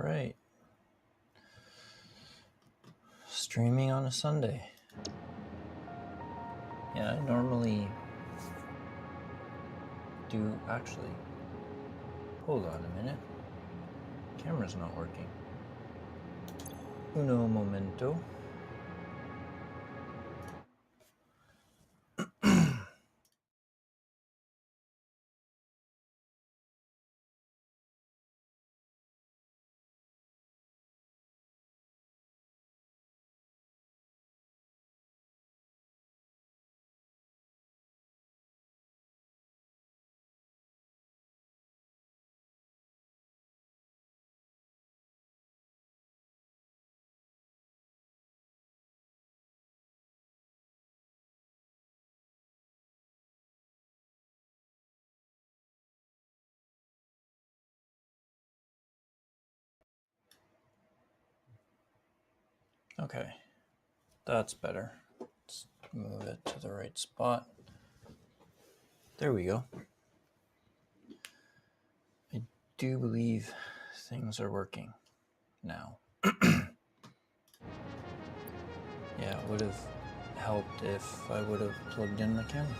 right. Streaming on a Sunday. Yeah, I normally do actually. Hold on a minute. Camera's not working. Uno momento. Okay, that's better. Let's move it to the right spot. There we go. I do believe things are working now. Yeah, it would have helped if I would have plugged in the camera.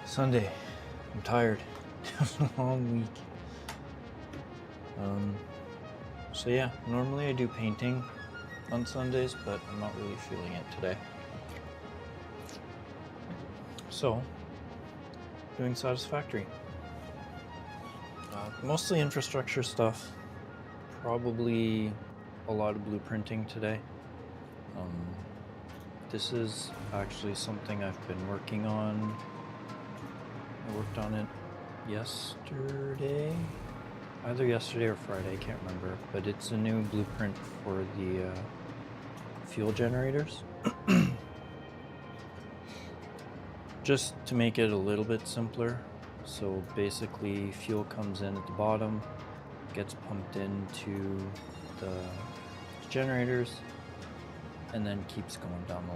Sunday, I'm tired. It was a long week. So yeah, normally I do painting on Sundays, but I'm not really feeling it today. So, doing Satisfactory. Mostly infrastructure stuff. Probably a lot of blueprinting today. This is actually something I've been working on. I worked on it yesterday. Either yesterday or Friday, I can't remember. But it's a new blueprint for the fuel generators. Just to make it a little bit simpler. So basically fuel comes in at the bottom, gets pumped into the generators, and then keeps going down the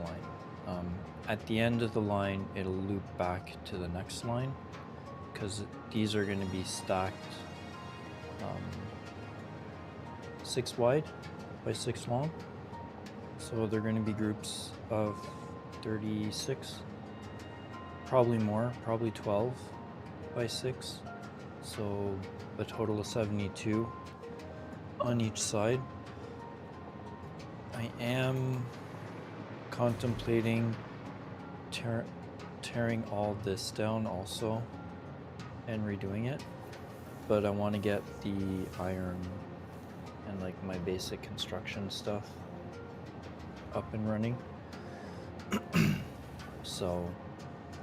line. At the end of the line, it'll loop back to the next line because these are going to be stacked 6 wide by 6 long. So they're going to be groups of 36, probably more, probably 12 by 6. So a total of 72 on each side. I am contemplating tearing all this down also and redoing it, but I want to get the iron and like my basic construction stuff up and running. So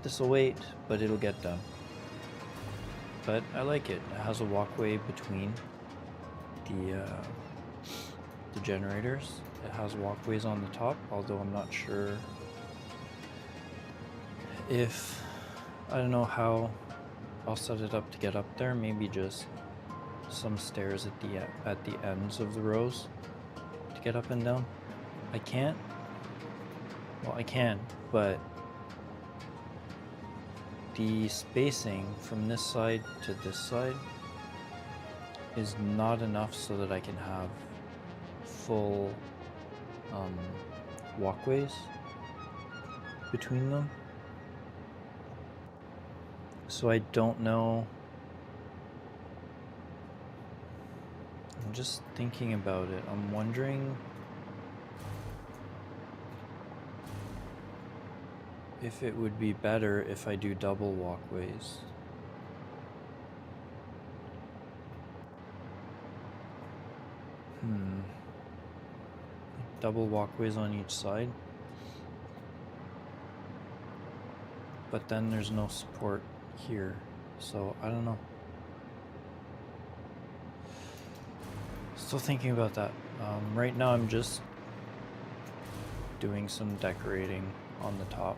this will wait, but it'll get done. But I like it. It has a walkway between the generators. It has walkways on the top, although I'm not sure if, I don't know how I'll set it up to get up there. Maybe just some stairs at the ends of the rows to get up and down. I can't. Well, I can, but the spacing from this side to this side is not enough so that I can have full walkways between them. So I don't know. I'm just thinking about it. I'm wondering if it would be better if I do double walkways. Double walkways on each side. But then there's no support here, so I don't know. Still thinking about that. Right now I'm just doing some decorating on the top.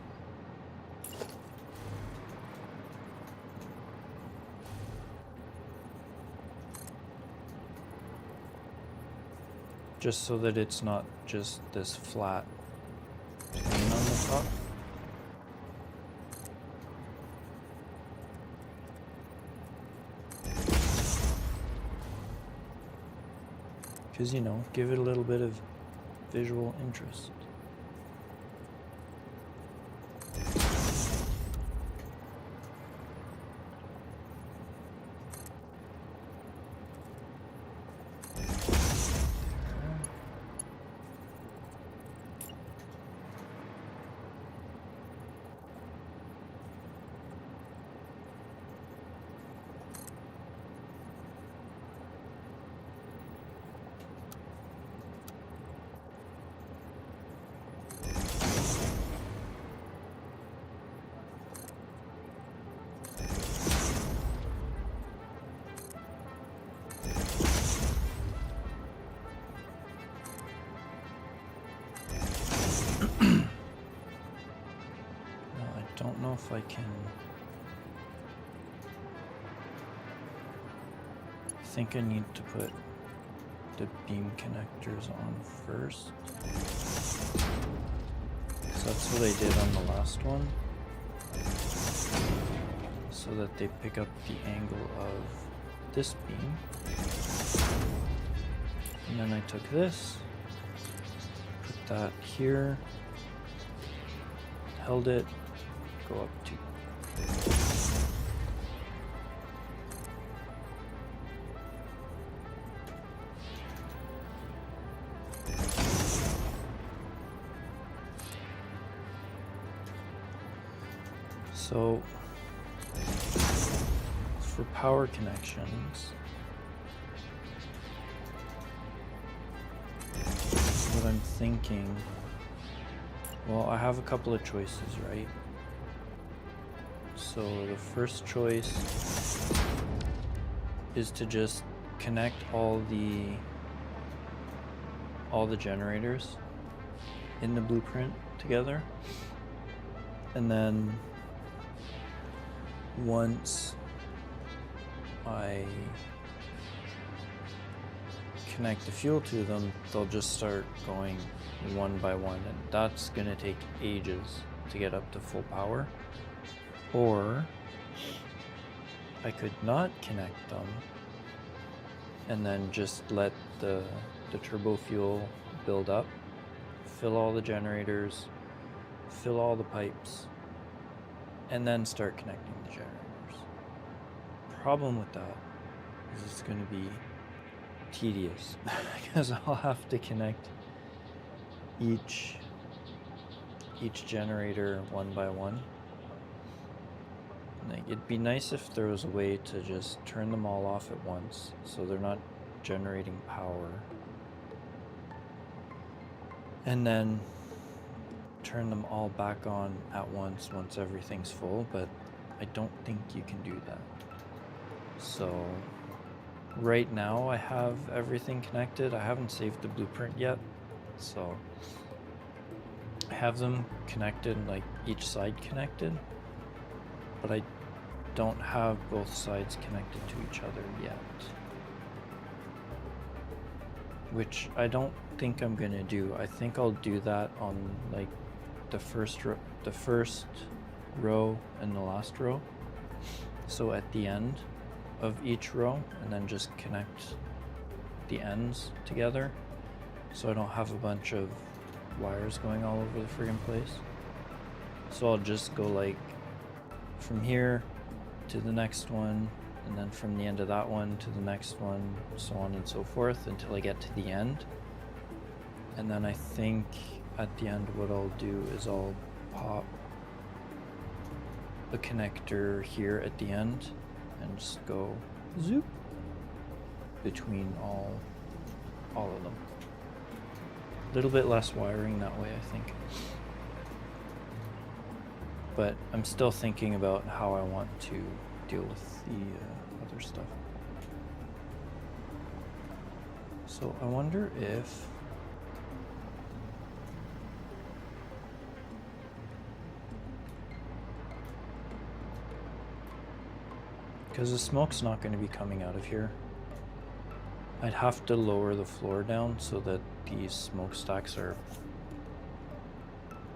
Just so that it's not just this flat plane on the top. because, you know, give it a little bit of visual interest. Don't know if I can. I think I need to put the beam connectors on first. So that's what I did on the last one, so that they pick up the angle of this beam. And then I took this, put that here, held it, go up to. So for power connections, what I'm thinking, well, I have a couple of choices, right? So the first choice is to just connect all the generators in the blueprint together, and then once I connect the fuel to them, they'll just start going one by one, and that's gonna take ages to get up to full power. Or I could not connect them and then just let the turbo fuel build up, fill all the generators, fill all the pipes, and then start connecting the generators. Problem with that is it's going to be tedious because I'll have to connect each generator one by one. Like, it'd be nice if there was a way to just turn them all off at once so they're not generating power, and then turn them all back on at once everything's full, but I don't think you can do that. So right now I have everything connected. I haven't saved the blueprint yet, so I have them connected, like each side connected, but I don't have both sides connected to each other yet, which I don't think I'm gonna do. I think I'll do that on like the first row and the last row, so at the end of each row, and then just connect the ends together so I don't have a bunch of wires going all over the friggin' place. So I'll just go like from here to the next one, and then from the end of that one to the next one, so on and so forth until I get to the end. And then I think at the end what I'll do is I'll pop a connector here at the end and just go zoop between all of them. A little bit less wiring that way, I think. But I'm still thinking about how I want to deal with the other stuff. So I wonder if because the smoke's not going to be coming out of here, I'd have to lower the floor down so that these smokestacks are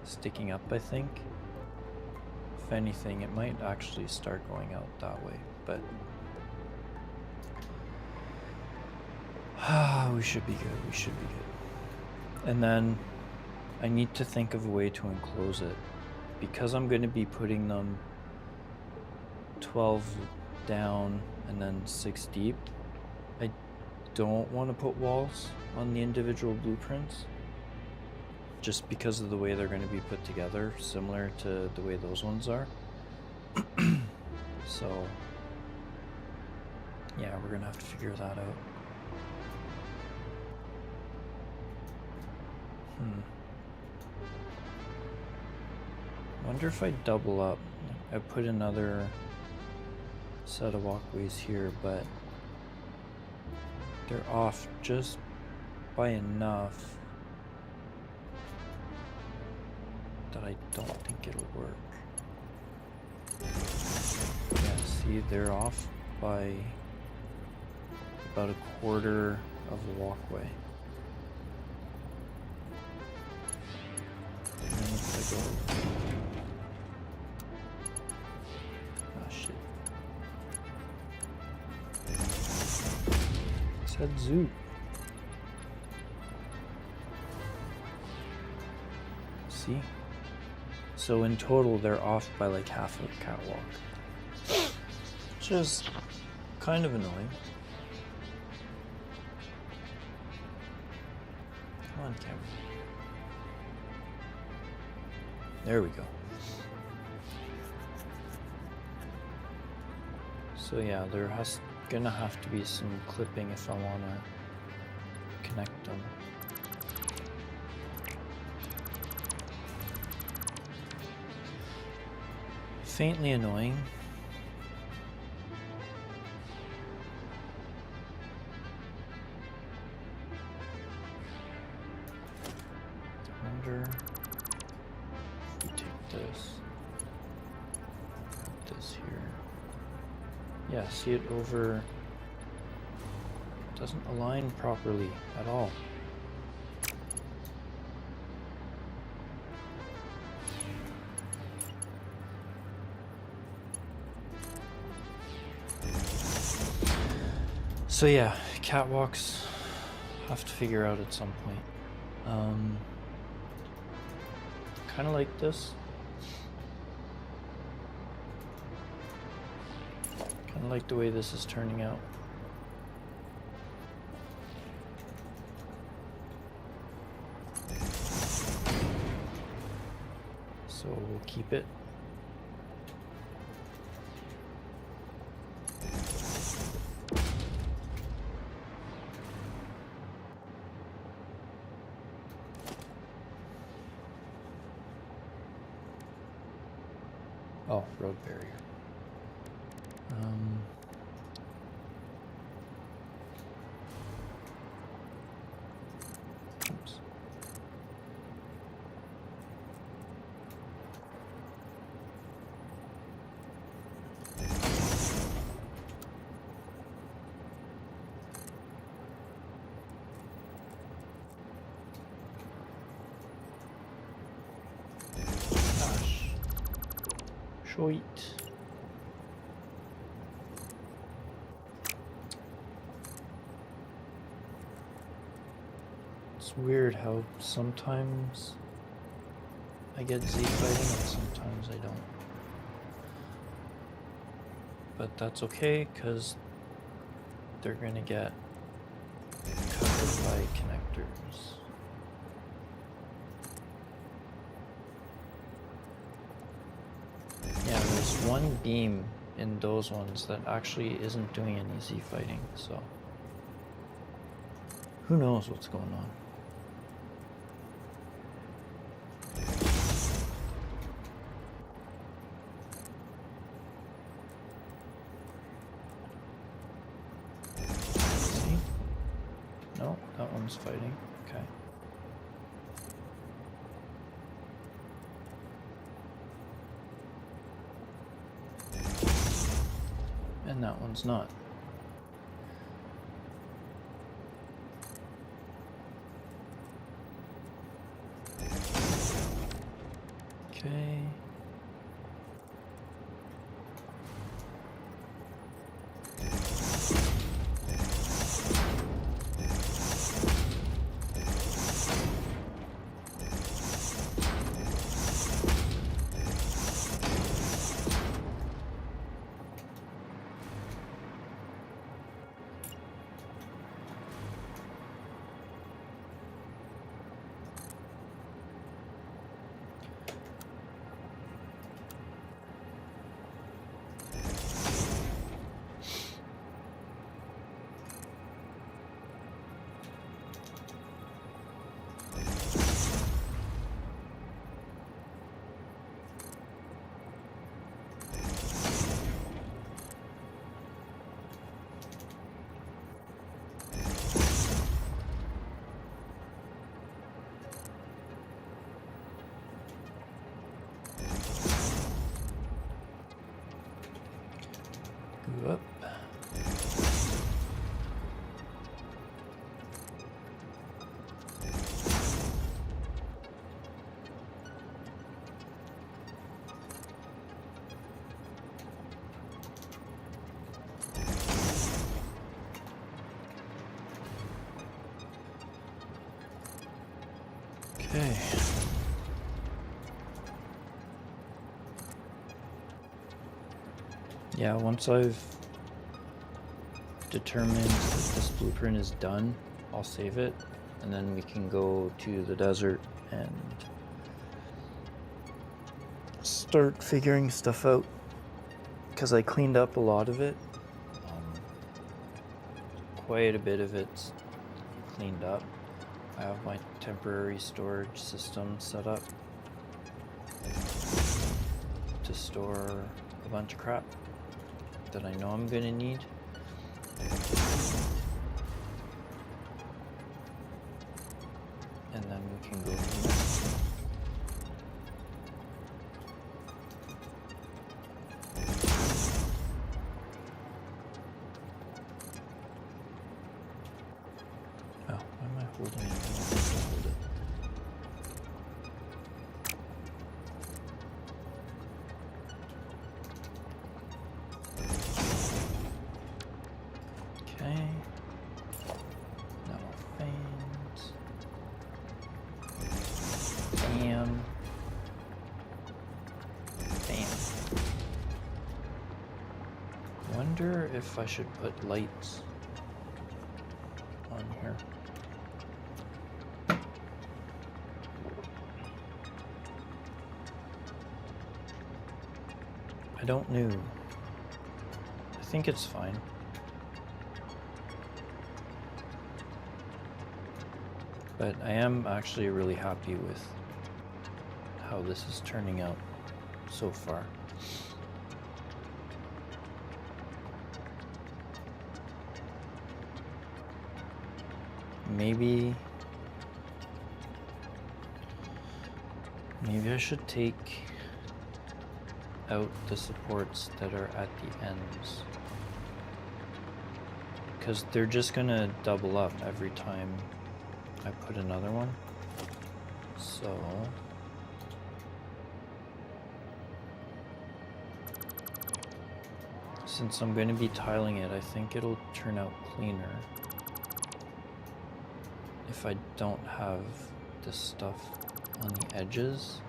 sticking up, I think. If anything, it might actually start going out that way, but We should be good. We should be good. And then I need to think of a way to enclose it. Because I'm going to be putting them 12 down and then 6 deep, I don't want to put walls on the individual blueprints. Just because of the way they're going to be put together, similar to the way those ones are. So, yeah, we're going to have to figure that out. Wonder if I double up. I put another set of walkways here, but they're off just by enough that I don't think it'll work. Yeah, see, they're off by about a quarter of a walkway. And then if I go... Ah, shit. It said zoo. See? So in total, they're off by like half a catwalk. Which is kind of annoying. Come on, camera. There we go. So yeah, gonna have to be some clipping if I wanna connect them. Faintly annoying. I wonder if we take this here. Yeah, see it over, doesn't align properly at all. So yeah, catwalks have to figure out at some point. Kind of like this. Kind of like the way this is turning out. So we'll keep it. Oh, road barrier. Oops. Gosh. Sweet. It's weird how sometimes I get Z fighting and sometimes I don't. But that's okay, because they're gonna get covered by connectors. Yeah, there's one beam in those ones that actually isn't doing any Z fighting, so who knows what's going on. See? No, that one's fighting. Okay. And that one's not. Okay. Okay. Yeah, once I've determined that this blueprint is done, I'll save it, and then we can go to the desert and start figuring stuff out, because I cleaned up a lot of it. Quite a bit of it's cleaned up. I have my temporary storage system set up to store a bunch of crap that I know I'm gonna need. And then we can go from there. Oh, why am I holding it? I don't have to hold it. Okay. Now fans. Bam. Bam. Wonder if I should put lights on here. I don't know. I think it's fine. But I am actually really happy with how this is turning out so far. Maybe I should take out the supports that are at the ends, because they're just gonna double up every time I put another one. So since I'm going to be tiling it, I think it'll turn out cleaner if I don't have this stuff on the edges.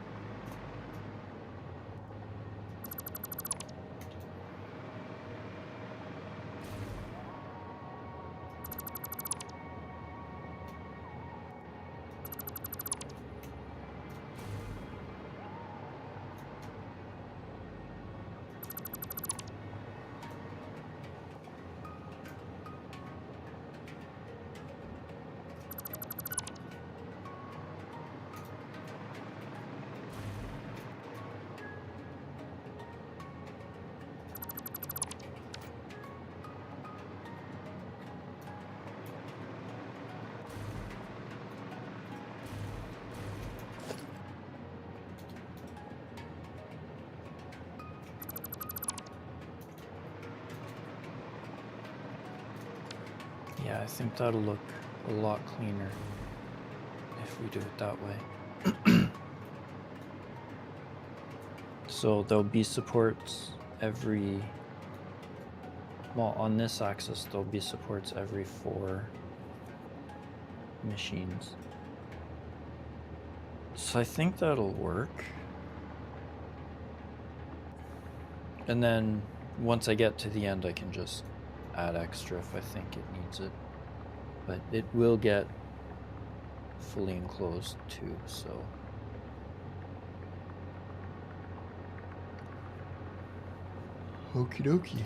Yeah, I think that'll look a lot cleaner if we do it that way. So there'll be supports every, well, on this axis there'll be supports every 4 machines. So I think that'll work. And then once I get to the end, I can just add extra if I think it needs it. But it will get fully enclosed too, so. Okie dokie.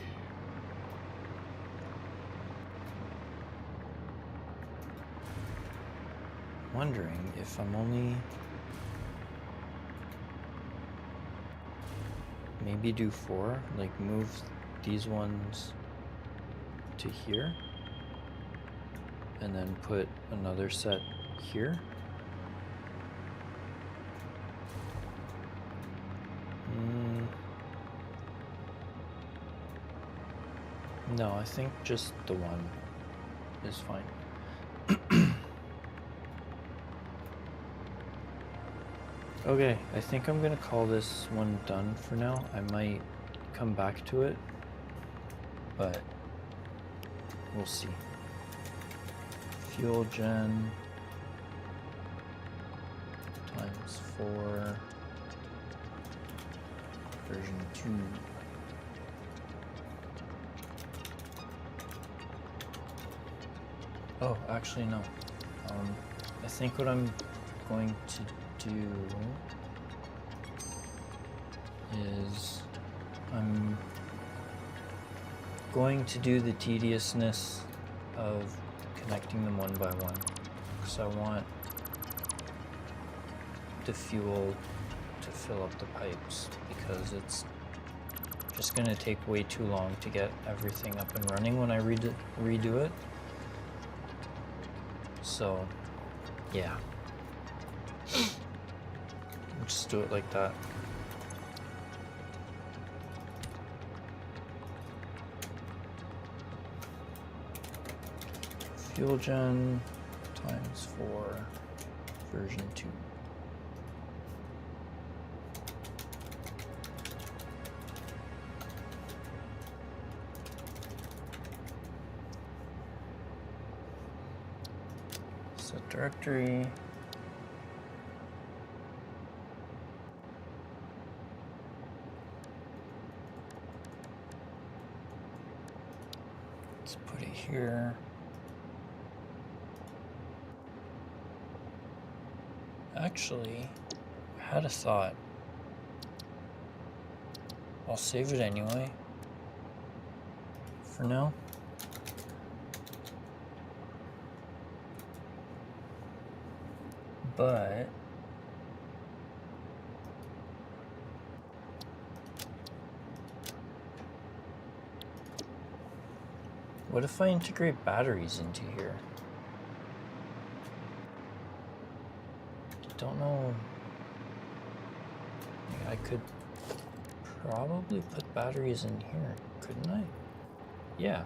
Wondering if I'm only, maybe do 4, like move these ones to here and then put another set here. No, I think just the one is fine. Okay, I think I'm gonna call this one done for now. I might come back to it, but we'll see. Fuel gen. times 4 version 2. Oh, actually no. I think what I'm going to do is I'm going to do the tediousness of connecting them one by one, because I want the fuel to fill up the pipes, because it's just going to take way too long to get everything up and running when I redo it. So yeah, just do it like that. Fuel gen times 4 version 2. Set directory. Let's put it here. Actually, I had a thought. I'll save it anyway. For now. But what if I integrate batteries into here? Don't know. I could probably put batteries in here, couldn't I? Yeah.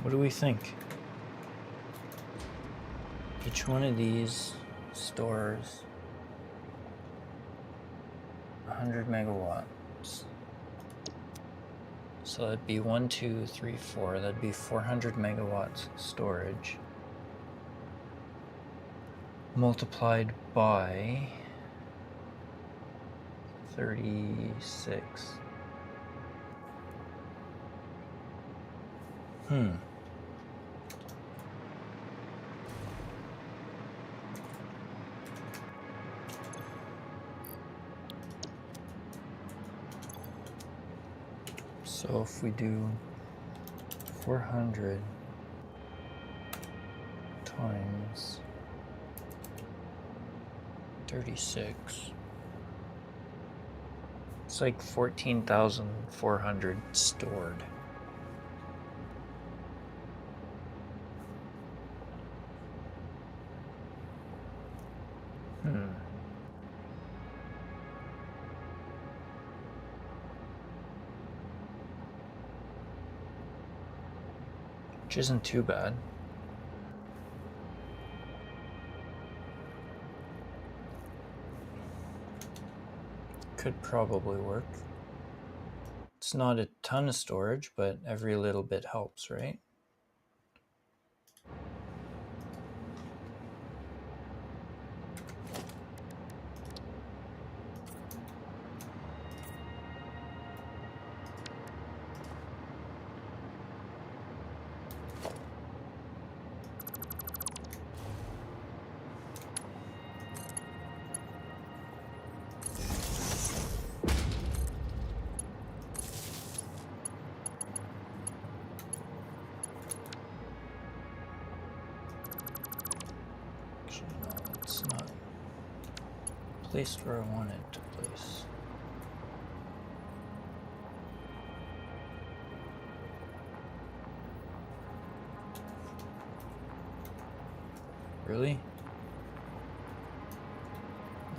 What do we think? Each one of these stores 100 megawatts. So that'd be 1, 2, 3, 4. That'd be 400 megawatts storage. Multiplied by 36. So if we do 400 times 36, it's like 14,400 stored. Which isn't too bad. Could probably work. It's not a ton of storage, but every little bit helps, right? placed where I want it to place. Really?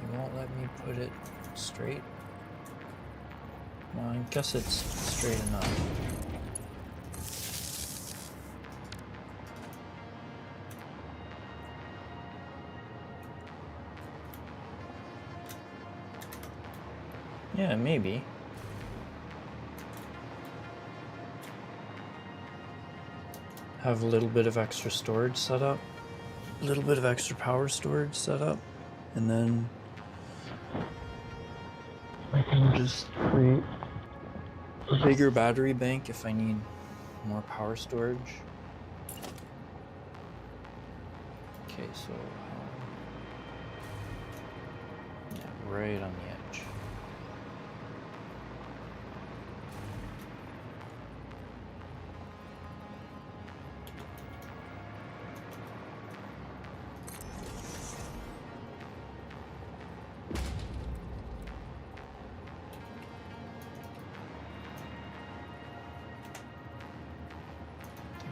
You won't let me put it straight? Well, I guess it's straight enough. Yeah, maybe. Have a little bit of extra storage set up. A little bit of extra power storage set up. And then I can just create a bigger battery bank if I need more power storage. Okay, so yeah, right on the edge.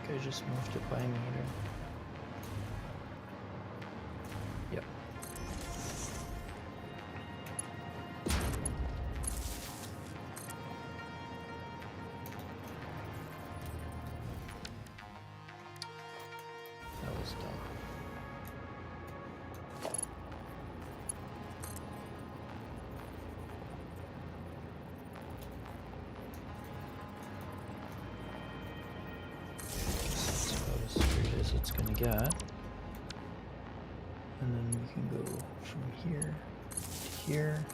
I just moved it by a meter. Yep. That was dumb. It's gonna get, and then we can go from here to here,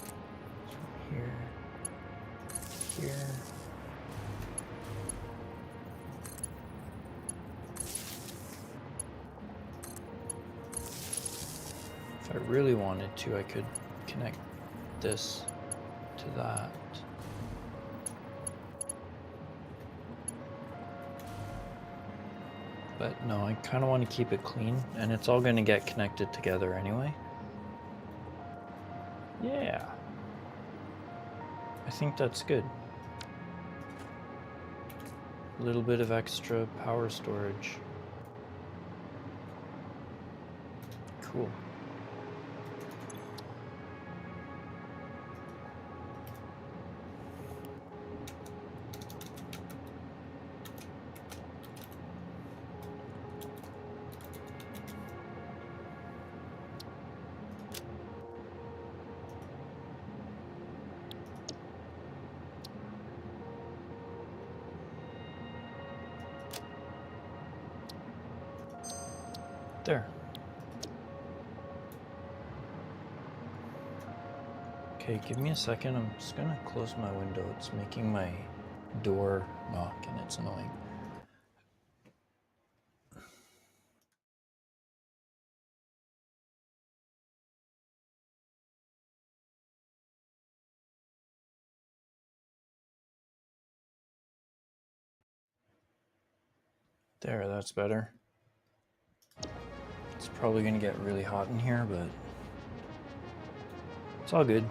from here to here. If I really wanted to, I could connect this to that. But no, I kind of want to keep it clean, and it's all going to get connected together anyway. Yeah. I think that's good. A little bit of extra power storage. Cool. There. Okay, give me a second. I'm just gonna close my window. It's making my door knock and it's annoying. There, that's better. It's probably gonna get really hot in here, but it's all good.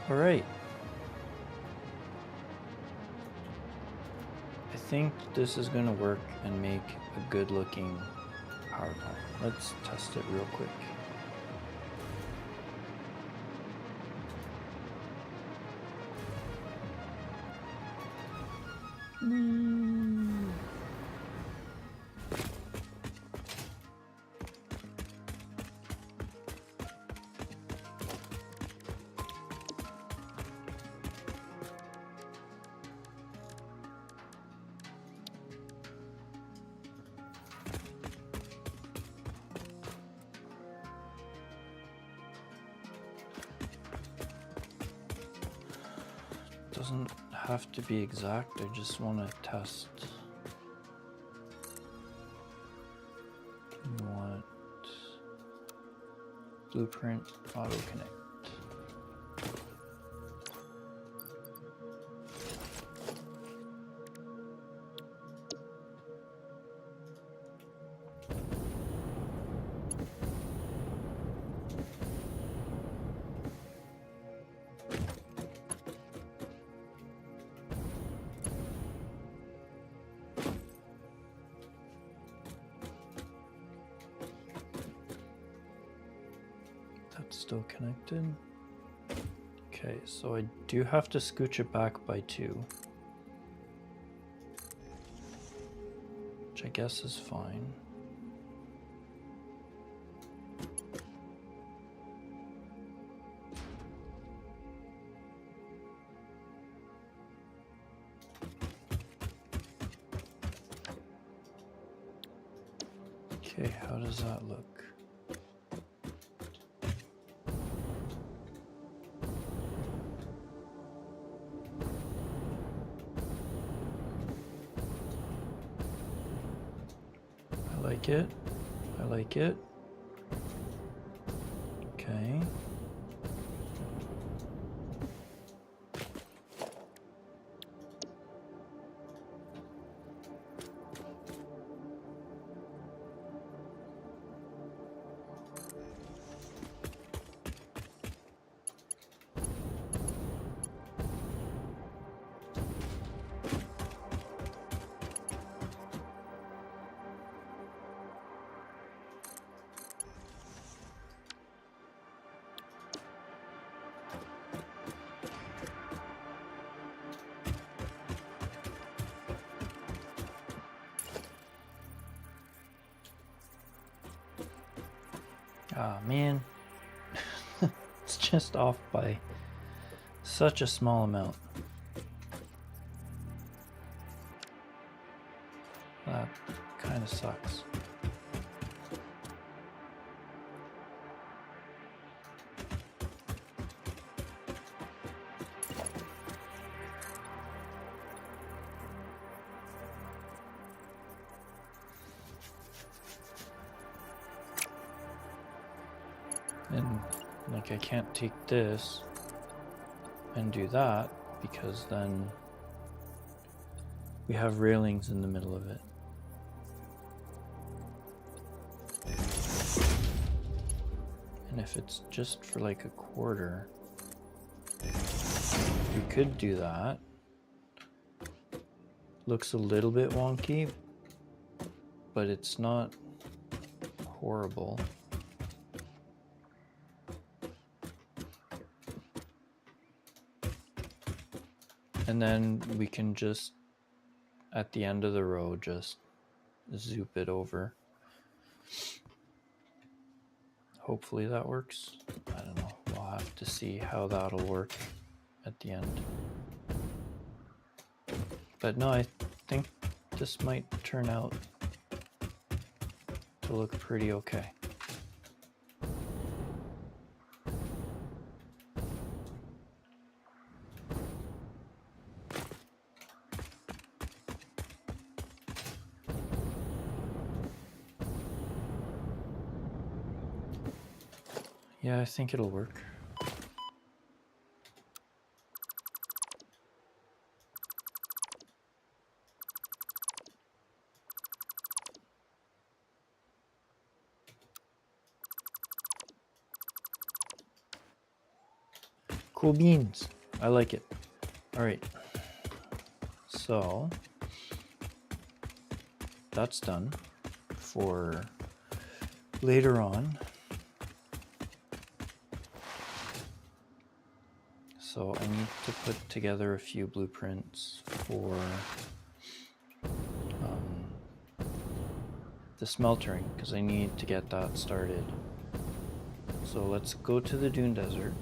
All right. I think this is gonna work and make a good looking power plant. Let's test it real quick. Doesn't have to be exact, I just want to test. You want blueprint auto connect. That's still connected. Okay, so I do have to scooch it back by 2. Which I guess is fine. Okay, how does that look? I like it. I like it. Okay. Ah, man. It's just off by such a small amount. That kind of sucks. And like I can't take this and do that because then we have railings in the middle of it. And if it's just for like a quarter, we could do that. Looks a little bit wonky, but it's not horrible. And then we can just, at the end of the row, just zoop it over. Hopefully that works. I don't know. We'll have to see how that'll work at the end. But no, I think this might turn out to look pretty okay. Yeah, I think it'll work. Cool beans. I like it. All right. So that's done for later on. So I need to put together a few blueprints for the smeltering because I need to get that started. So let's go to the Dune Desert.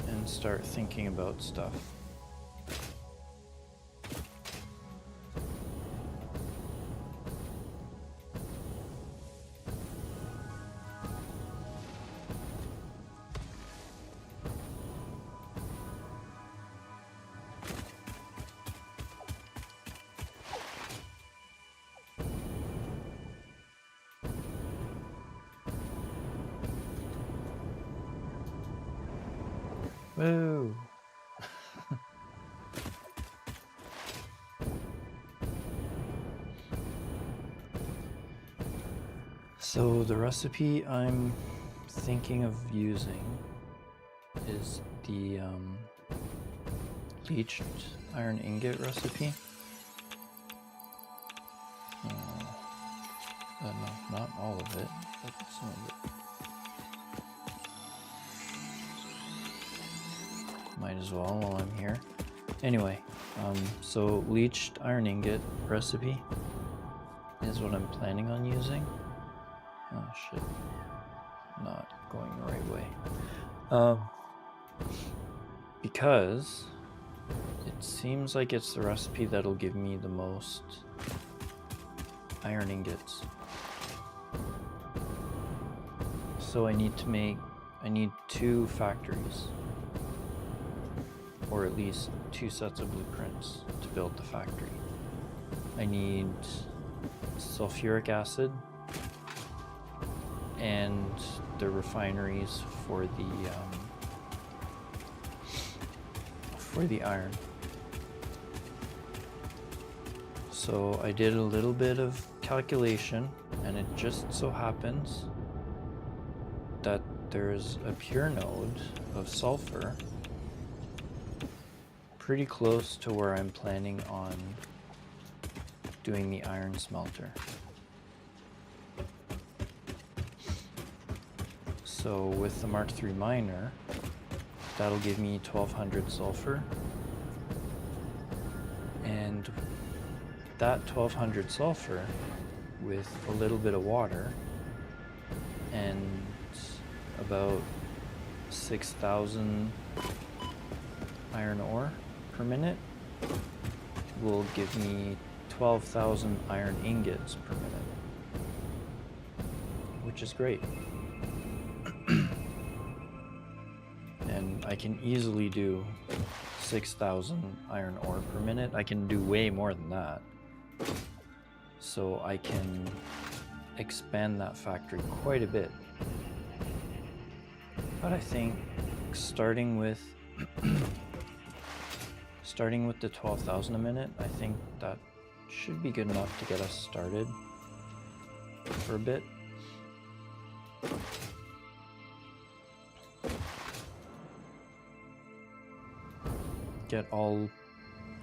And start thinking about stuff. Whoa. So the recipe I'm thinking of using is the leached iron ingot recipe. No, not all of it, but some of it. Might as well while I'm here. Anyway, so leached iron ingot recipe is what I'm planning on using. Oh shit, not going the right way. Because it seems like it's the recipe that'll give me the most iron ingots. So I need 2 factories, or at least 2 sets of blueprints to build the factory. I need sulfuric acid and the refineries for the iron. So I did a little bit of calculation, and it just so happens that there's a pure node of sulfur pretty close to where I'm planning on doing the iron smelter. So with the Mark III miner, that'll give me 1200 sulfur, and that 1200 sulfur with a little bit of water and about 6,000 iron ore per minute will give me 12,000 iron ingots per minute, which is great. And I can easily do 6,000 iron ore per minute. I can do way more than that. So I can expand that factory quite a bit. But I think starting with the 12,000 a minute, I think that should be good enough to get us started for a bit. Get all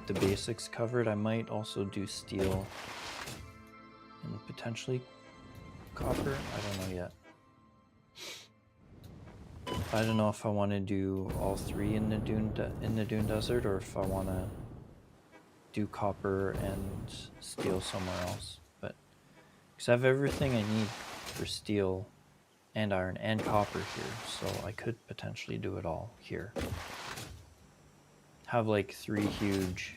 the basics covered. I might also do steel and potentially copper. I don't know yet. I don't know if I want to do all 3 in the Dune Desert, or if I want to do copper and steel somewhere else. But because I have everything I need for steel and iron and copper here, so I could potentially do it all here. Have like 3 huge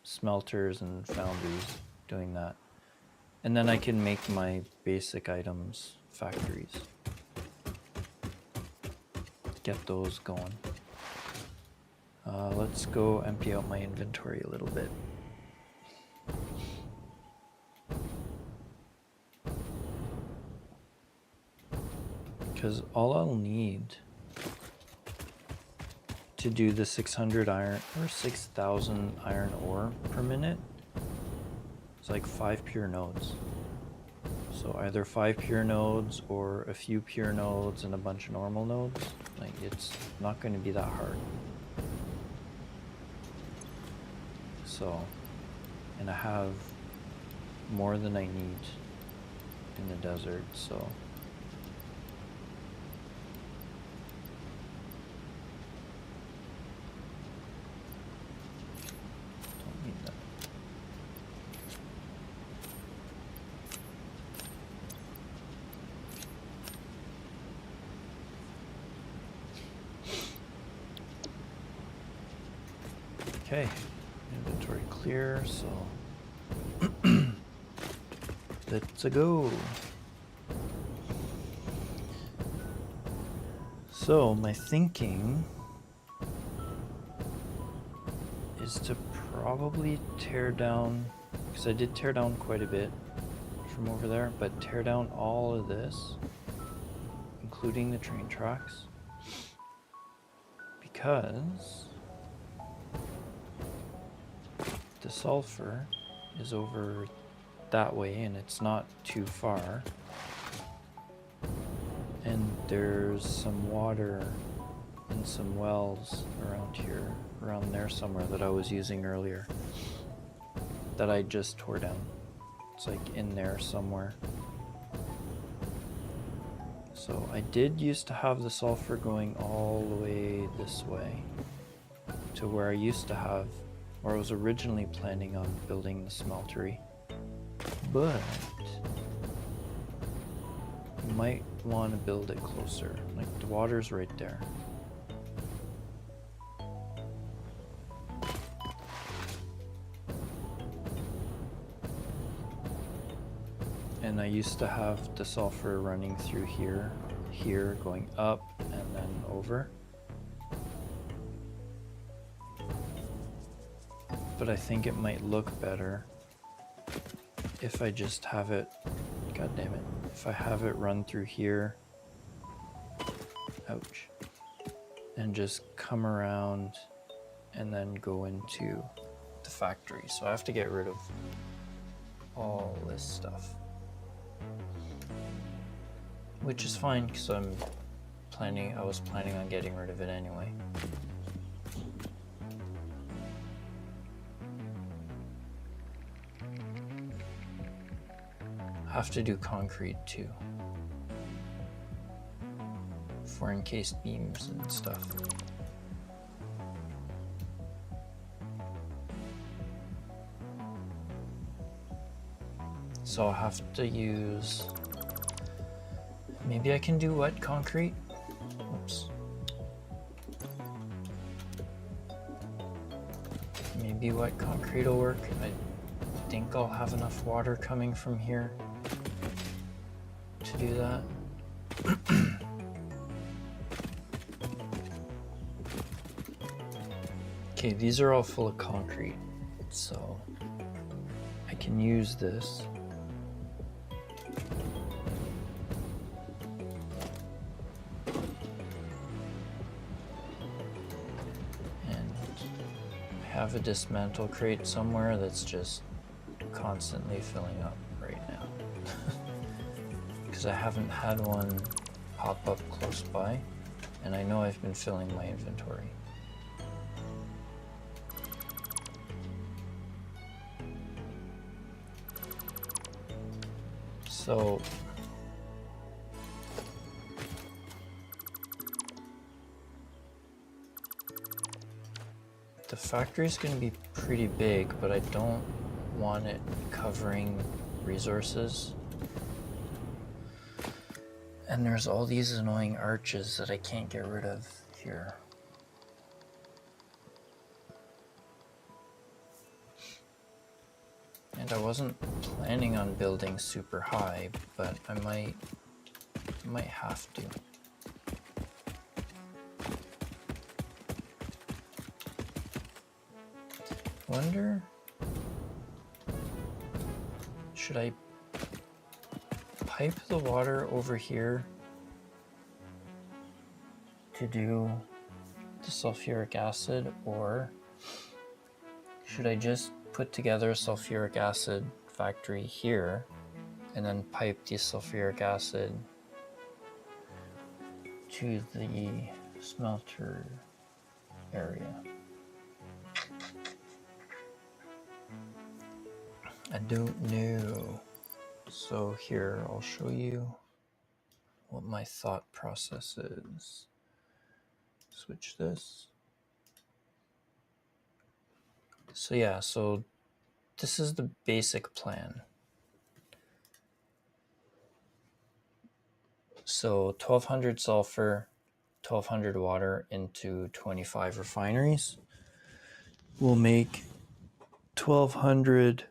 smelters and foundries doing that, and then I can make my basic items factories. Get those going. Let's go empty out my inventory a little bit. Because all I'll need to do the 600 iron or 6,000 iron ore per minute is like 5 pure nodes. So either 5 pure nodes or a few pure nodes and a bunch of normal nodes. Like, it's not going to be that hard. So, and I have more than I need in the desert, so don't need that. Okay, inventory clear, so let's go. So my thinking is to probably tear down, because I did tear down quite a bit from over there, but tear down all of this, including the train tracks, because the sulfur is over that way and it's not too far, and there's some water in some wells around here, around there somewhere, that I was using earlier that I just tore down. It's like in there somewhere. So I did used to have the sulfur going all the way this way to where I used to have, or I was originally planning on building the smeltery. But you might want to build it closer. Like the water's right there. And I used to have the sulfur running through here, going up and then over. But I think it might look better if I just have it, god damn it, if I have it run through here, ouch, and just come around and then go into the factory. So I have to get rid of all this stuff, which is fine because I was planning on getting rid of it anyway. Have to do concrete too for encased beams and stuff. So I'll have to use, maybe I can do wet concrete. Oops. Maybe wet concrete will work. I think I'll have enough water coming from here to do that. Okay, these are all full of concrete, so I can use this. And I have a dismantle crate somewhere that's just constantly filling up right now. Because I haven't had one pop up close by, and I know I've been filling my inventory. So the factory is going to be pretty big, but I don't want it covering resources. And there's all these annoying arches that I can't get rid of here. And I wasn't planning on building super high, but I might have to. Wonder, should I pipe the water over here to do the sulfuric acid, or should I just put together a sulfuric acid factory here and then pipe the sulfuric acid to the smelter area? I don't know. So here, I'll show you what my thought process is. Switch this. So yeah, so this is the basic plan. So 1200 sulfur, 1200 water into 25 refineries. We'll make 1200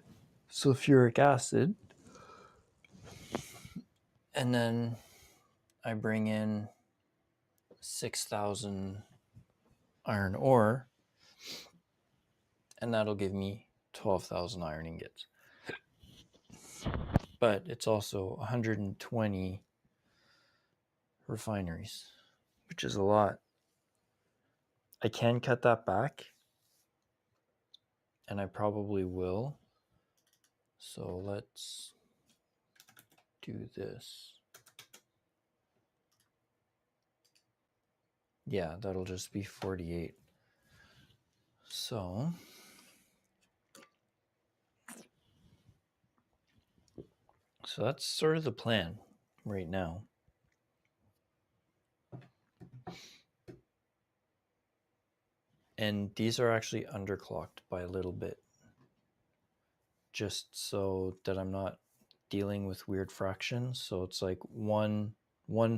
sulfuric acid. And then I bring in 6,000 iron ore, and that'll give me 12,000 iron ingots. But it's also 120 refineries, which is a lot. I can cut that back, and I probably will. So let's do this. Yeah, that'll just be 48. So So that's sort of the plan right now. And these are actually underclocked by a little bit, just so that I'm not dealing with weird fractions. So it's like one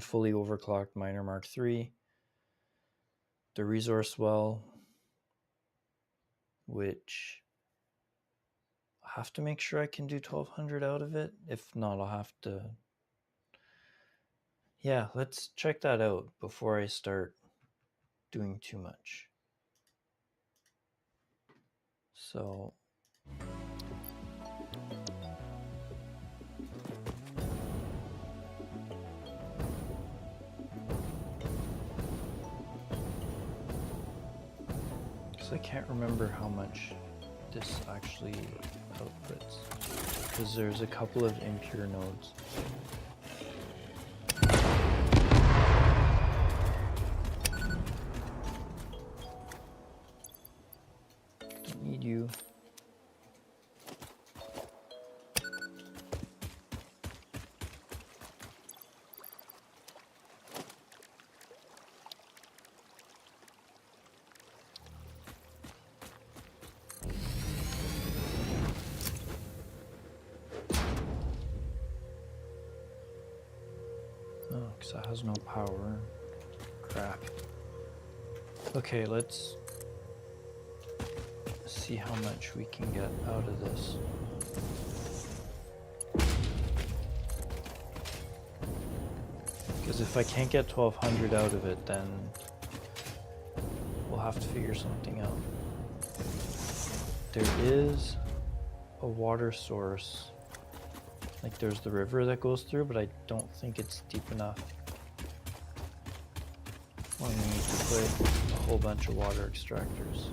fully overclocked miner Mark III, the resource well, which I have to make sure I can do 1200 out of it. If not, I'll have to. Yeah, let's check that out before I start doing too much. So I can't remember how much this actually outputs, because there's a couple of impure nodes. Don't need you. Oh, because that has no power. Crap. Okay, let's see how much we can get out of this. Because if I can't get 1200 out of it, then we'll have to figure something out. There is a water source. Like there's the river that goes through, but I don't think it's deep enough. Well, we need to put a whole bunch of water extractors.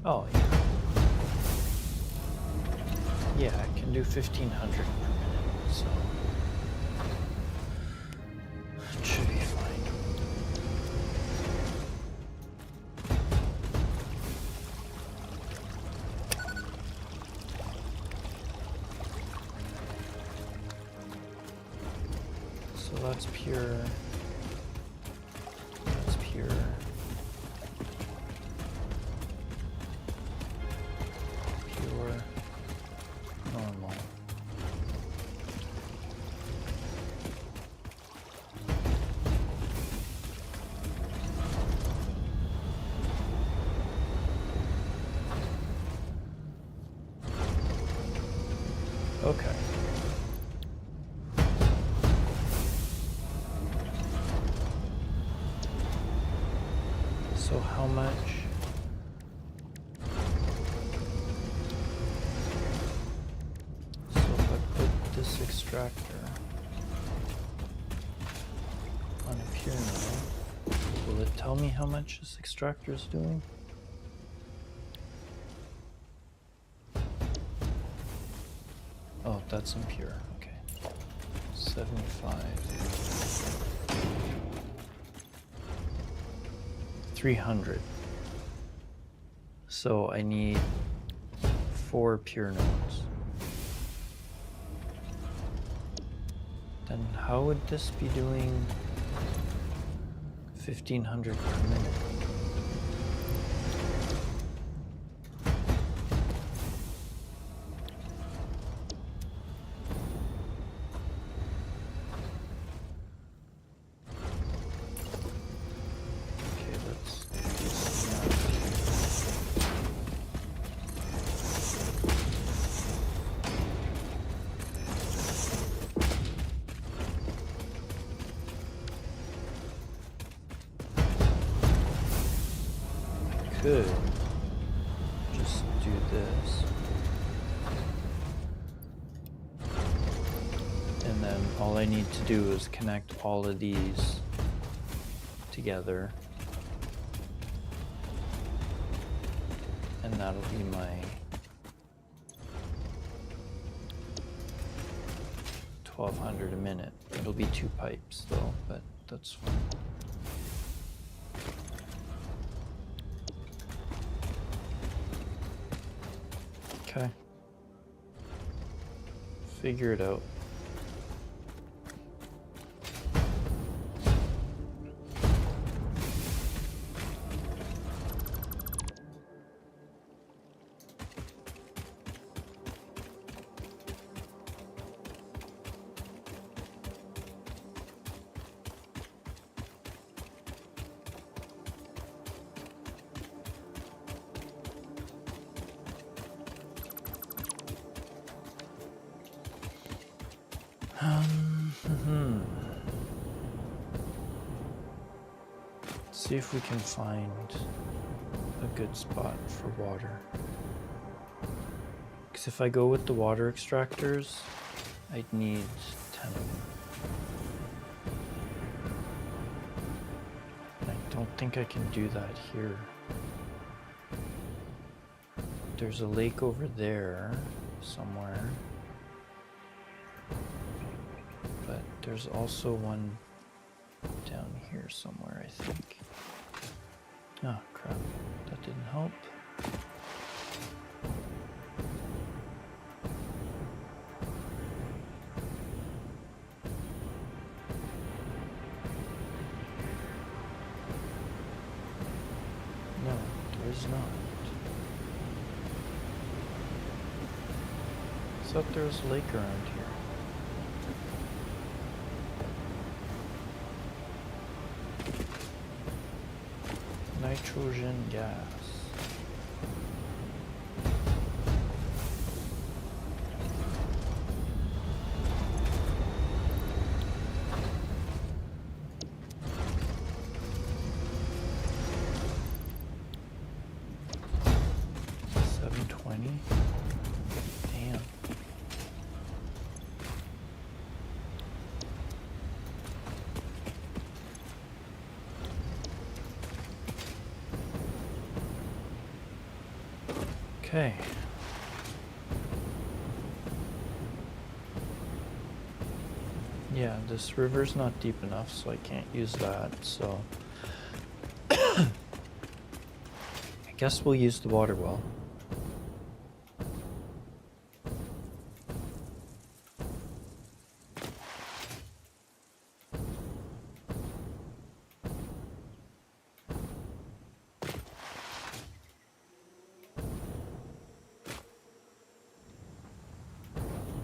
Oh, yeah. Yeah, I can do 1500 per minute, so it should be fine. So that's pure. That's pure. Normal. Okay. So how much? So if I put this extractor on a pure node, will it tell me how much this extractor is doing? Oh, that's impure. Okay. 75. 300. So I need 4 pure nodes. Then how would this be doing 1500 per minute? Could just do this. And then all I need to do is connect all of these together. And that'll be my 1200 a minute. It'll be 2 pipes though, but that's fine. Okay. Figure it out. See if we can find a good spot for water. Because if I go with the water extractors, I'd need 10 of them. I don't think I can do that here. There's a lake over there somewhere. But there's also one down here somewhere, I think. Oh crap, that didn't help. No, there's not. I thought there was a lake around here. Nitrogen gas. $720. Damn. Okay. Yeah, this river's not deep enough, so I can't use that, so I guess we'll use the water well.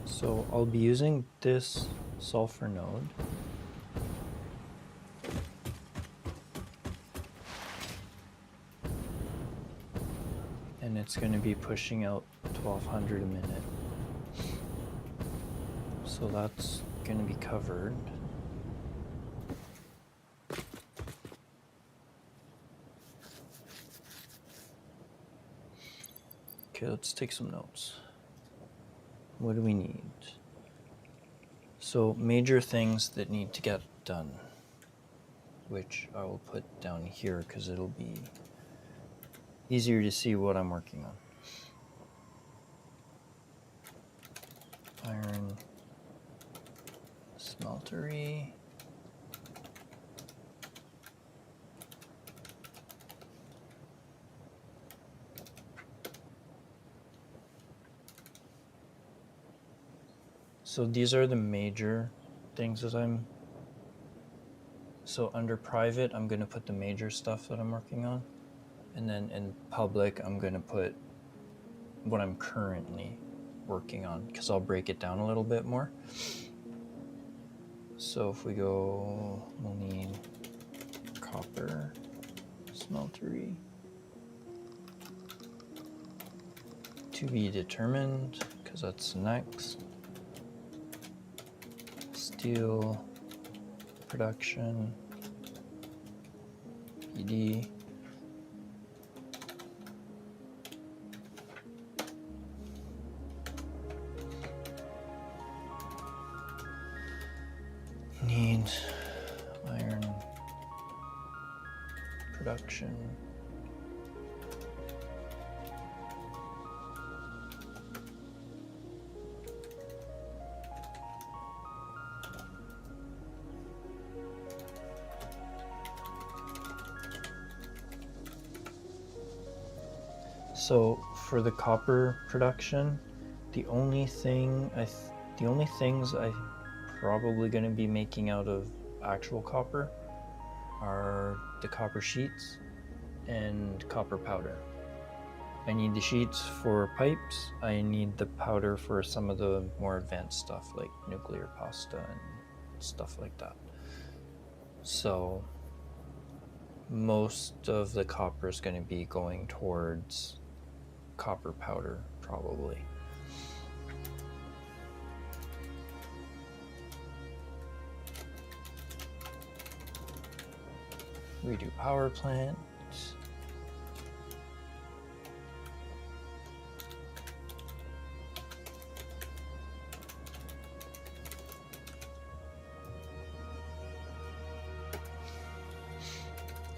So I'll be using this sulfur node. And it's going to be pushing out 1200 a minute. So that's going to be covered. Okay, let's take some notes. What do we need? So major things that need to get done, which I will put down here because it'll be easier to see what I'm working on. Iron smeltery. So these are the major things that so under private, I'm going to put the major stuff that I'm working on. And then in public, I'm going to put what I'm currently working on because I'll break it down a little bit more. So if we go, we'll need copper, smeltery, to be determined because that's next. Steel production, PD. and iron production. So for the copper production, the only things I probably going to be making out of actual copper are the copper sheets and copper powder. I need the sheets for pipes. I need the powder for some of the more advanced stuff like nuclear pasta and stuff like that. So most of the copper is going to be going towards copper powder, probably. Redo power plant.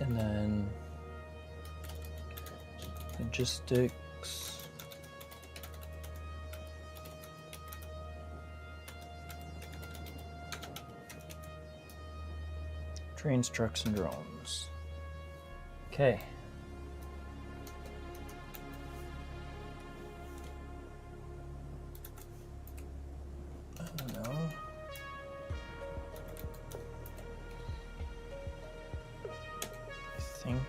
And then logistics. Trains, trucks, and drones. Okay. I don't know. I think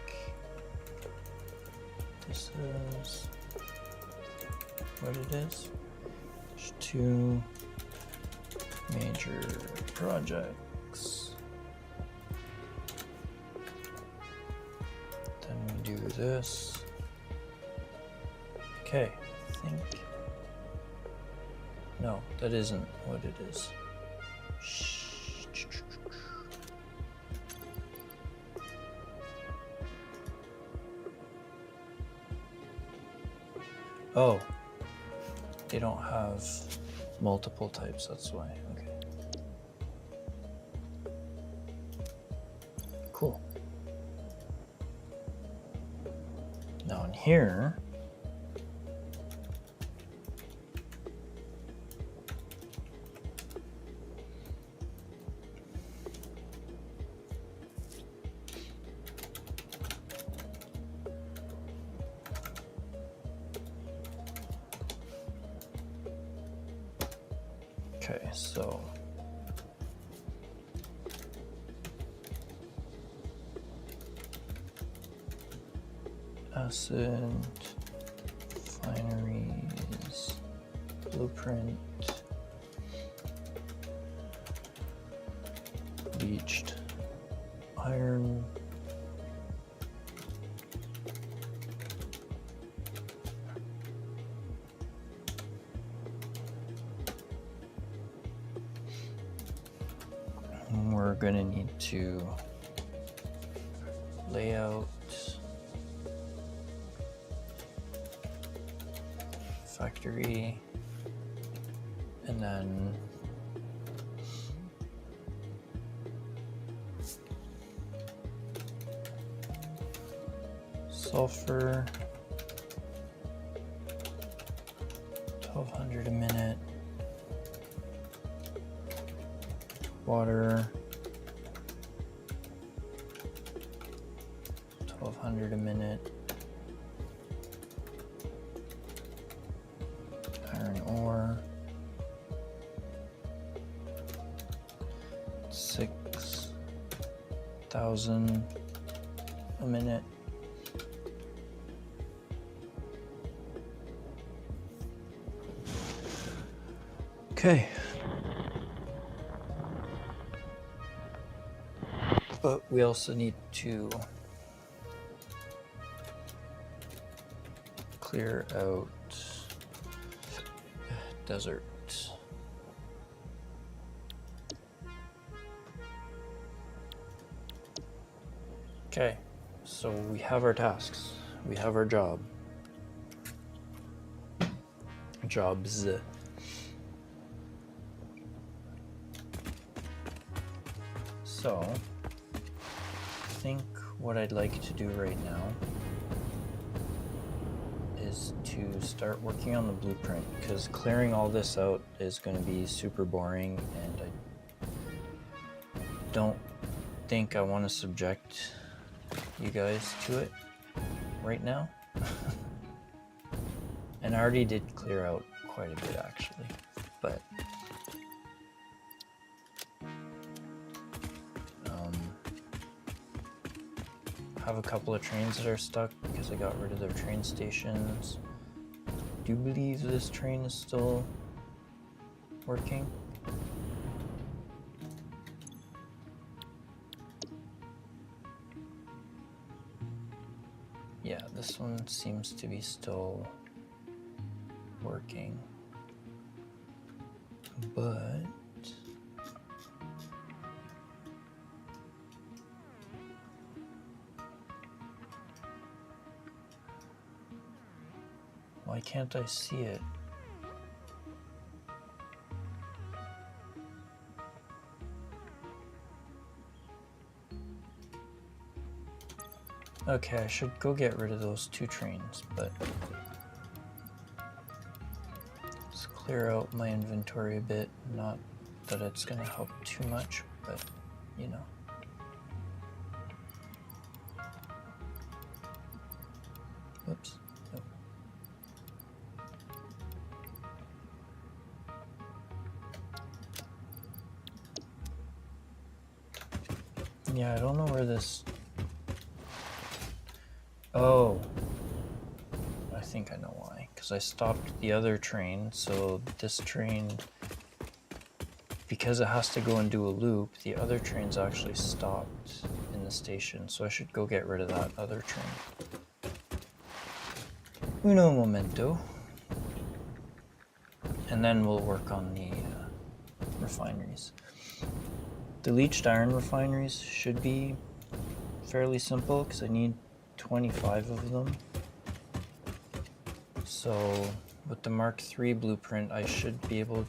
this is what it is. There's two major projects. Then we do this. Okay, I think. No, that isn't what it is. Oh, they don't have multiple types, that's why. Okay. Cool. Now in here, okay, so acid, fineries, blueprint, bleached iron, and we're gonna need to lay out factory, and then sulfur, 1200 a minute, water, 1200 a minute, iron ore, 6,000 a minute. Okay. But we also need to clear out desert. Okay, so we have our tasks. We have our jobs. So, I think what I'd like to do right now is to start working on the blueprint, because clearing all this out is going to be super boring, and I don't think I want to subject you guys to it right now. And I already did clear out quite a bit actually, but I have a couple of trains that are stuck because I got rid of their train stations. I do believe this train is still working. Yeah, this one seems to be still working, but why can't I see it? Okay, I should go get rid of those two trains, but let's clear out my inventory a bit. Not that it's going to help too much, but you know. Oops. Nope. Yeah, I don't know where this... Oh, I think I know why. Because I stopped the other train, so this train, because it has to go and do a loop, the other train's actually stopped in the station, so I should go get rid of that other train. Uno momento. And then we'll work on the refineries. The leached iron refineries should be fairly simple because I need 25 of them. So with the Mark III blueprint, I should be able,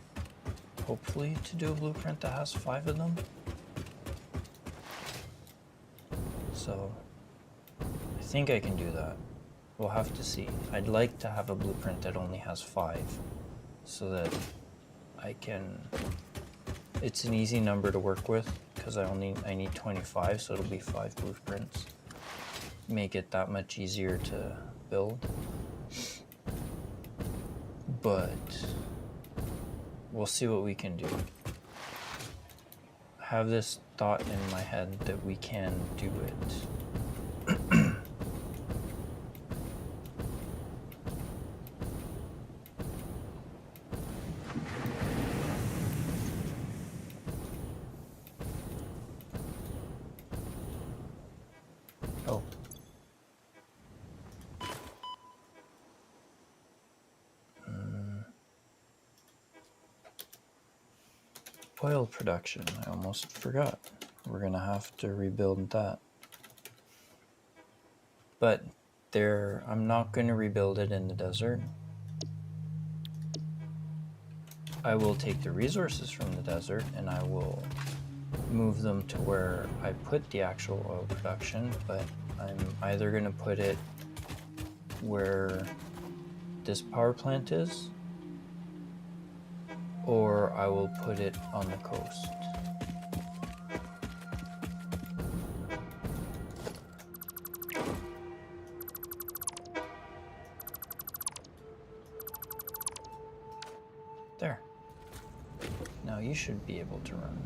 hopefully, to do a blueprint that has 5 of them. So I think I can do that. We'll have to see. I'd like to have a blueprint that only has 5 so that I can, it's an easy number to work with because I need 25, so it'll be 5 blueprints. Make it that much easier to build. But we'll see what we can do. I have this thought in my head that we can do it. Oh. Oil production, I almost forgot. We're gonna have to rebuild that. But I'm not gonna rebuild it in the desert. I will take the resources from the desert and I will move them to where I put the actual oil production, but I'm either gonna put it where this power plant is, or I will put it on the coast. There. Now you should be able to run.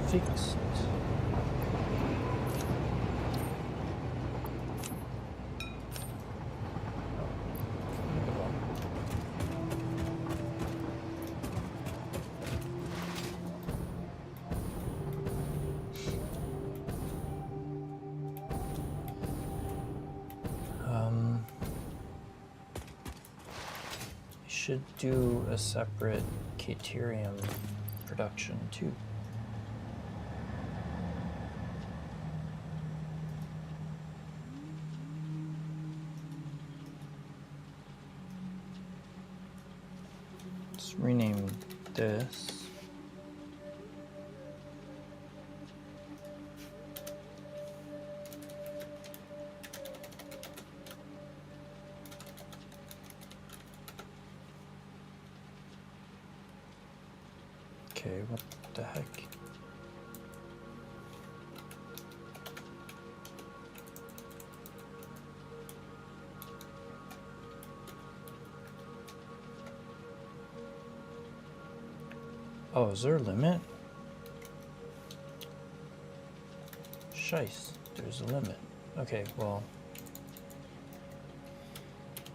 Fixed. Should do a separate Caterium production too. Let's rename this. Okay, what the heck? Oh, is there a limit? Shice, there's a limit. Okay, well.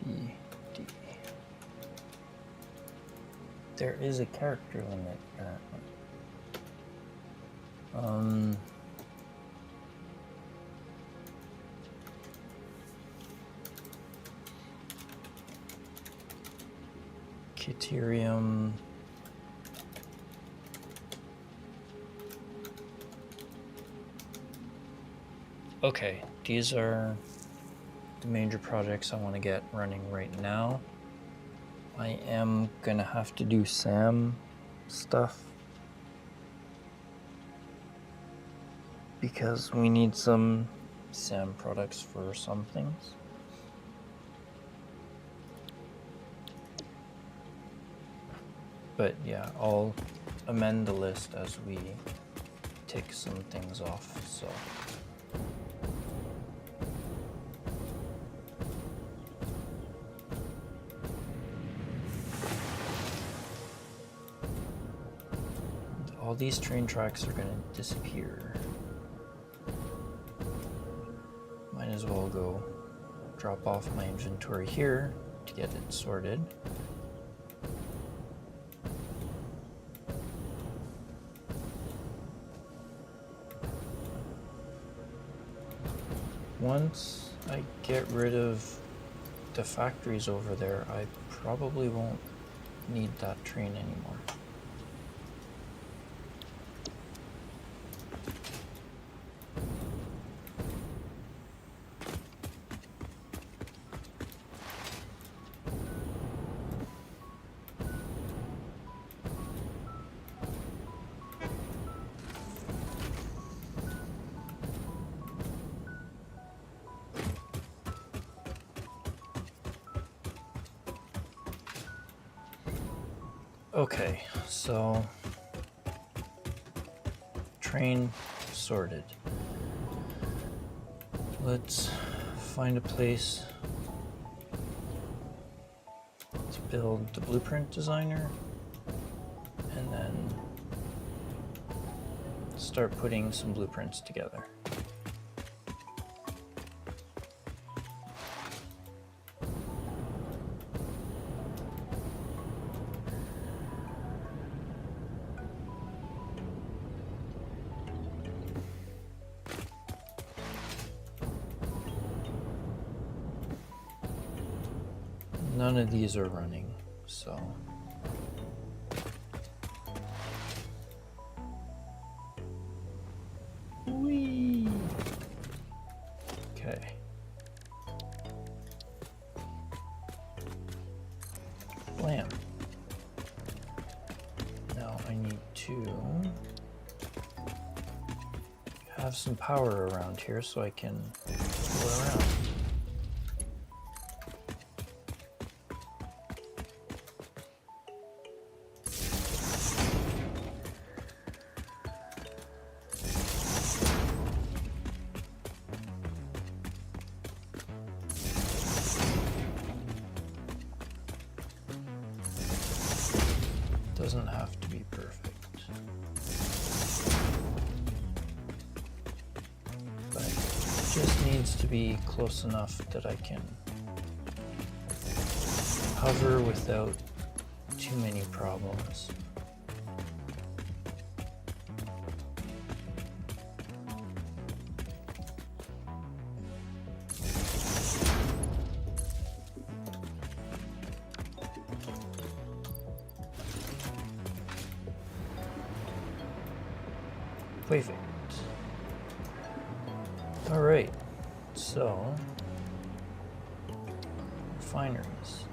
E, D. There is a character limit, apparently. Deuterium. Okay, these are the major projects I want to get running right now. I am gonna have to do SAM stuff because we need some SAM products for some things. But yeah, I'll amend the list as we tick some things off, so. All these train tracks are gonna disappear. Might as well go drop off my inventory here to get it sorted. Once I get rid of the factories over there, I probably won't need that train anymore. Okay, so train sorted. Let's find a place to build the blueprint designer and then start putting some blueprints together. None of these are running, so. Whee! Okay. Blam. Now I need to have some power around here so I can go around. Doesn't have to be perfect, but it just needs to be close enough that I can hover without too many problems. Perfect. All right, so refineries.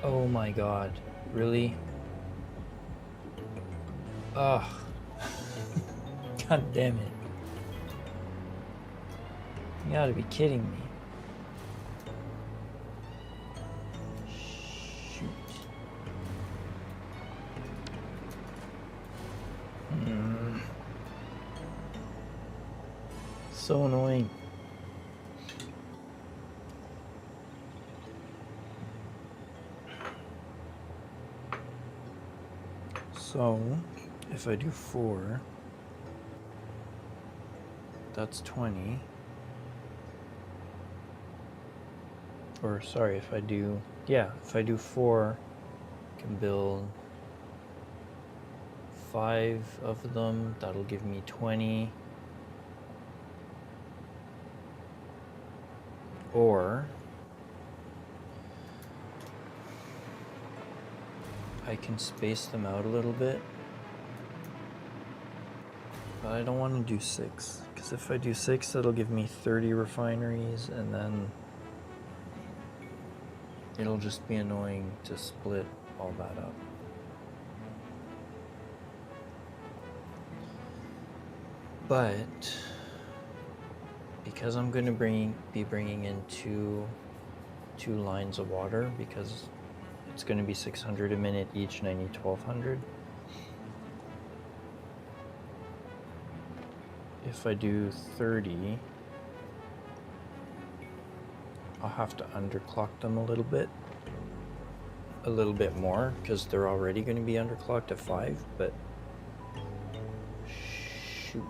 Oh my god, really? Ugh. God damn it. You gotta be kidding me. Shoot. So annoying. So, if I do 4, that's 20. Or sorry, if I do 4, I can build 5 of them. That'll give me 20. Or I can space them out a little bit. But I don't want to do 6, because if I do 6, that'll give me 30 refineries, and then it'll just be annoying to split all that up. But because I'm going to be bringing in two lines of water, because it's going to be 600 a minute each, and I need 1200. If I do 30, I'll have to underclock them a little bit more, because they're already going to be underclocked at 5, but shoot.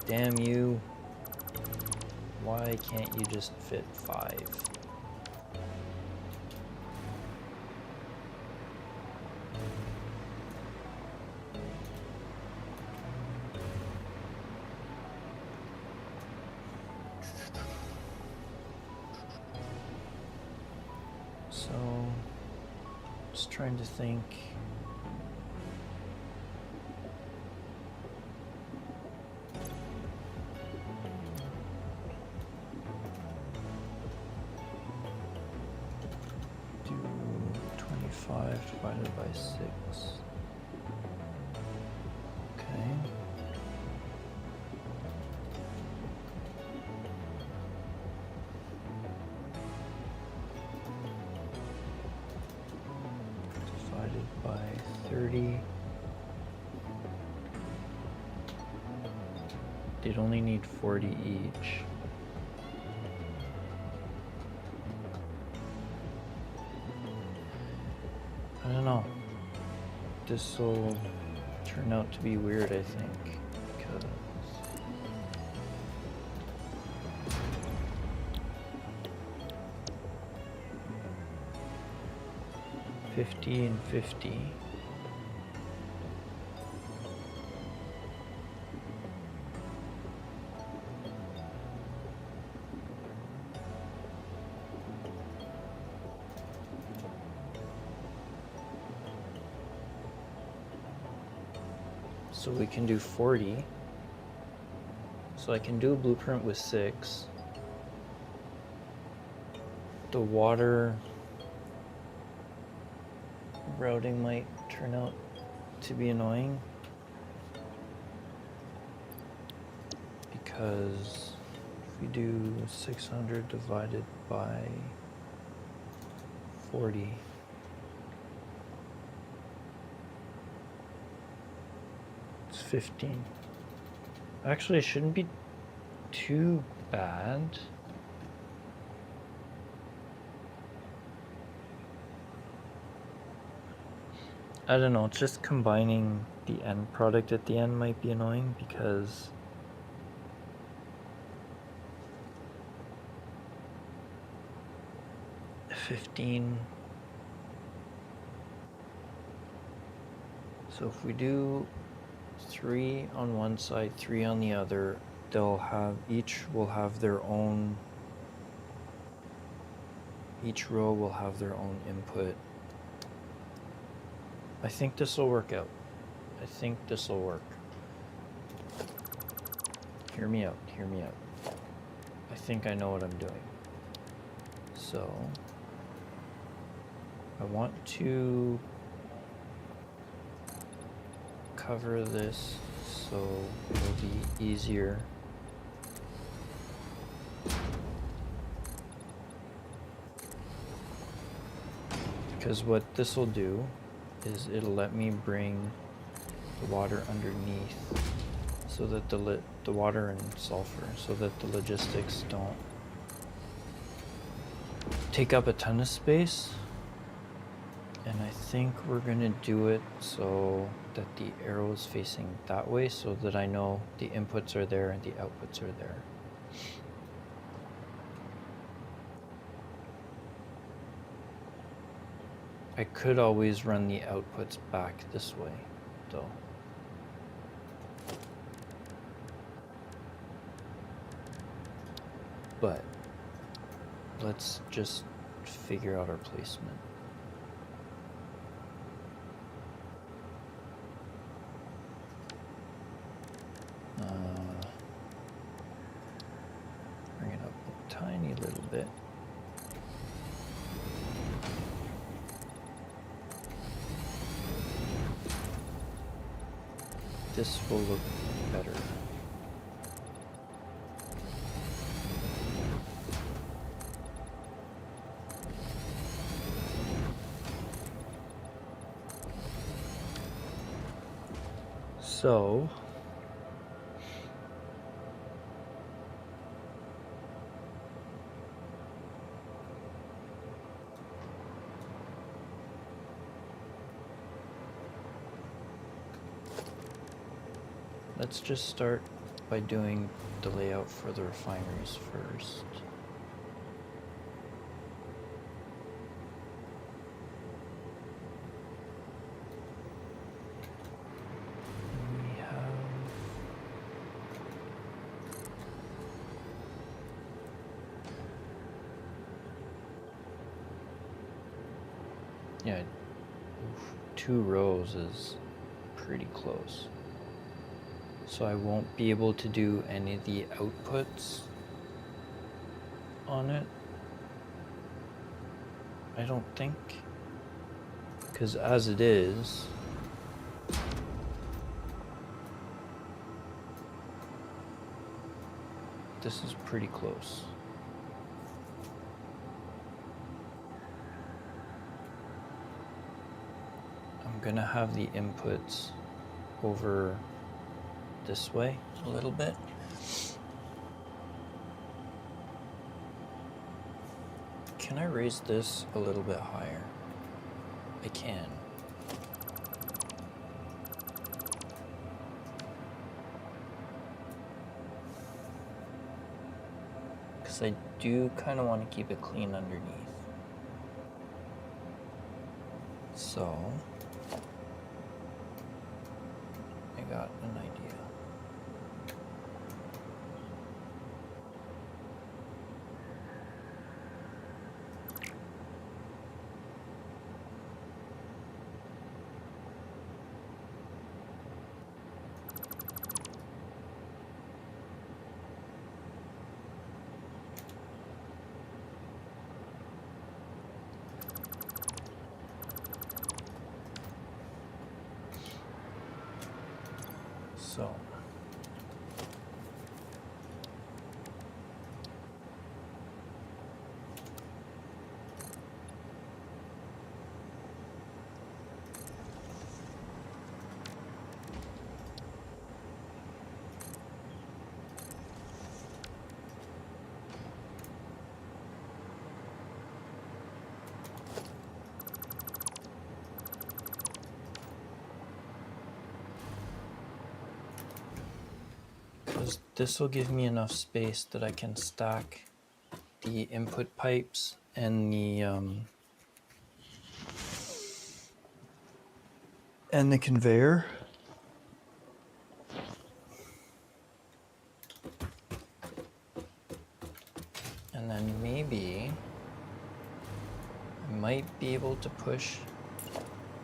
Damn you. Why can't you just fit 5? So, just trying to think. Do 25 divided by 6. Okay. Divided by 30. They'd only need 40 each. I don't know. This will turn out to be weird, I think, because 50 and 50. So we can do 40. So I can do a blueprint with 6. The water routing might turn out to be annoying, because if we do 600 divided by 40, it's 15. Actually, it shouldn't be too bad. I don't know, just combining the end product at the end might be annoying, because $15. So if we do 3 on one side, 3 on the other, each will have their own, each row will have their own input. I think this will work out. I think this will work. Hear me out, hear me out. I think I know what I'm doing. So I want to cover this so it'll be easier. Because what this will do is it'll let me bring the water underneath so that the water and sulfur, so that the logistics don't take up a ton of space. And I think we're gonna do it so that the arrow is facing that way so that I know the inputs are there and the outputs are there. I could always run the outputs back this way, though. But let's just figure out our placement. Bring it up a tiny little bit. This will look better. So let's just start by doing the layout for the refineries first. We have yeah, 2 rows is pretty close. So I won't be able to do any of the outputs on it, I don't think, because as it is, this is pretty close. I'm gonna have the inputs over this way a little bit. Can I raise this a little bit higher? I can. Because I do kind of want to keep it clean underneath. So I got an idea. So this will give me enough space that I can stack the input pipes and the conveyor. And then maybe I might be able to push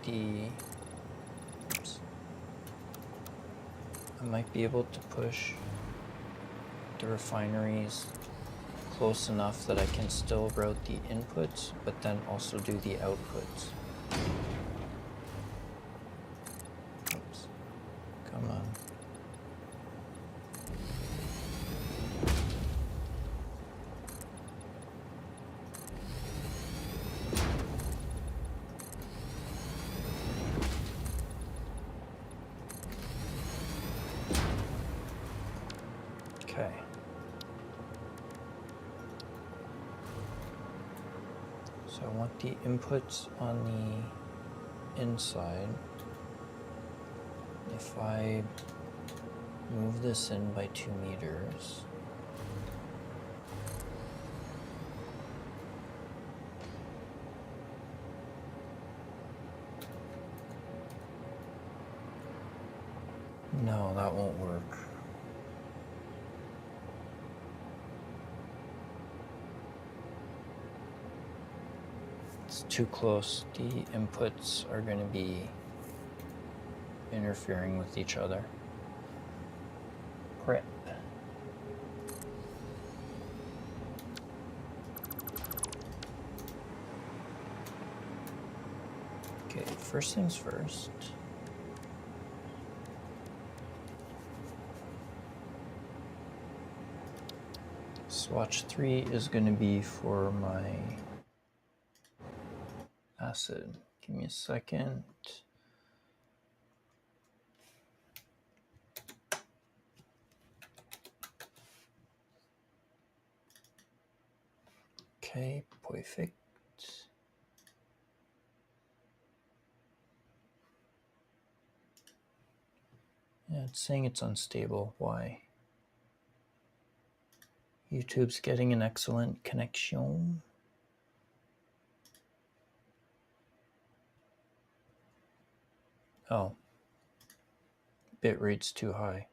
the I might be able to push the refineries close enough that I can still route the inputs, but then also do the outputs. Oops. Come on. Okay. So I want the inputs on the inside. If I move this in by 2 meters, no, that won't work. It's too close. The inputs are going to be interfering with each other. Prep. Okay, first things first. Swatch 3 is going to be for my acid. Give me a second. Okay, perfect. Yeah, it's saying it's unstable. Why? YouTube's getting an excellent connection. Oh, bitrate's too high.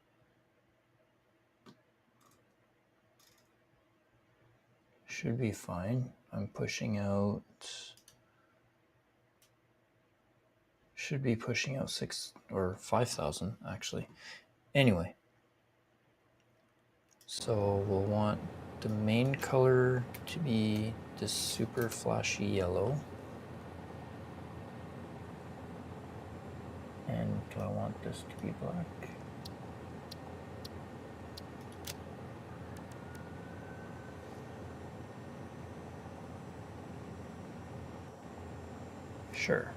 Should be fine. I'm pushing out. Should be pushing out 6 or 5,000 actually. Anyway, so we'll want the main color to be this super flashy yellow. And do I want this to be black? Sure,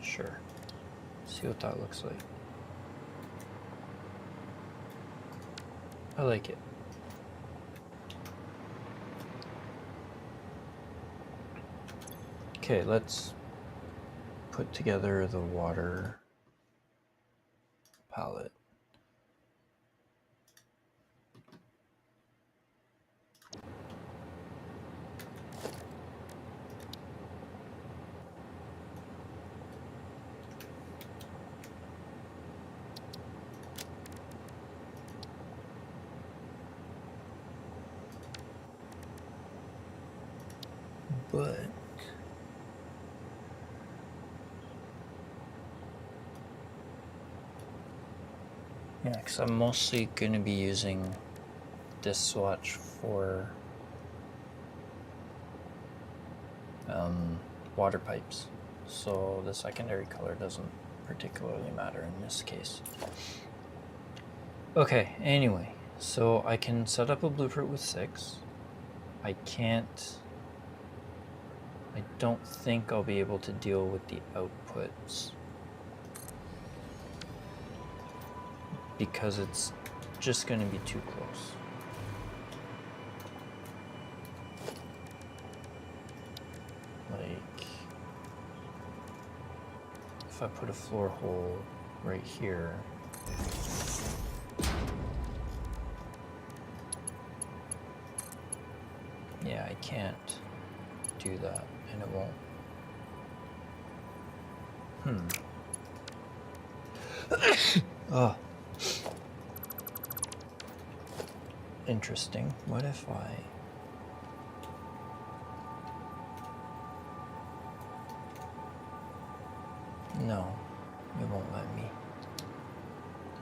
sure. See what that looks like. I like it. Okay, let's put together the water palette. But yeah, because I'm mostly going to be using this swatch for water pipes, so the secondary color doesn't particularly matter in this case. Okay, anyway, so I can set up a blueprint with 6. I don't think I'll be able to deal with the outputs because it's just going to be too close. Like, if I put a floor hole right here, yeah, I can't do that, and it won't. Oh. Interesting. What if I... No, it won't let me.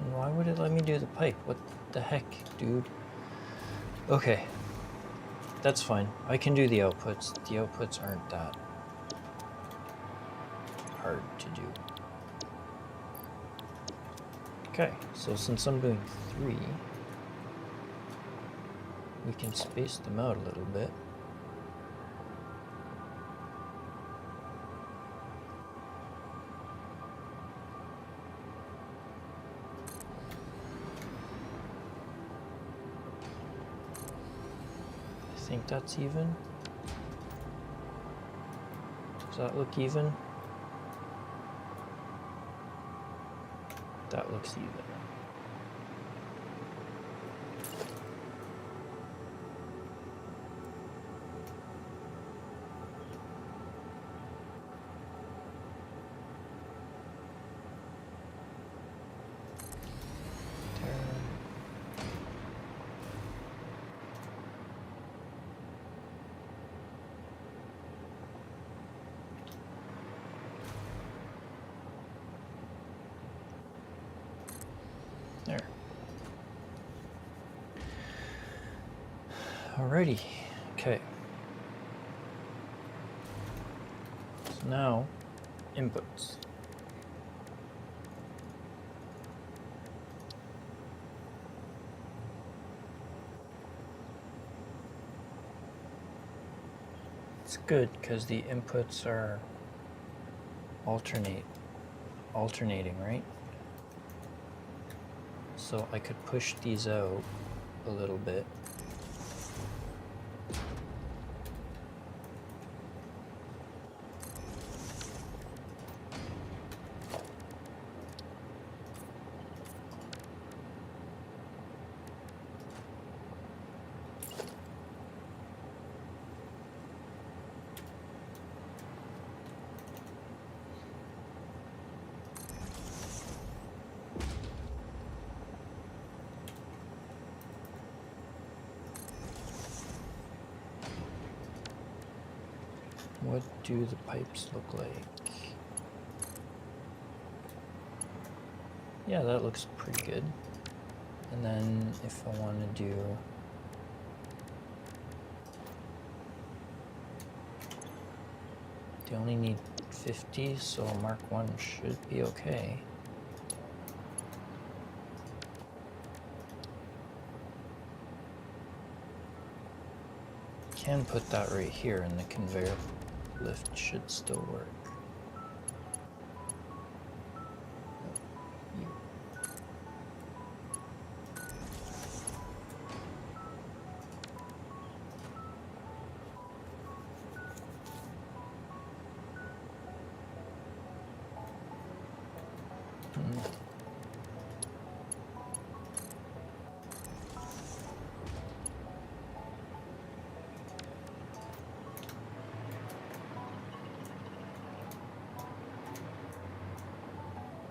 And why would it let me do the pipe? What the heck, dude? Okay. That's fine. I can do the outputs. The outputs aren't that hard to do. Okay, so since I'm doing 3, we can space them out a little bit. I think that's even. Does that look even? That looks even. There. Alrighty, okay. So now, inputs. It's good because the inputs are alternating, right? So I could push these out a little bit. What do the pipes look like? Yeah, that looks pretty good. And then if I want to do they only need 50, so Mark 1 should be okay. Can put that right here and the conveyor lift should still work.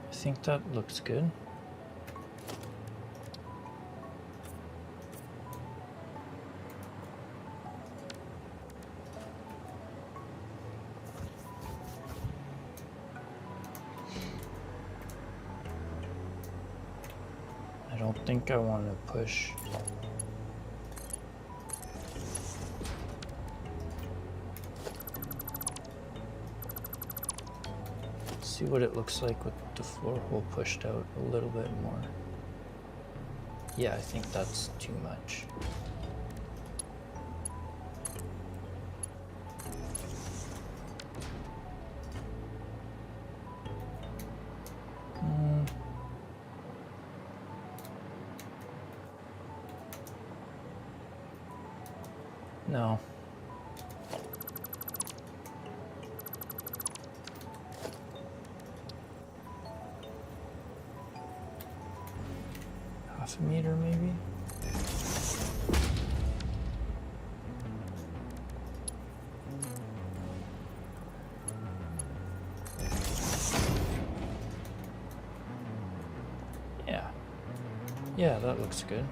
I think that looks good. I don't think I want to push. See what it looks like with the floor hole pushed out a little bit more. Yeah, I think that's too much. No. Half a meter, maybe? Yeah. Yeah, that looks good.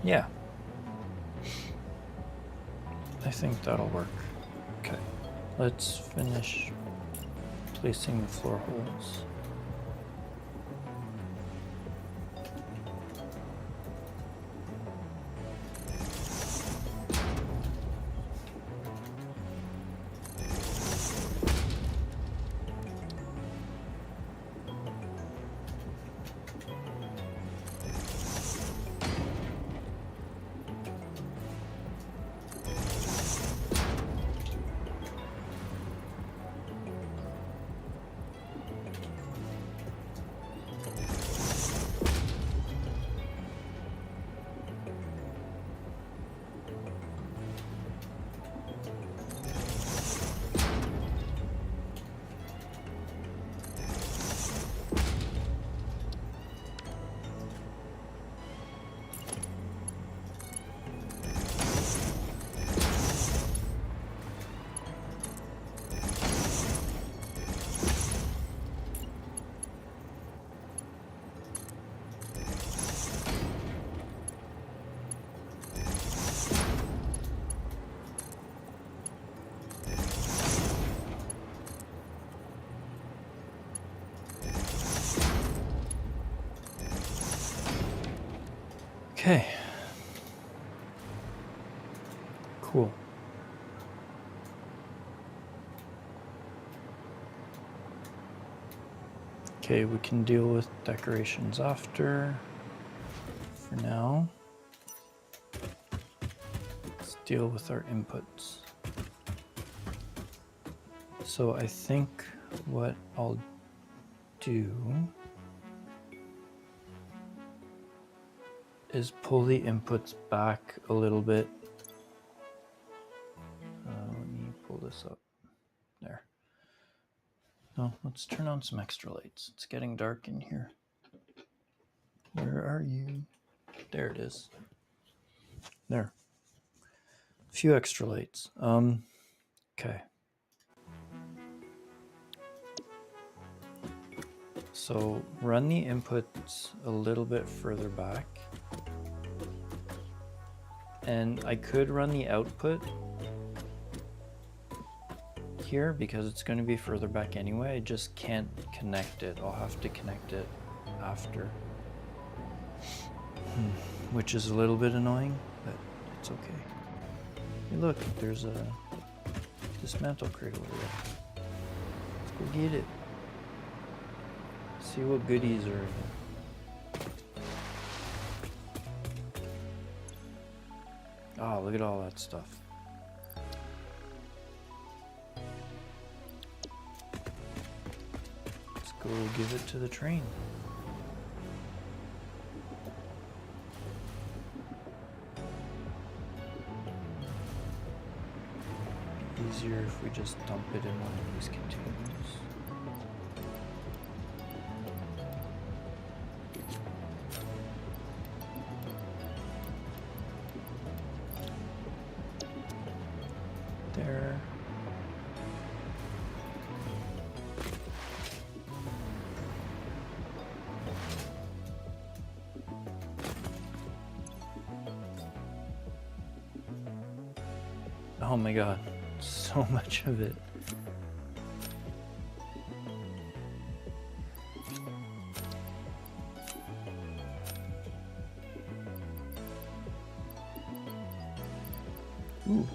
Yeah. I think that'll work. Okay, let's finish placing the floor holes. Okay. Cool. Okay, we can deal with decorations after. For now, let's deal with our inputs. So I think what I'll do is pull the inputs back a little bit. Let me pull this up. There. No, let's turn on some extra lights. It's getting dark in here. Where are you? There it is. There. A few extra lights. Okay. So run the inputs a little bit further back. And I could run the output here because it's going to be further back anyway. I just can't connect it. I'll have to connect it after. Which is a little bit annoying, but it's okay. Hey look, there's a dismantle crate over there. Let's go get it. See what goodies are in it. Oh, look at all that stuff. Let's go give it to the train. Easier if we just dump it in one of these containers. There. Oh my god. So much of it. Ooh.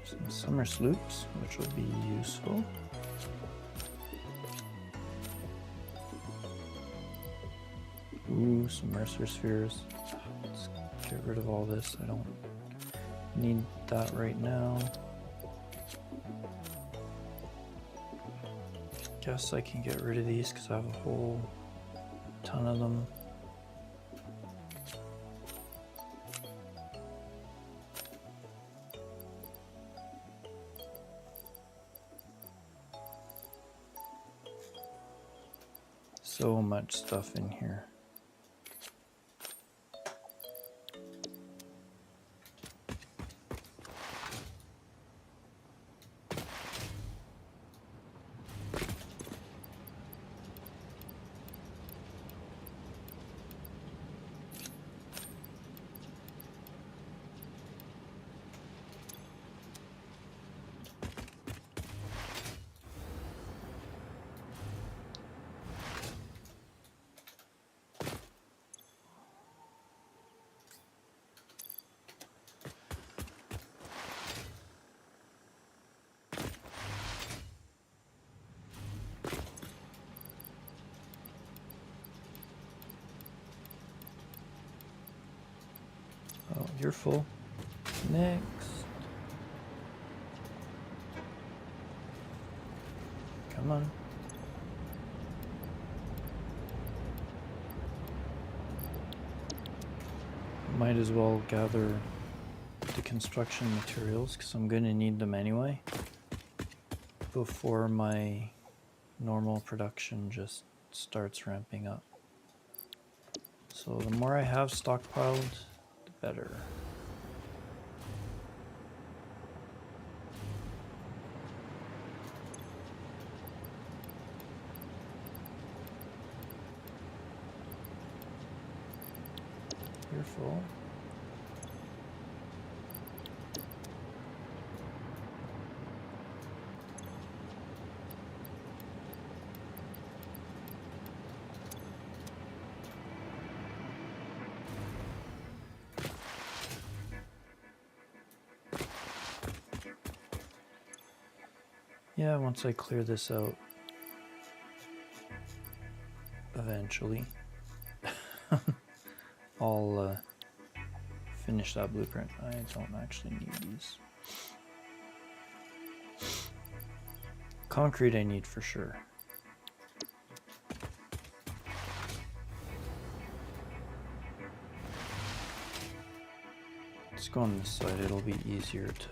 Some summer sloops, which will be useful. Ooh, some Mercer spheres. Let's get rid of all this. I don't need that right now. Guess I can get rid of these because I have a whole ton of them. So much stuff in here. You're full. Next. Come on. Might as well gather the construction materials because I'm going to need them anyway before my normal production just starts ramping up. So the more I have stockpiled, the better. You're full. Yeah, once I clear this out, eventually, I'll finish that blueprint. I don't actually need these. Concrete I need for sure. Let's go on this side, it'll be easier to...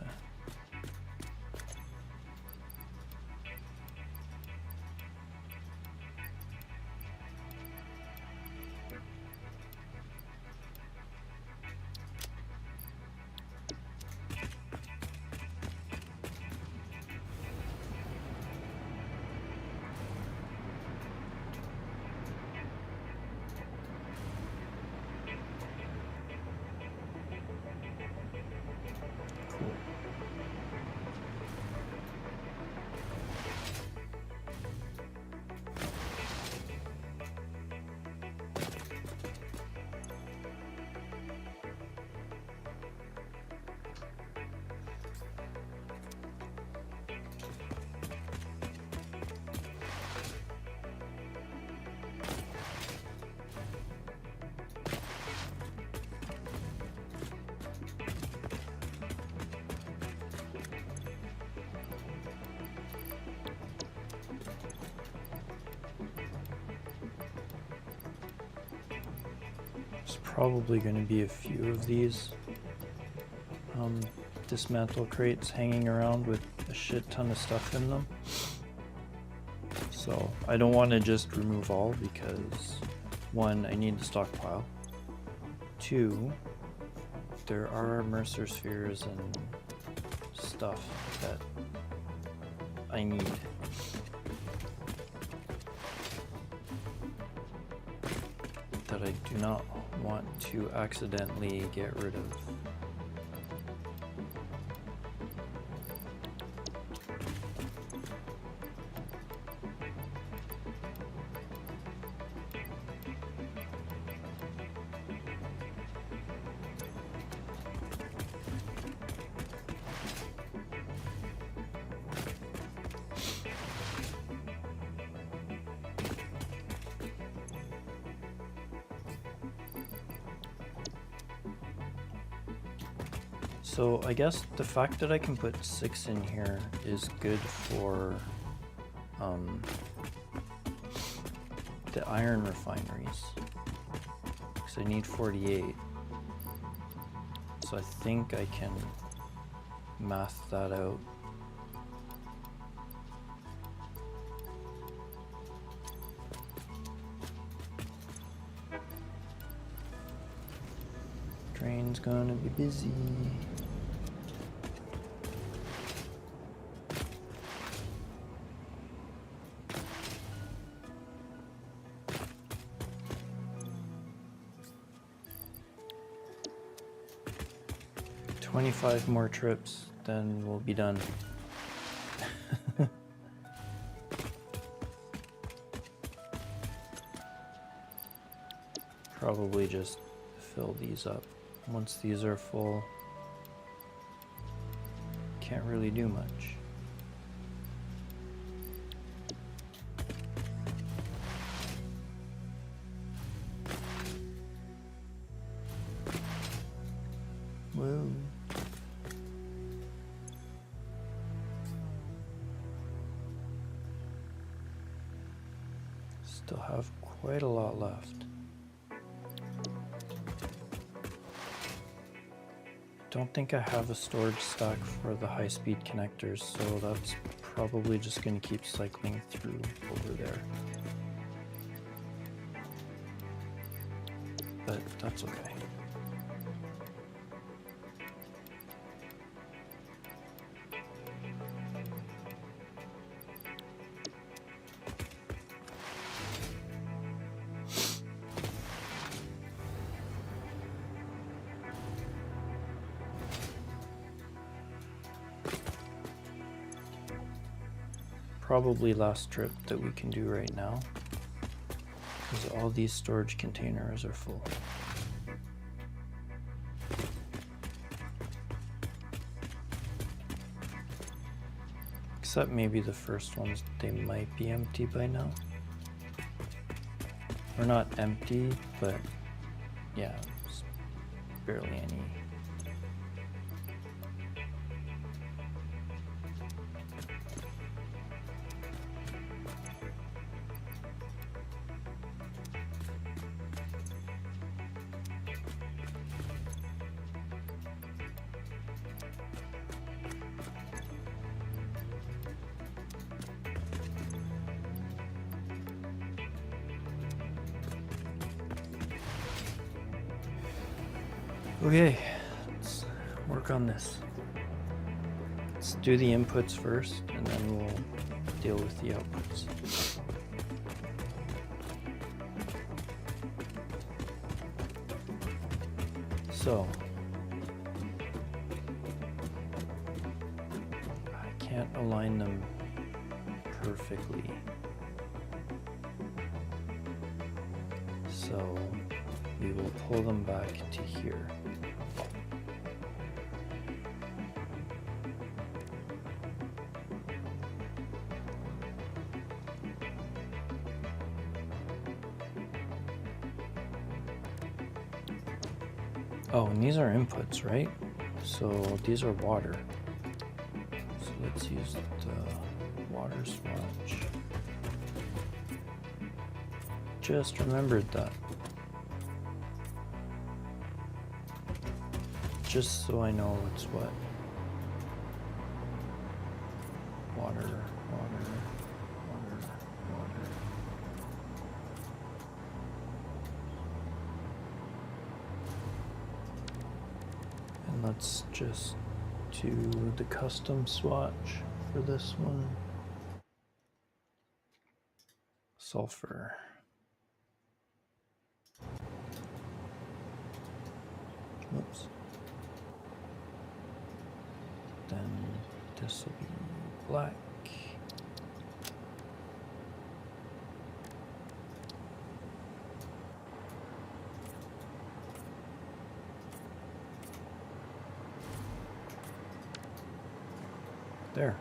There's probably going to be a few of these dismantle crates hanging around with a shit ton of stuff in them. So I don't want to just remove all because 1, I need the stockpile. 2, there are Mercer spheres and stuff that I need. That I do not want to accidentally get rid of. So I guess the fact that I can put 6 in here is good for the iron refineries, because I need 48. So I think I can math that out. Train's gonna be busy. Five more trips, then we'll be done. Probably just fill these up. Once these are full, can't really do much. still have quite a lot left. Don't think I have a storage stack for the high-speed connectors, so that's probably just going to keep cycling through over there. But that's okay. Probably last trip that we can do right now, because all these storage containers are full. Except maybe the first ones, they might be empty by now. Or not empty, but yeah, it's barely any. Okay, let's work on this. Let's do the inputs first, and then we'll deal with the outputs. So, I can't align them perfectly. So, we will pull them back to here. Oh, and these are inputs, right? So these are water. So let's use the water swatch. Just remembered that. Just so I know it's what. Water, water, water, water. And let's just do the custom swatch for this one. Sulfur. Whoops. Then this will be black. There.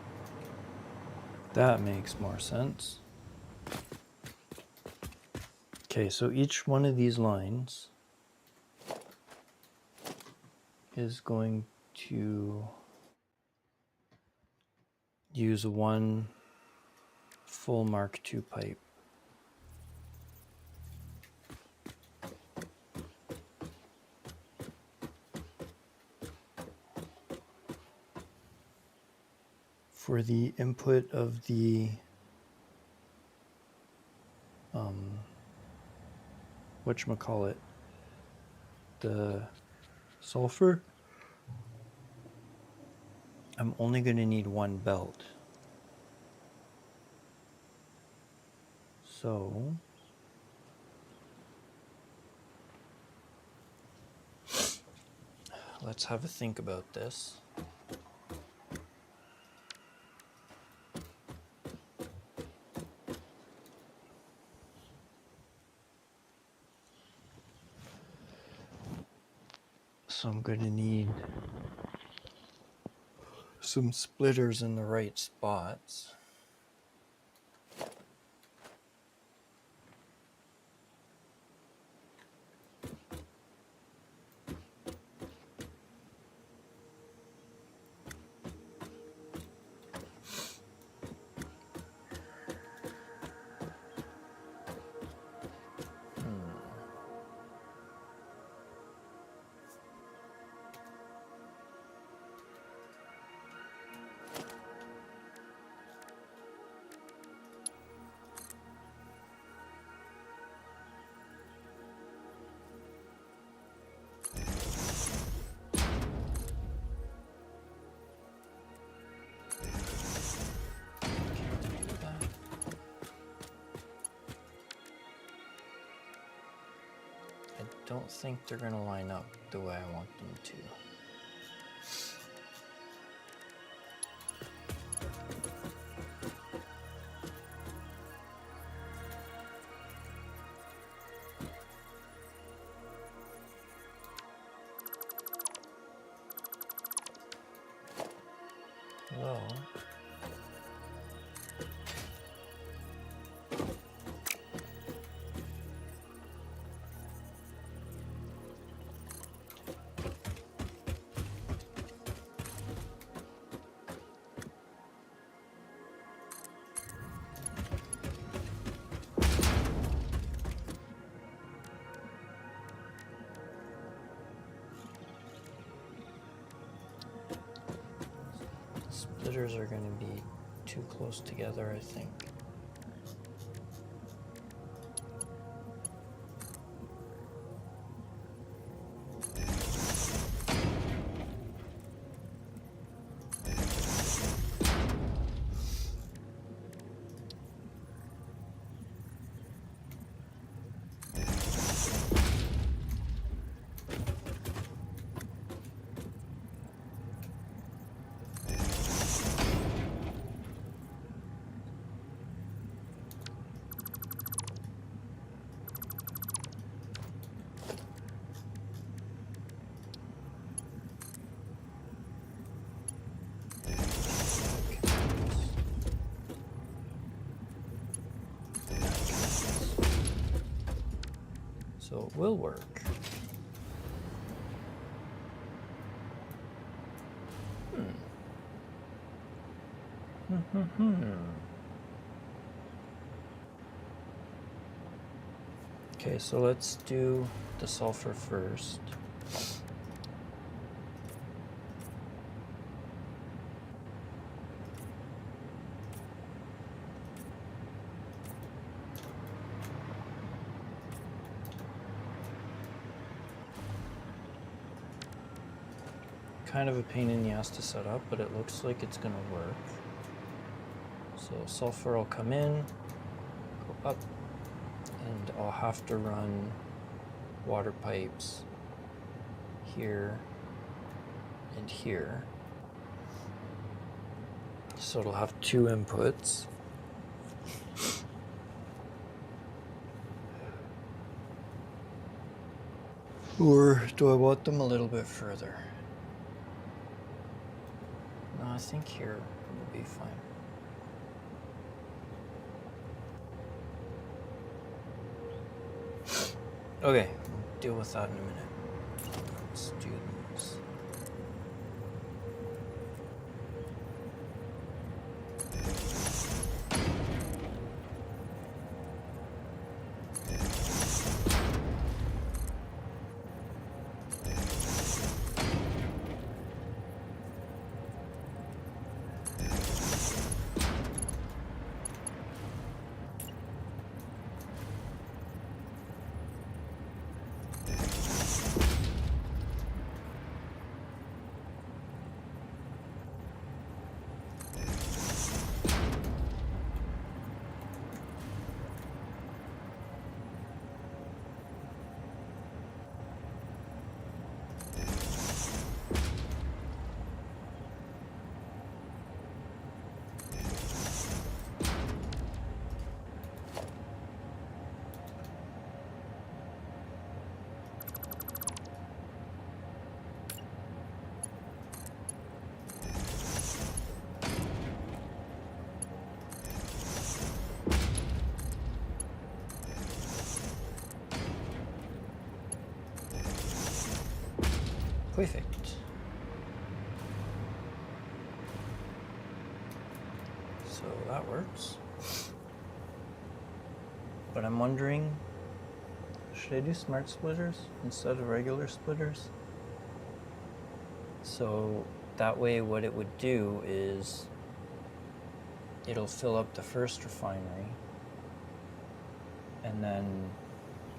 That makes more sense. Okay, so each one of these lines is going to use one full Mark II pipe. For the input of the whatchamacallit, the sulfur, I'm only going to need one belt. So let's have a think about this. So I'm going to need some splitters in the right spots. don't think they're going to line up the way I want them to. Well, splitters are going to be too close together, I think. So it will work. Okay, so let's do the sulfur first. Kind of a pain in the ass to set up, but it looks like it's gonna work. So sulfur will come in, go up, and I'll have to run water pipes here and here. So it'll have two inputs. Or do I want them a little bit further? No, I think here will be fine. Okay, we'll deal with that in a minute. Let's do this. Perfect. So that works. But I'm wondering, should I do smart splitters instead of regular splitters? So that way what it would do is it'll fill up the first refinery, and then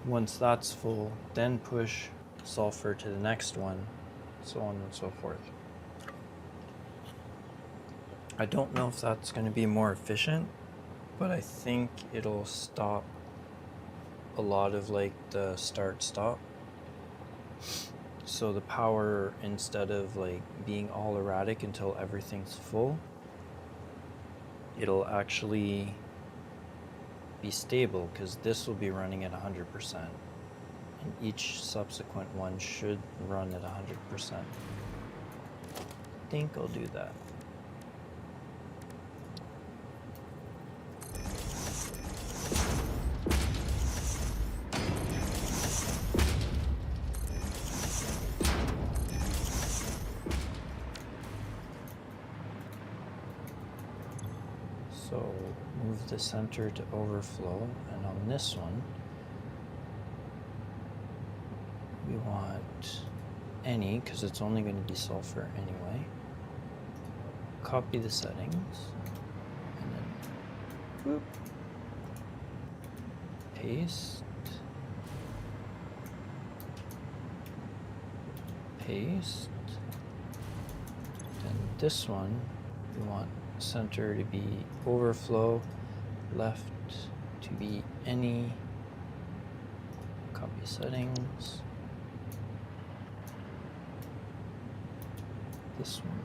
once that's full, then push sulfur to the next one, so on and so forth. I don't know if that's going to be more efficient, but I think it'll stop a lot of like the start-stop So the power, instead of like being all erratic until everything's full, it'll actually be stable because this will be running at 100%, and each subsequent one should run at 100%. I think I'll do that. So move the center to overflow, and on this one, we want any, because it's only going to be sulfur anyway. Copy the settings, and then whoop, paste, paste. Then this one, we want center to be overflow, left to be any. Copy settings. This one.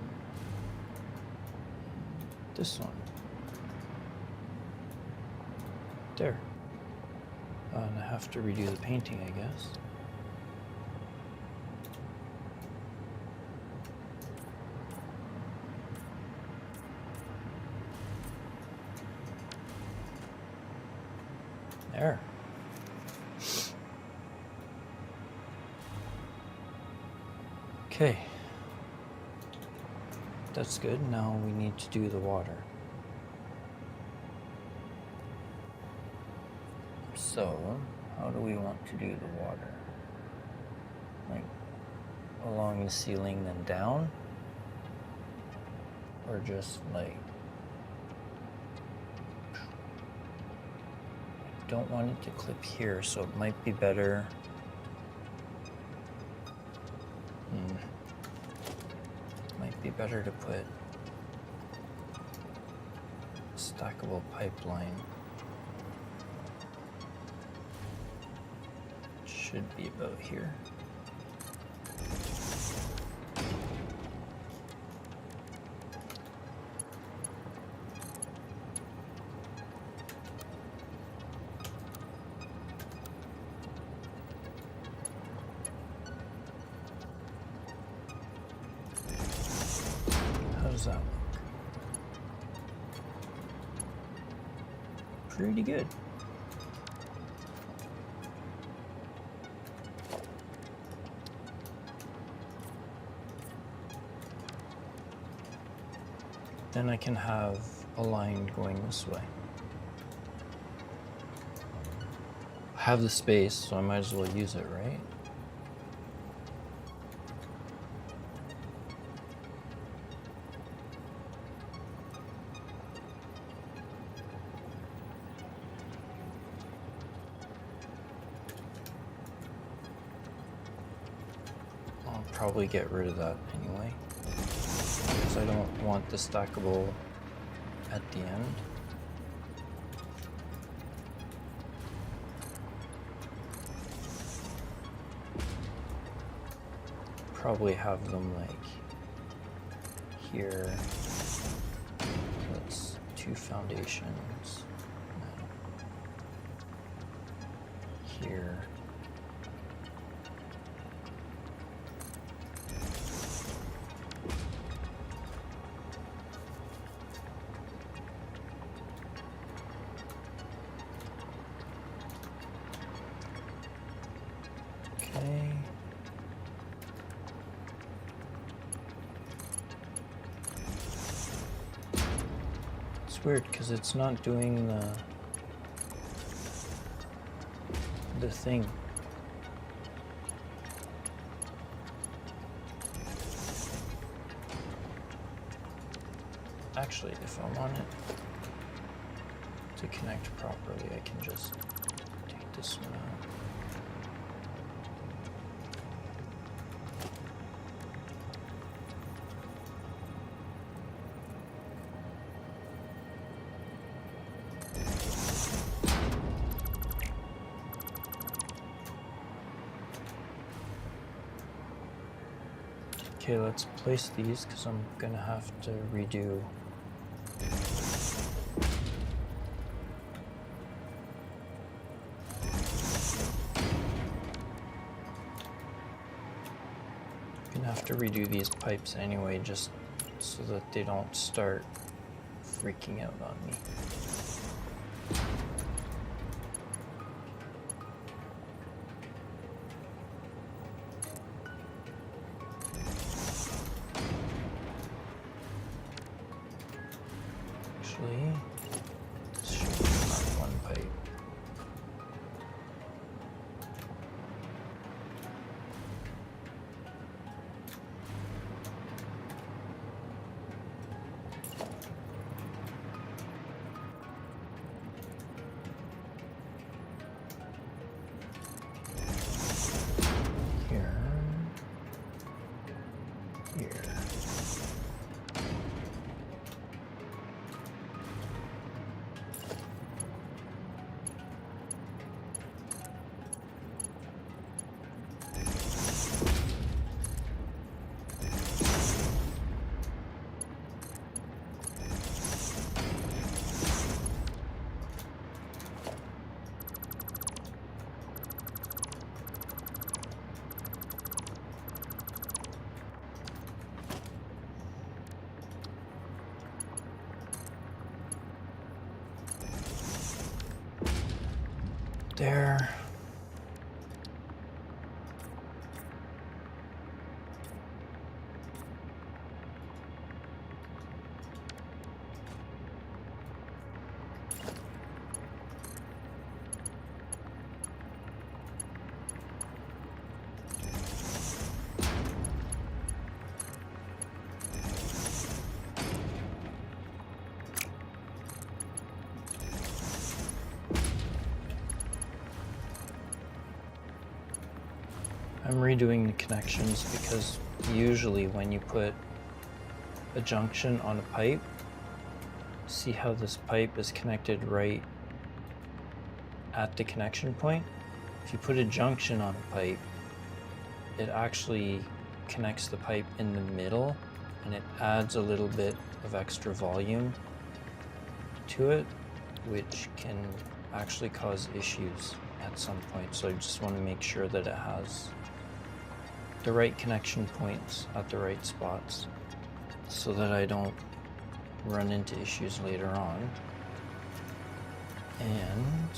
This one. There. And I have to redo the painting, I guess. There. Okay. That's good. Now we need to do the water. So, how do we want to do the water? Like along the ceiling then down? Or just like, I don't want it to clip here, so it might be better. Might be better to put a stackable pipeline. Should be about here. How does that look? Pretty good. Then I can have a line going this way. I have the space, so I might as well use it, right? I'll probably get rid of that anyway, because I don't want the stackable at the end. Probably have them like here. That's 2 foundations. Here. Okay. It's weird because it's not doing the thing. Actually, if I want it to connect properly, I can just take this one out. Okay, let's place these because I'm gonna have to redo. Gonna have to redo these pipes anyway, just so that they don't start freaking out on me. Actually, this should be not one pipe. Here. There. I'm redoing the connections because usually when you put a junction on a pipe, see how this pipe is connected right at the connection point? If you put a junction on a pipe, it actually connects the pipe in the middle and it adds a little bit of extra volume to it, which can actually cause issues at some point. So I just want to make sure that it has the right connection points at the right spots so that I don't run into issues later on. And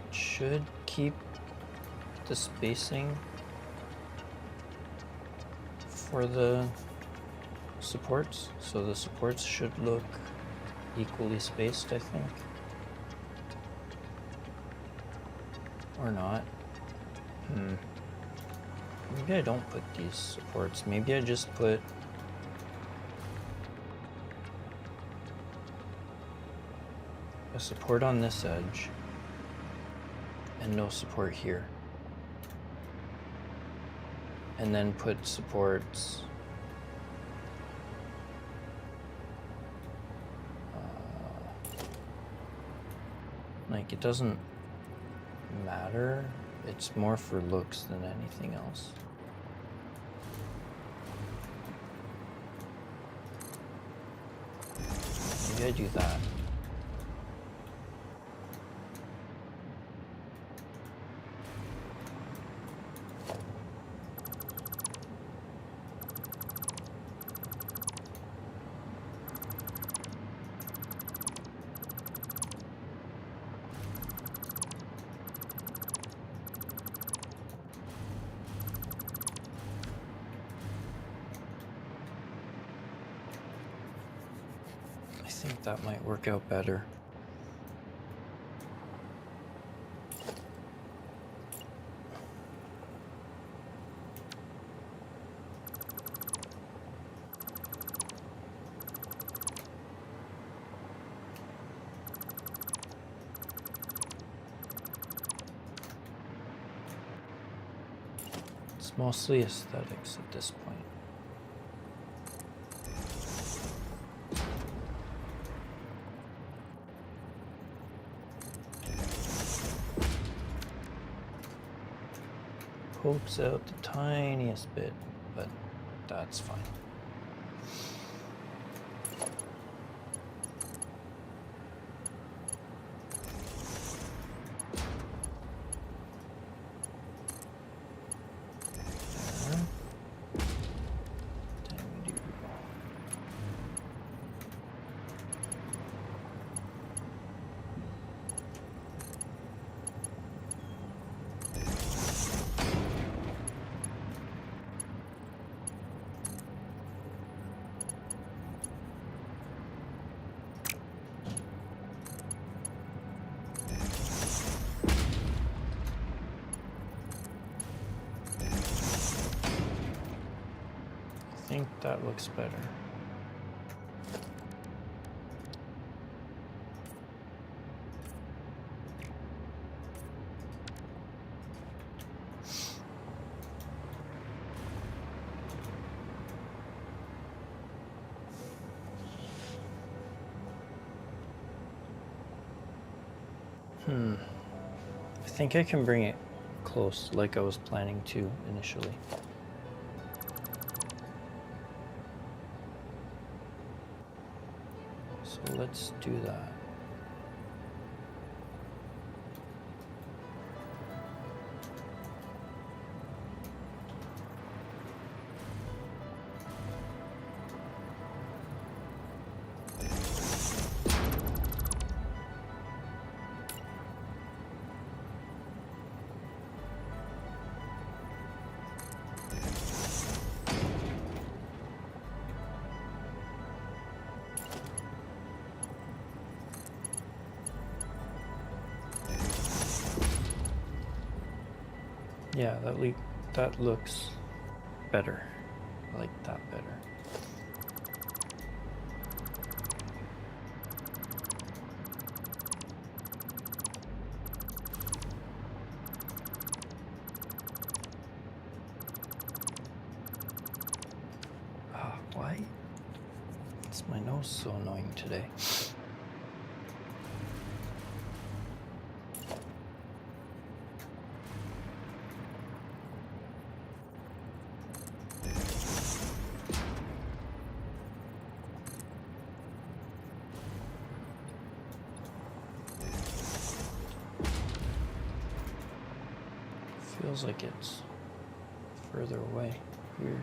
should keep the spacing for the supports, so the supports should look equally spaced, I think. Or not. Maybe I don't put these supports. Maybe I just put a support on this edge and no support here. And then put supports like, it doesn't matter. It's more for looks than anything else. Maybe I do that. I think that might work out better. It's mostly aesthetics at this point. pokes out the tiniest bit, but that's fine. I think that looks better. I think I can bring it close like I was planning to initially. So let's do that. Yeah, that looks better. I like that better. Why is my nose so annoying today? Feels like it's further away. Weird.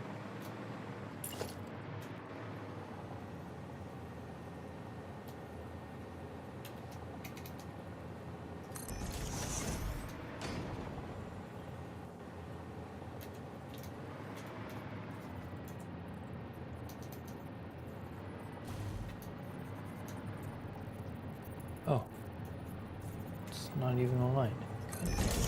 Oh, it's not even aligned. God damn it.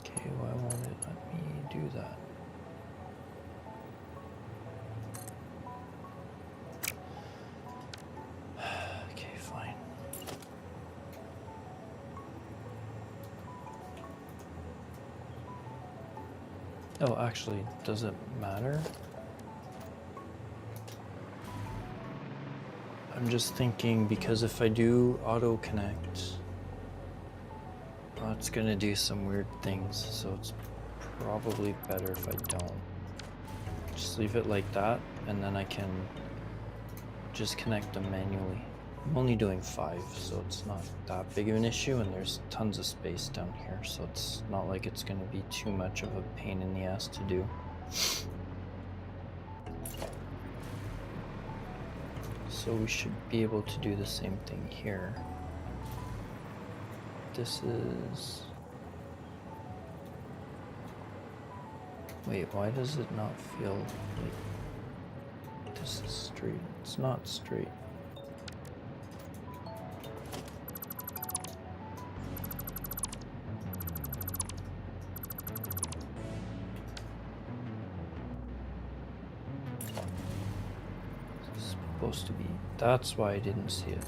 Okay, why won't it let me do that? Okay, fine. Oh, actually, does it matter? I'm just thinking, because if I do auto connect, it's gonna do some weird things, so it's probably better if I don't. Just leave it like that, and then I can just connect them manually. I'm only doing 5, so it's not that big of an issue, and there's tons of space down here, so it's not like it's gonna be too much of a pain in the ass to do. So we should be able to do the same thing here. This is... Wait, why does it not feel like this is straight? It's not straight. It's supposed to be. That's why I didn't see it.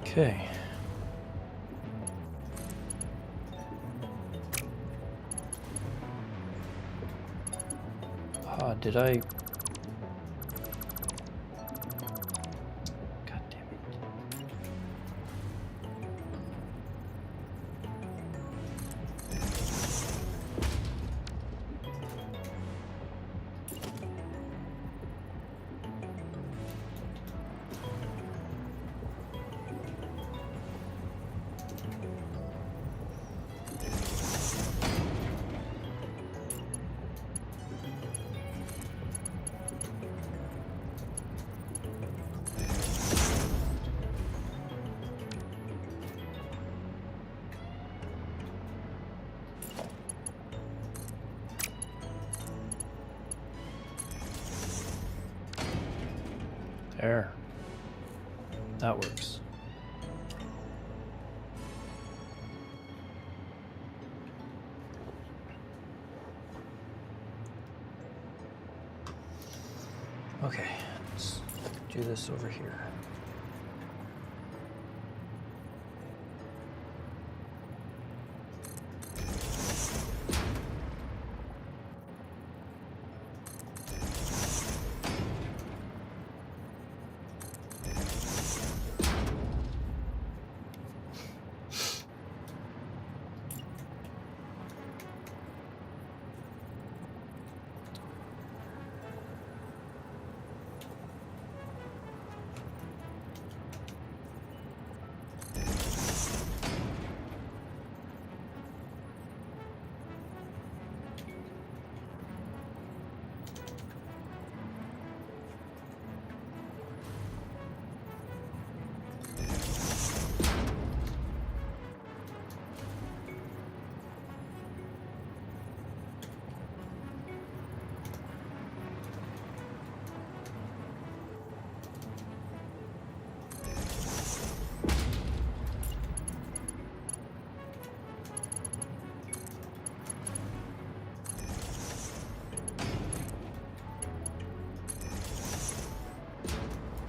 Okay. Did I... God damn it. There. That works. Okay, let's do this over here.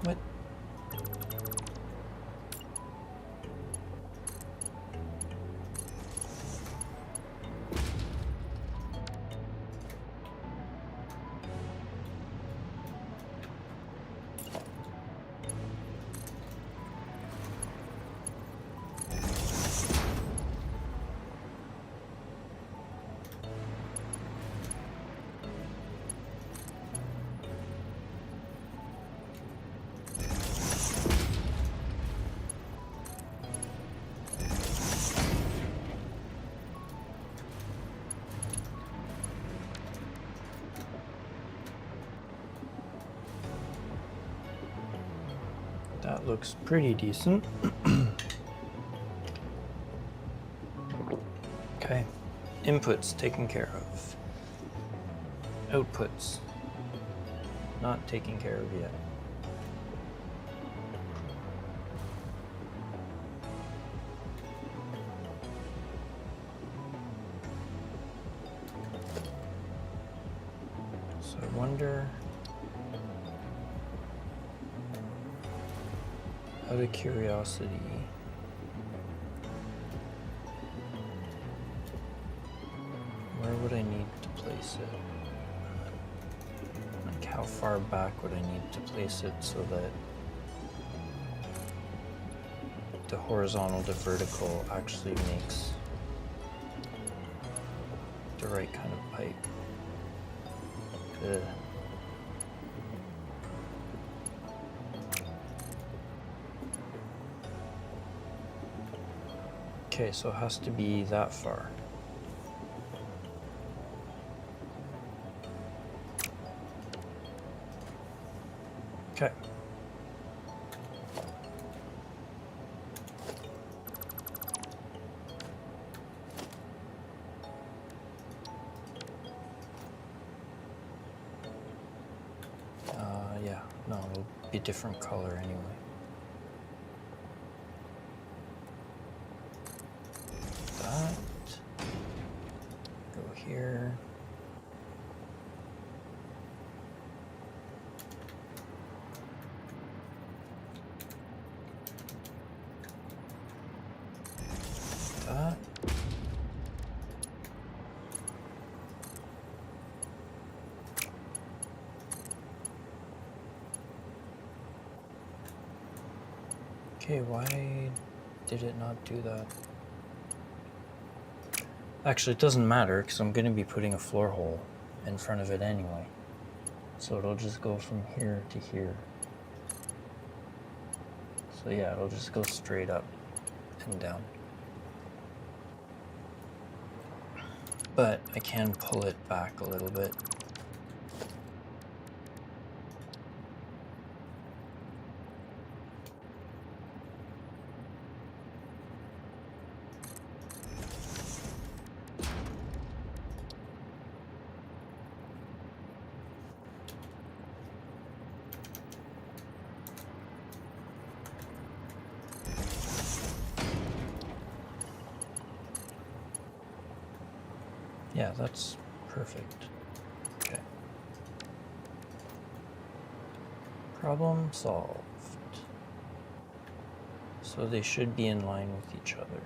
What? That looks pretty decent. Okay, inputs taken care of. Outputs not taken care of yet. I wonder, out of curiosity, where would I need to place it? Like, how far back would I need to place it so that the horizontal to vertical actually makes the right kind of pipe? Ugh. Okay, so it has to be that far. Okay. Yeah, no, it'll be a different color anyway. That. Go here. That. Okay, why did it not do that? Actually, it doesn't matter because I'm going to be putting a floor hole in front of it anyway. So it'll just go from here to here. So yeah, it'll just go straight up and down. But I can pull it back a little bit. Yeah, that's perfect. Okay. Problem solved. So they should be in line with each other.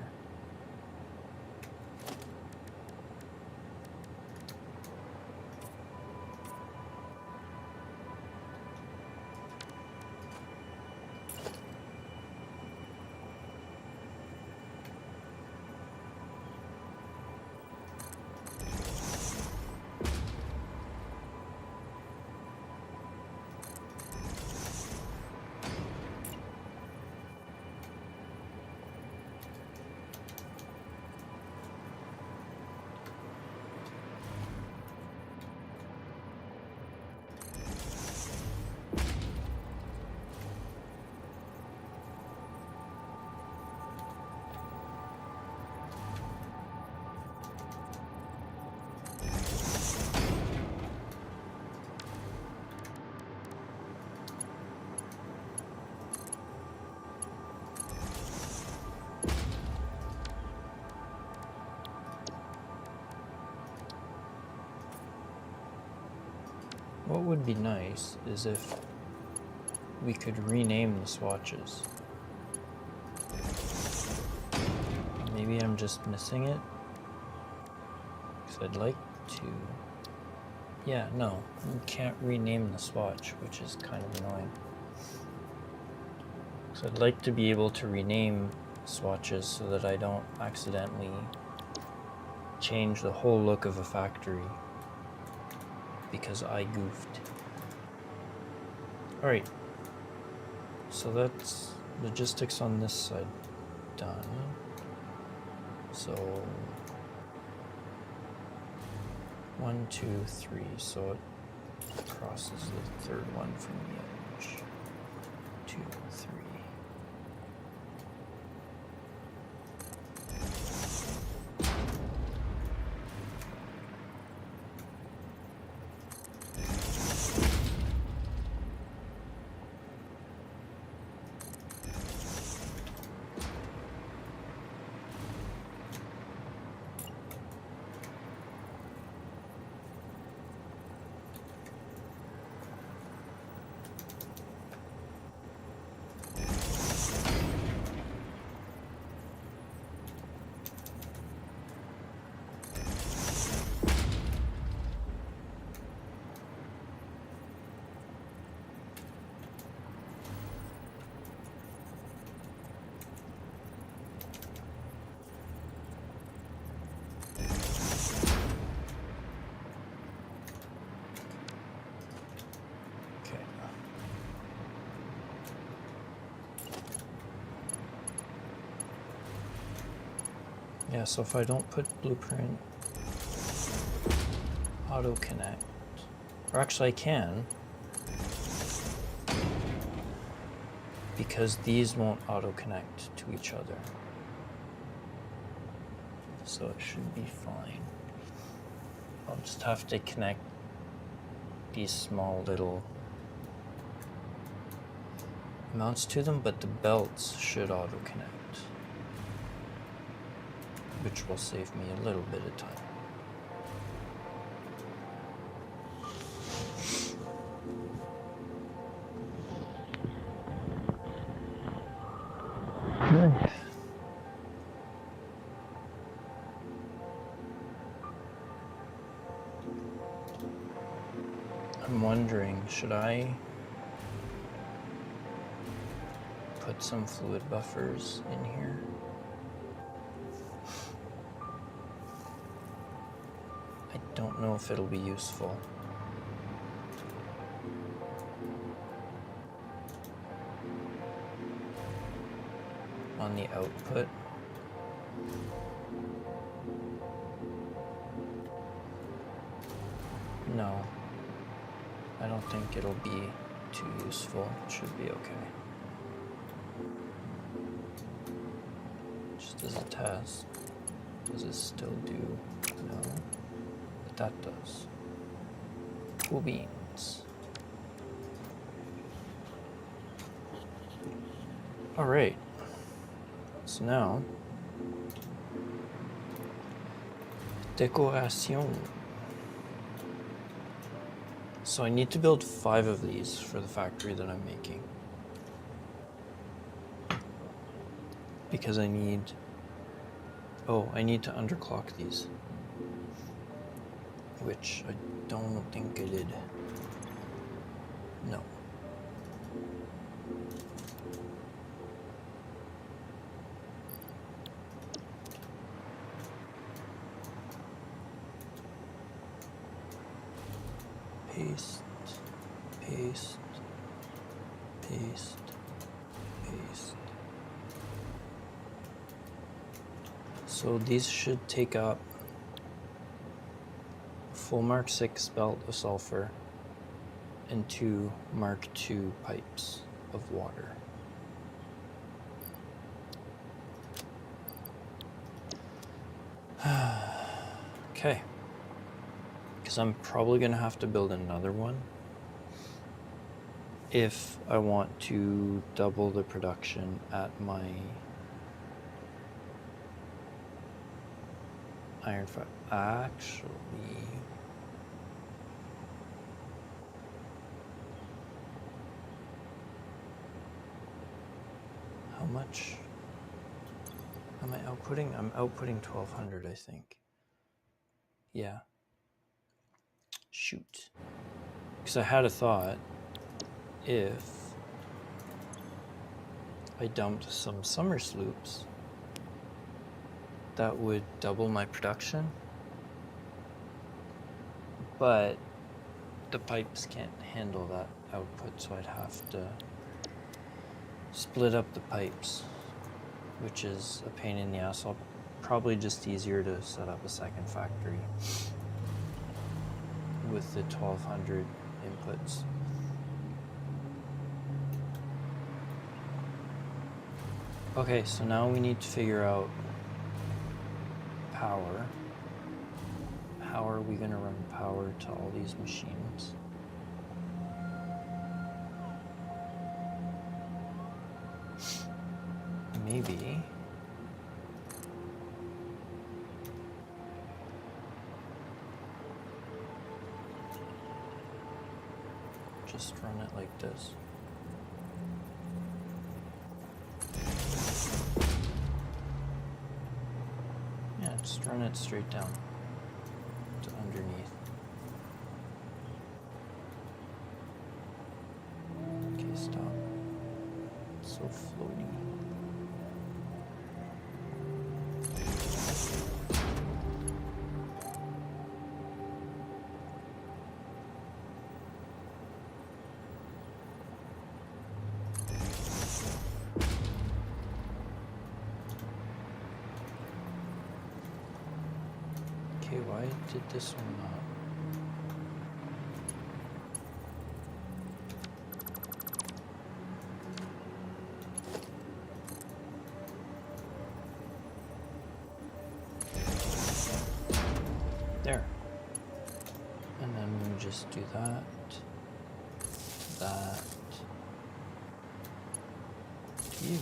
What would be nice is if we could rename the swatches. Maybe I'm just missing it, because I'd like to. Yeah, no, you can't rename the swatch, which is kind of annoying. So I'd like to be able to rename swatches so that I don't accidentally change the whole look of a factory because I goofed. Alright, so that's logistics on this side done. So 1, 2, 3, so it crosses the third one from the edge. 2, 3. Yeah, so if I don't put blueprint, auto connect, or actually I can, because these won't auto connect to each other. So it should be fine. I'll just have to connect these small little mounts to them, but the belts should auto connect, which will save me a little bit of time. Nice. I'm wondering, should I put some fluid buffers in here? I don't know if it'll be useful. On the output. No, I don't think it'll be too useful. It should be okay. Just as a test. Does it still do? No, but that does. Cool beans. All right. So now, decoration. So I need to build 5 of these for the factory that I'm making. Because I need to underclock these. Which I don't think I did. No. Paste, paste, paste, paste. So these should take up full Mark 6 belt of sulfur and 2 Mark 2 pipes of water. Okay. Because I'm probably going to have to build another one if I want to double the production at my iron fire. Actually, how much am I outputting? I'm outputting 1200, I think. Yeah. Shoot. Because I had a thought, if I dumped some summer sloops, that would double my production. But the pipes can't handle that output, so I'd have to split up the pipes, which is a pain in the ass. I'll probably just easier to set up a second factory with the 1200 inputs. Okay, so now we need to figure out power. How are we going to run power to all these machines? Maybe just run it like this. Yeah, just run it straight down to underneath. Okay, stop. It's so floaty. Okay, why did this one not? There. And then we just do that, that, to you.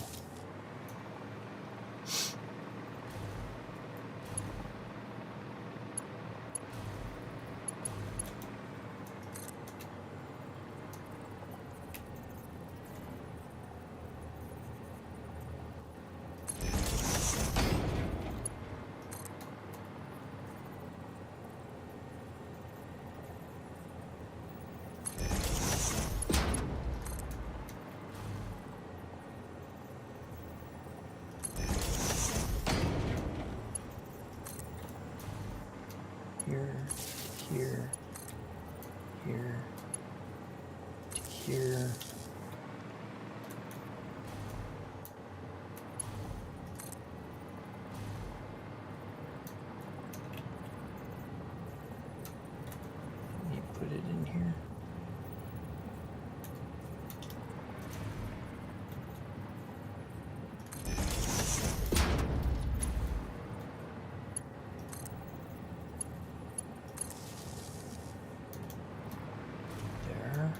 Here, here, here, to here. Let me put it in here. There.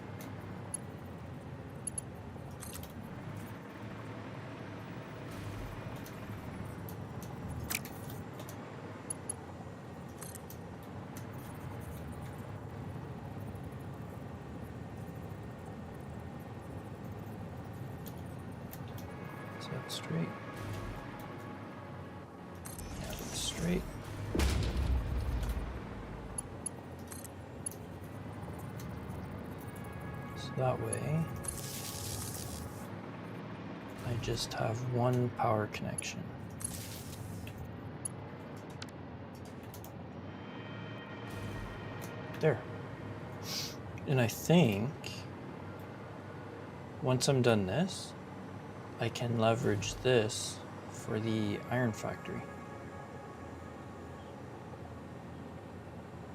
Is that straight? Yeah, that's straight. So that way, I just have one power connection. There. And I think once I'm done this, I can leverage this for the iron factory.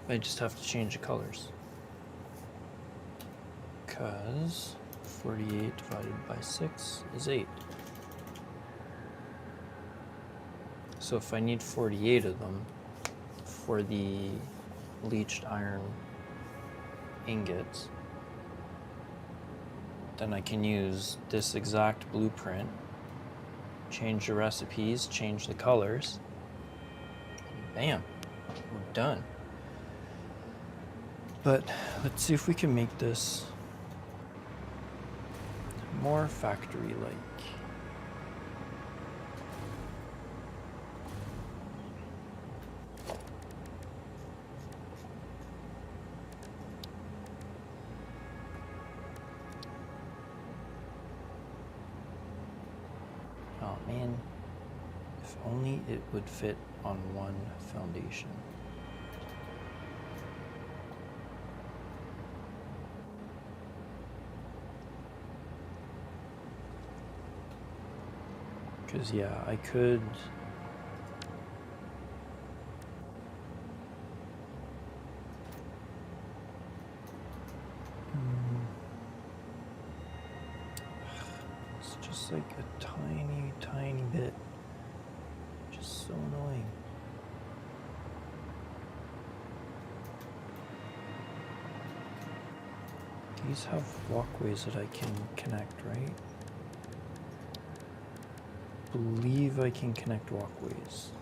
I just have to change the colors. Because 48 divided by 6 is 8. So if I need 48 of them for the leached iron ingots, then I can use this exact blueprint, change the recipes, change the colors, and bam, we're done. But let's see if we can make this more factory-like. Oh man, if only it would fit on one foundation. Because yeah, I could it's just like a tiny bit, just so annoying. These have walkways that I can connect, right? Believe I can connect walkways.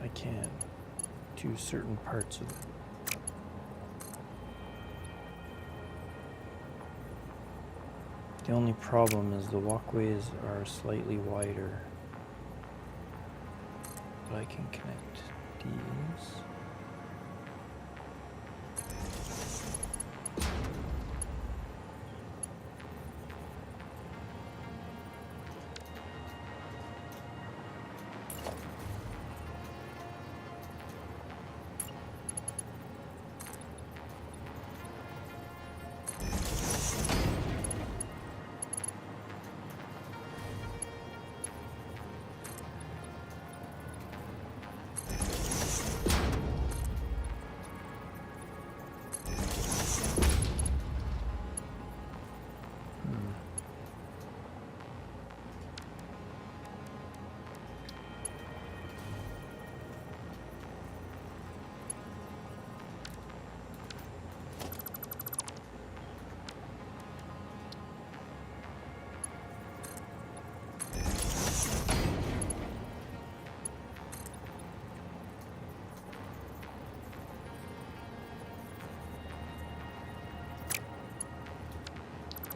I can to certain parts of it. The only problem is the walkways are slightly wider, but I can connect these.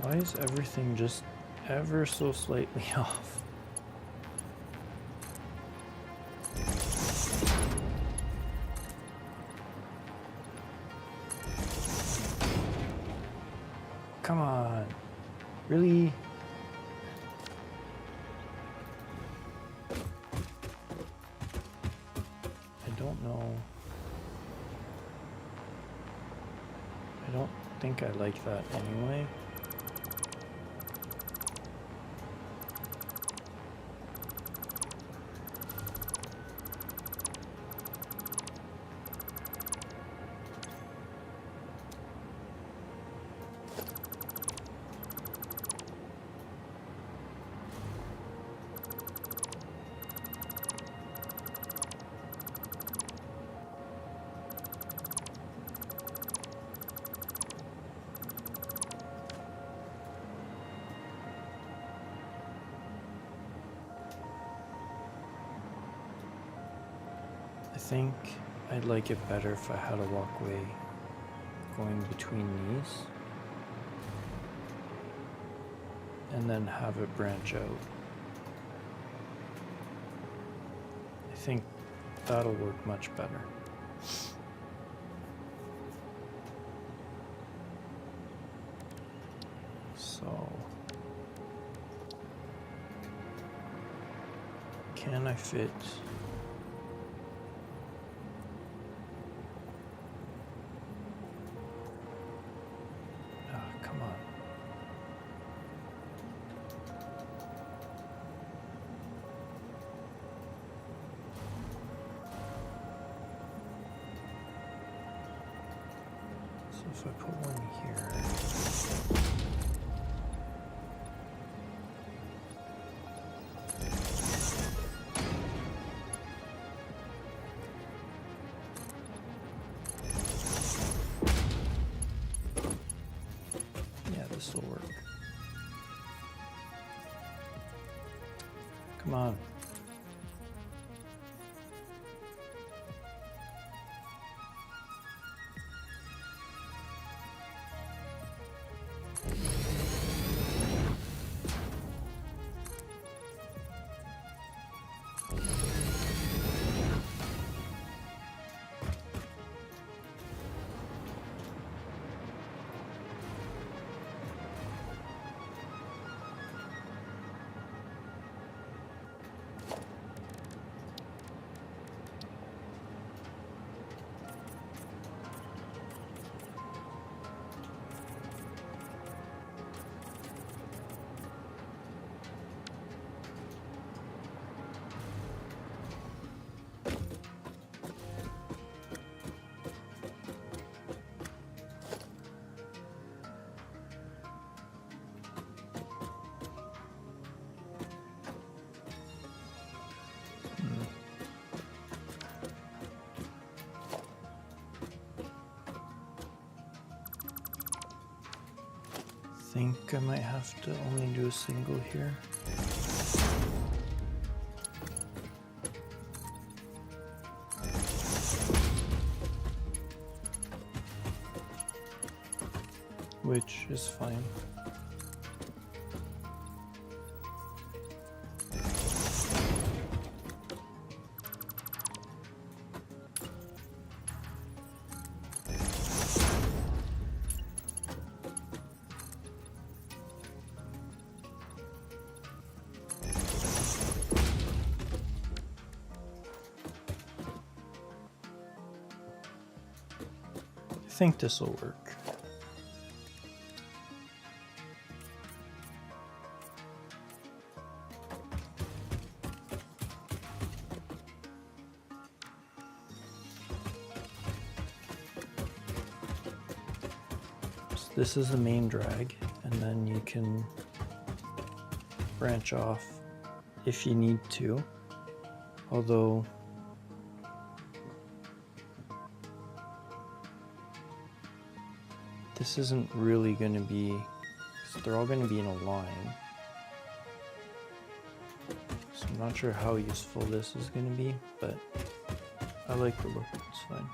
Why is everything just ever so slightly off? Come on. Really? I don't know. I don't think I like that anyway. I think I'd like it better if I had a walkway going between these and then have it branch out. I think that'll work much better. So, can I fit? Come on. So if I put one here. This will work. Come on. I think I might have to only do a single here. Which is fine. I think this will work. So this is the main drag, and then you can branch off if you need to, although this isn't really going to be, so they're all going to be in a line. So I'm not sure how useful this is going to be, but I like the look, it's fine.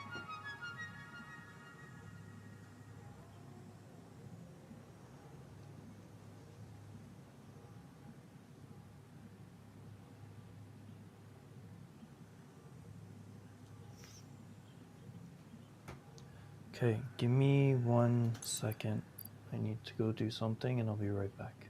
Okay, give me 1 second. I need to go do something and I'll be right back.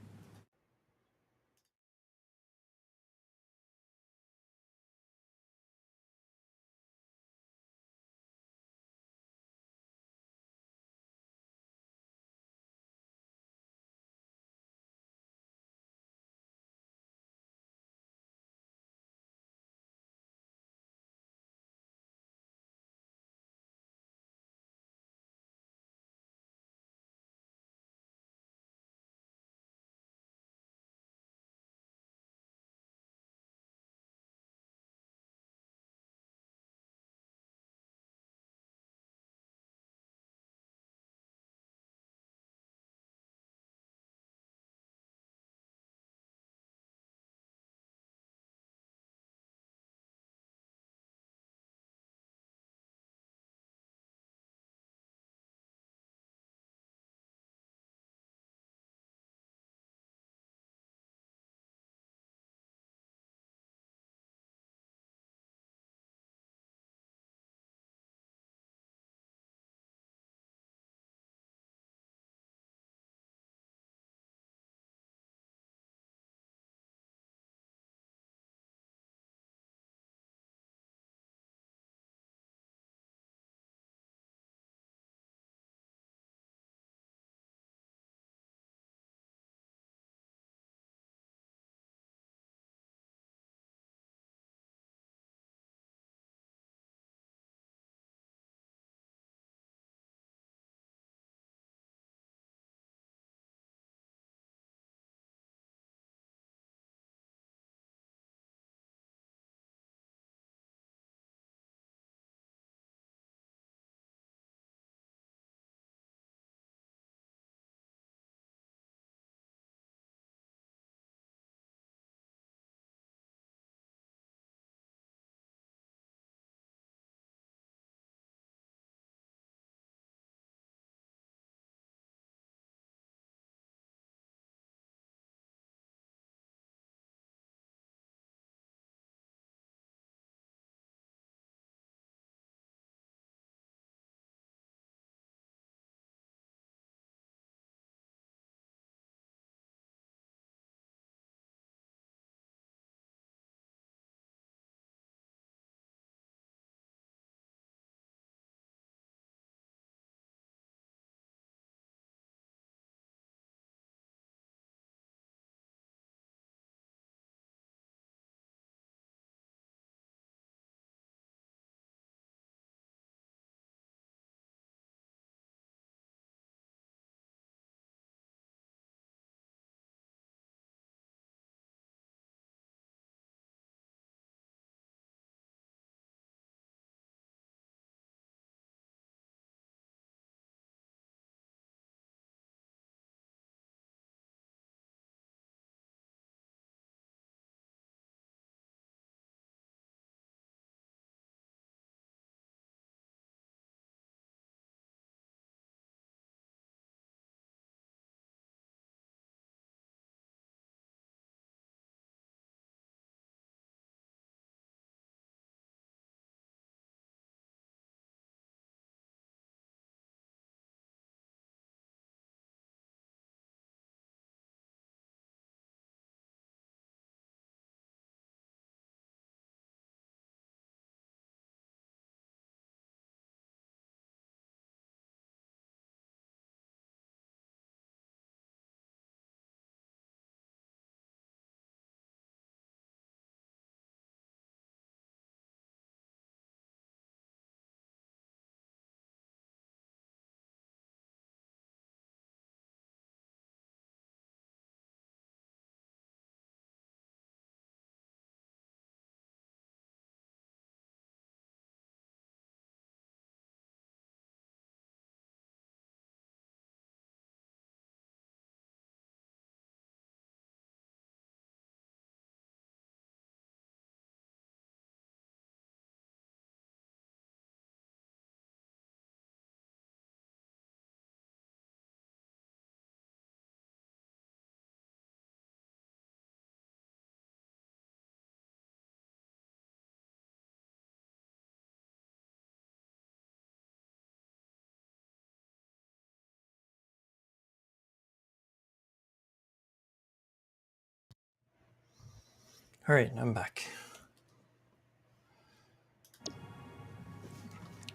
All right, I'm back.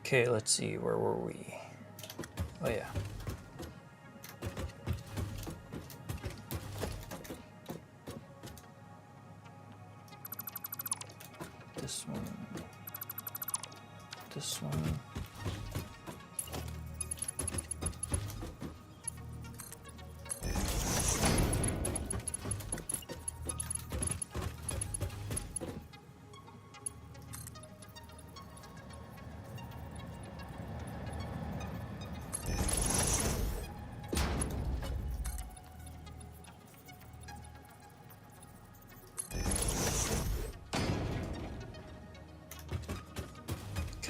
Okay, let's see, where were we? Oh yeah. This one. This one.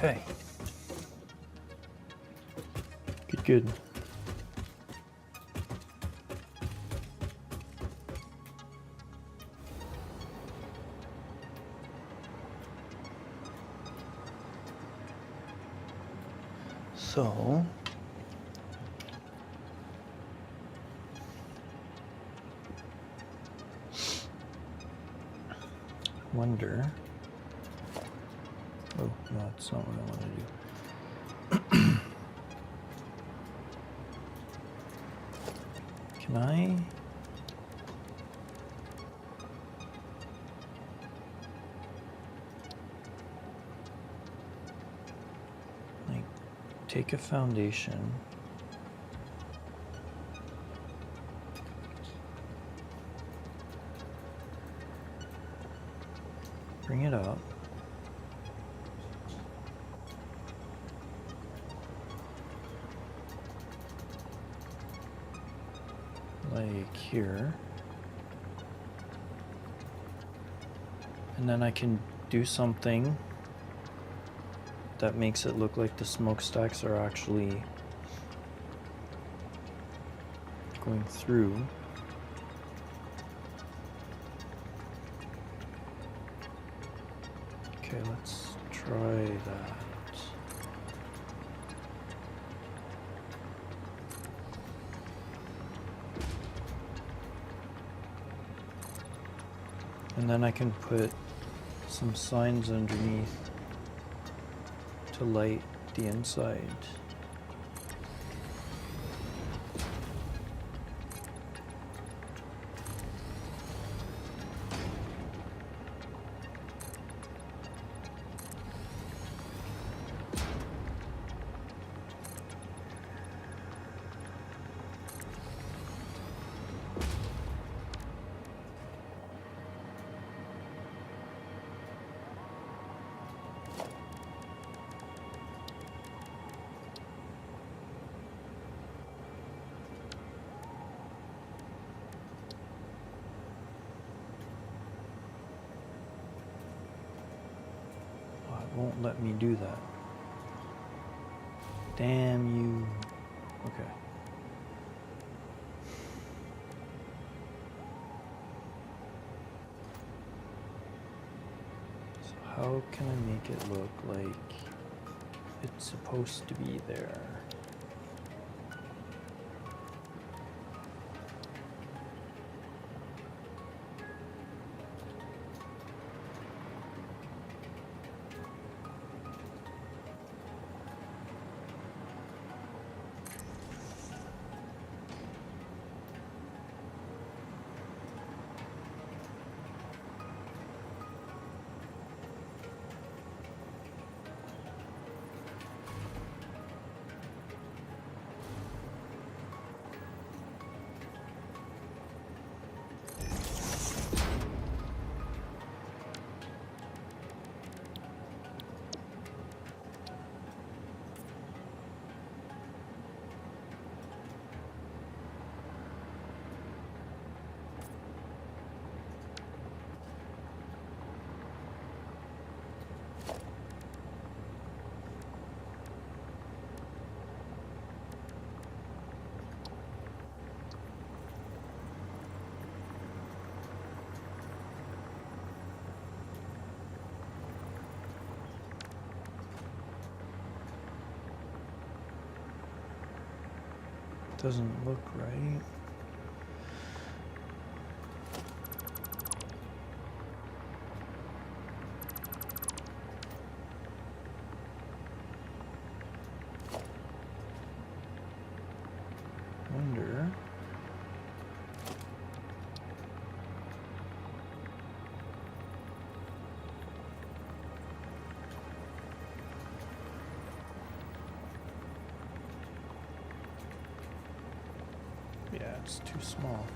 Okay. Good. So, wonder. Oh, no, that's not what I want to do. Can I? Like, take a foundation. Bring it up. Like here. And then I can do something that makes it look like the smokestacks are actually going through. Okay, let's try that. And then I can put some signs underneath to light the inside. Won't let me do that. Damn you. Okay. So how can I make it look like it's supposed to be there? Doesn't look right. That's too small.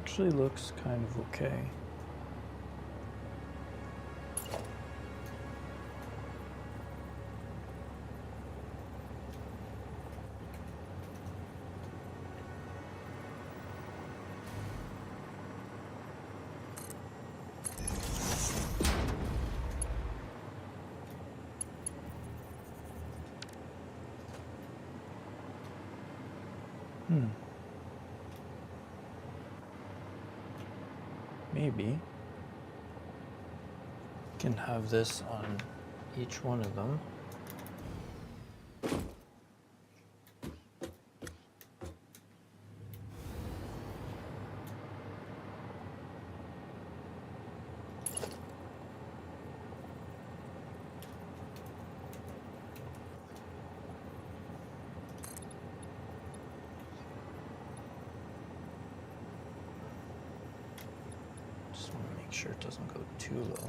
Actually looks kind of okay. Maybe can have this on each one of them. Just want to make sure it doesn't go too low.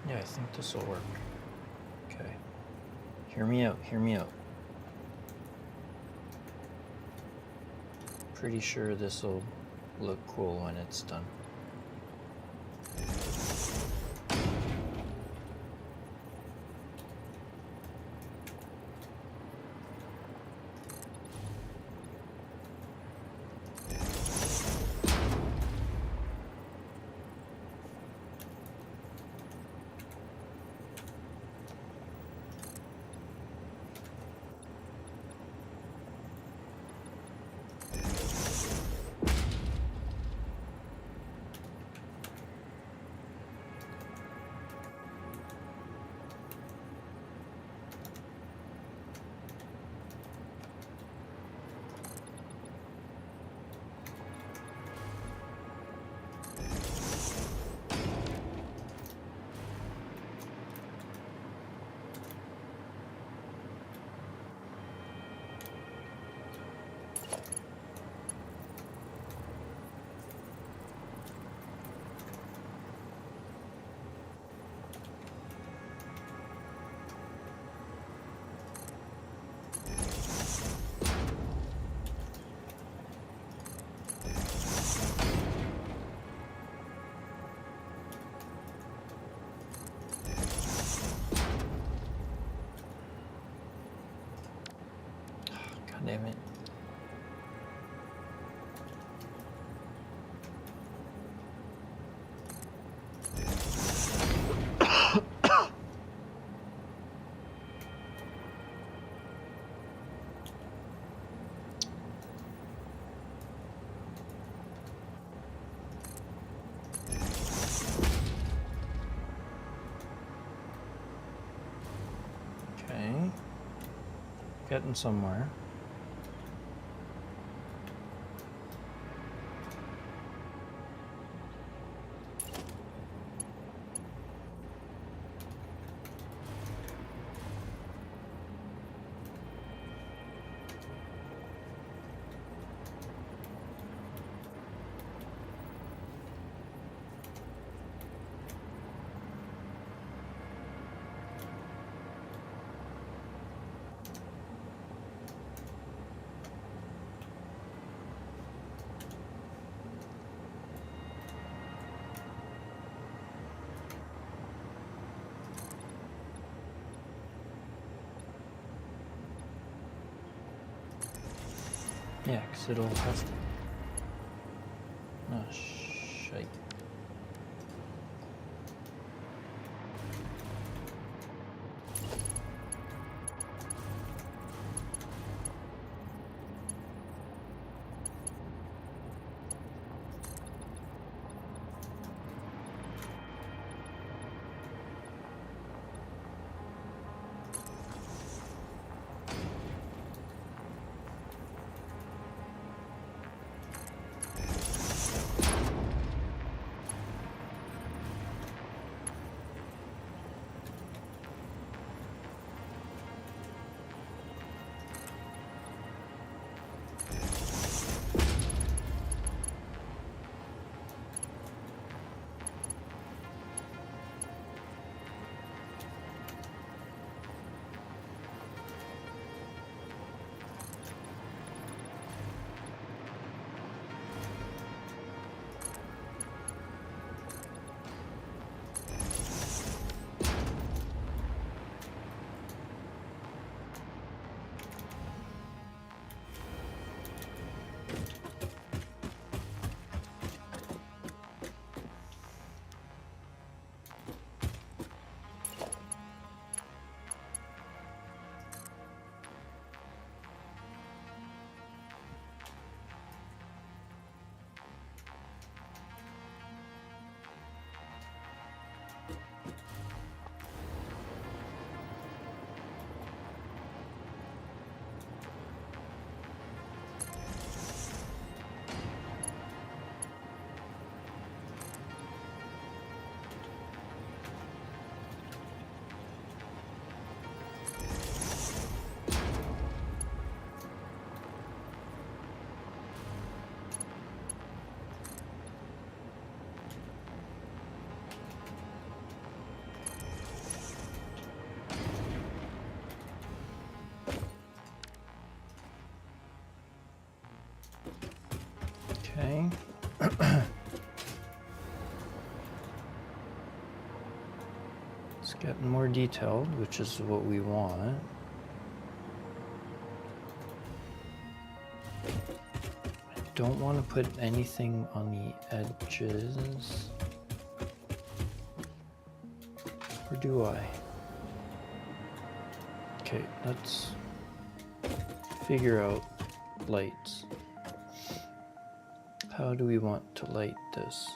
Yeah, I think this will work. Okay. Hear me out, hear me out. Pretty sure this will look cool when it's done. God damn it. Okay. Getting somewhere. Yeah, because it'll have to... Oh, shite. Okay. It's getting more detailed, which is what we want. I don't want to put anything on the edges. Or do I? Okay, let's figure out lights. How do we want to light this?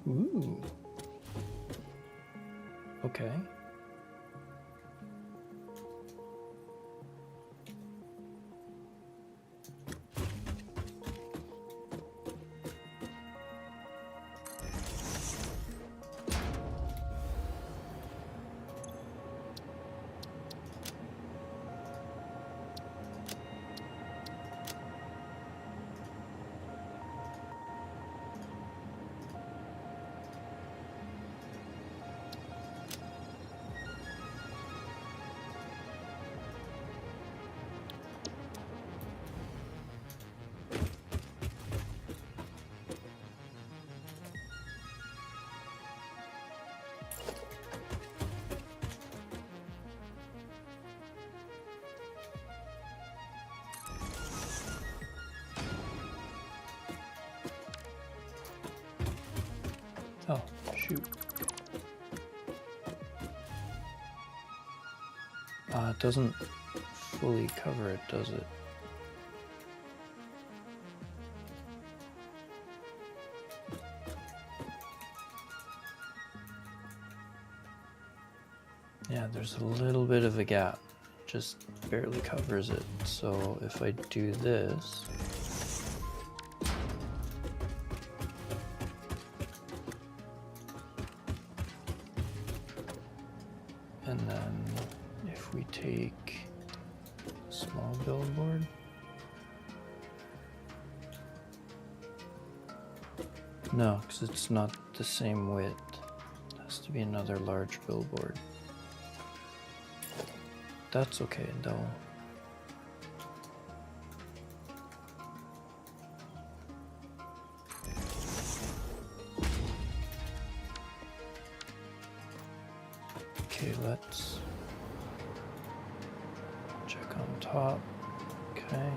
Ooh. Okay. Oh, shoot. It doesn't fully cover it, does it? Yeah, there's a little bit of a gap, just barely covers it. So if I do this, and then if we take a small billboard, no, because it's not the same width. It has to be another large billboard. that's okay, though. Okay, let's check on top. Okay.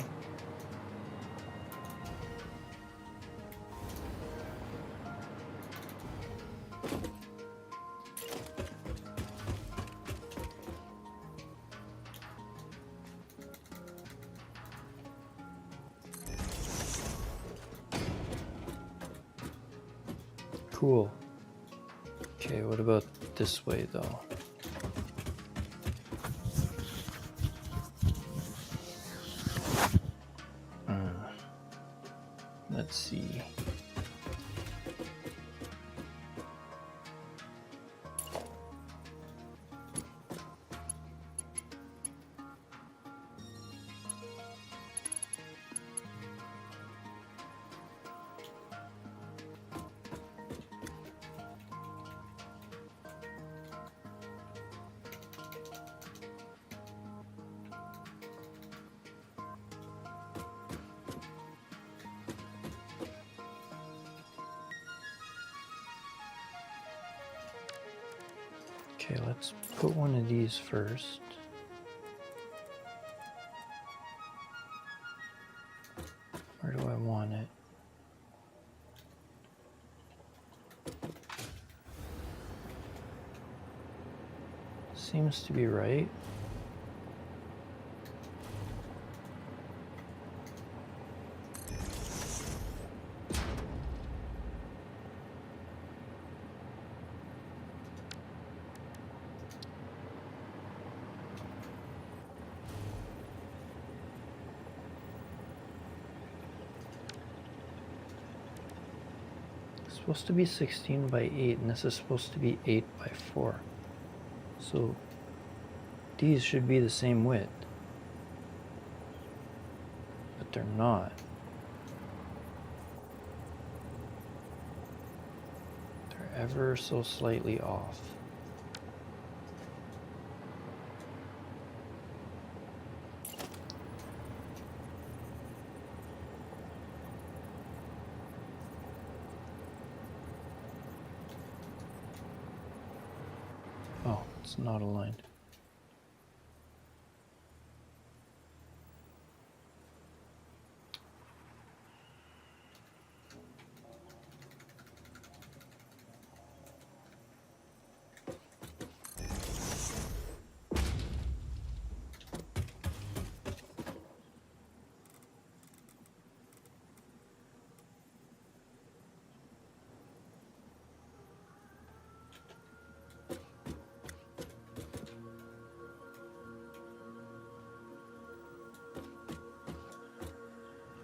Cool. Okay, what about this way though? Let's see. Okay, let's put one of these first. Where do I want it? Seems to be right. Supposed to be 16 by 8, and this is supposed to be 8 by 4. So these should be the same width, but they're not. They're ever so slightly off. Oh, it's not aligned.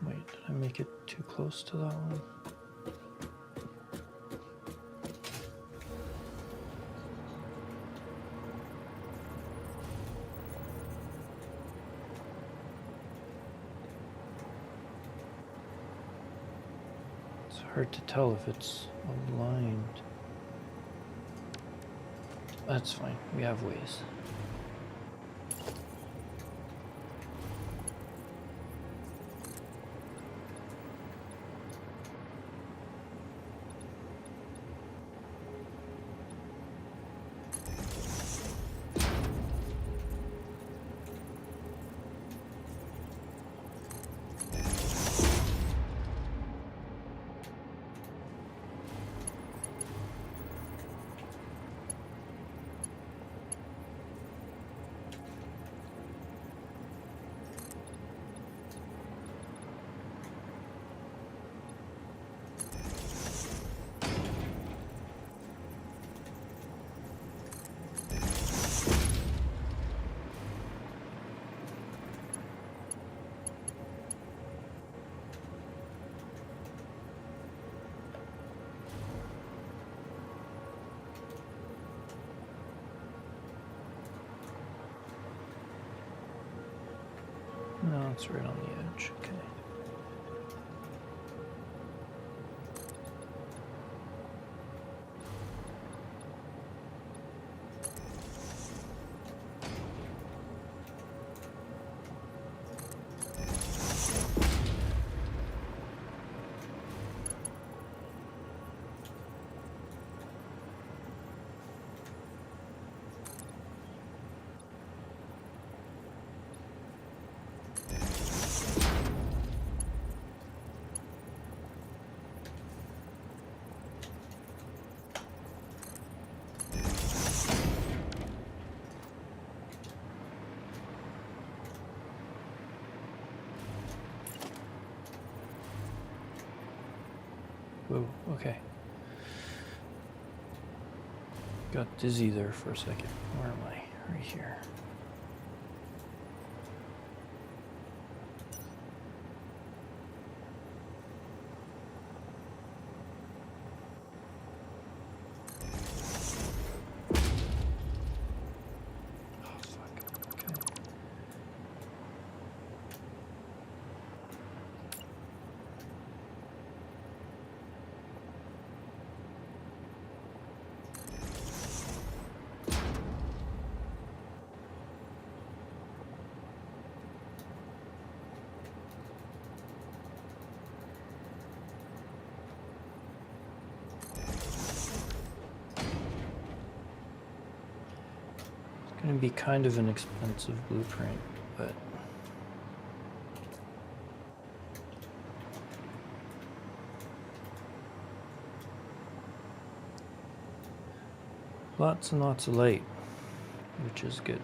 Wait, did I make it too close to that one? It's hard to tell if it's aligned. That's fine, we have ways. No, it's right on the edge. Okay. Oh, okay. Got dizzy there for a second. Where am I? Right here. Oh, fuck. Okay. Going to be kind of an expensive blueprint, but lots and lots of light, which is good.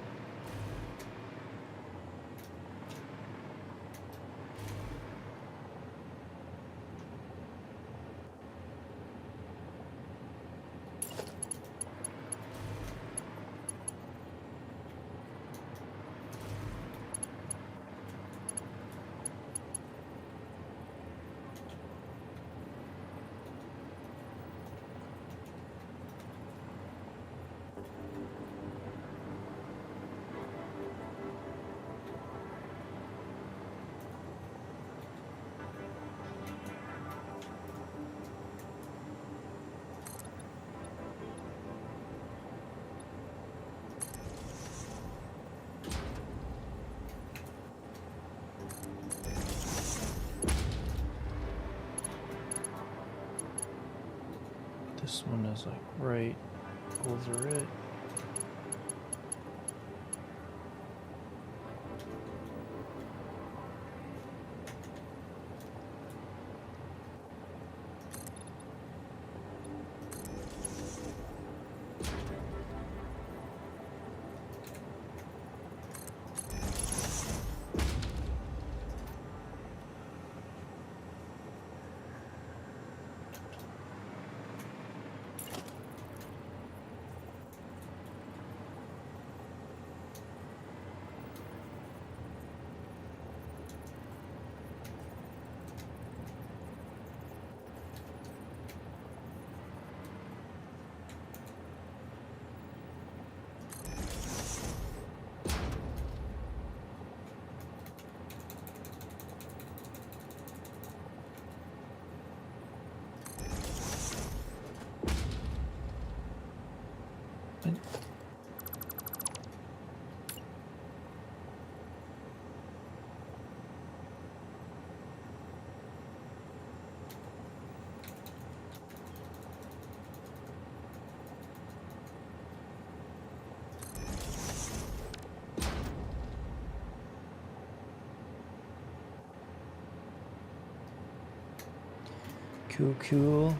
This one is like right over it. Cool, cool.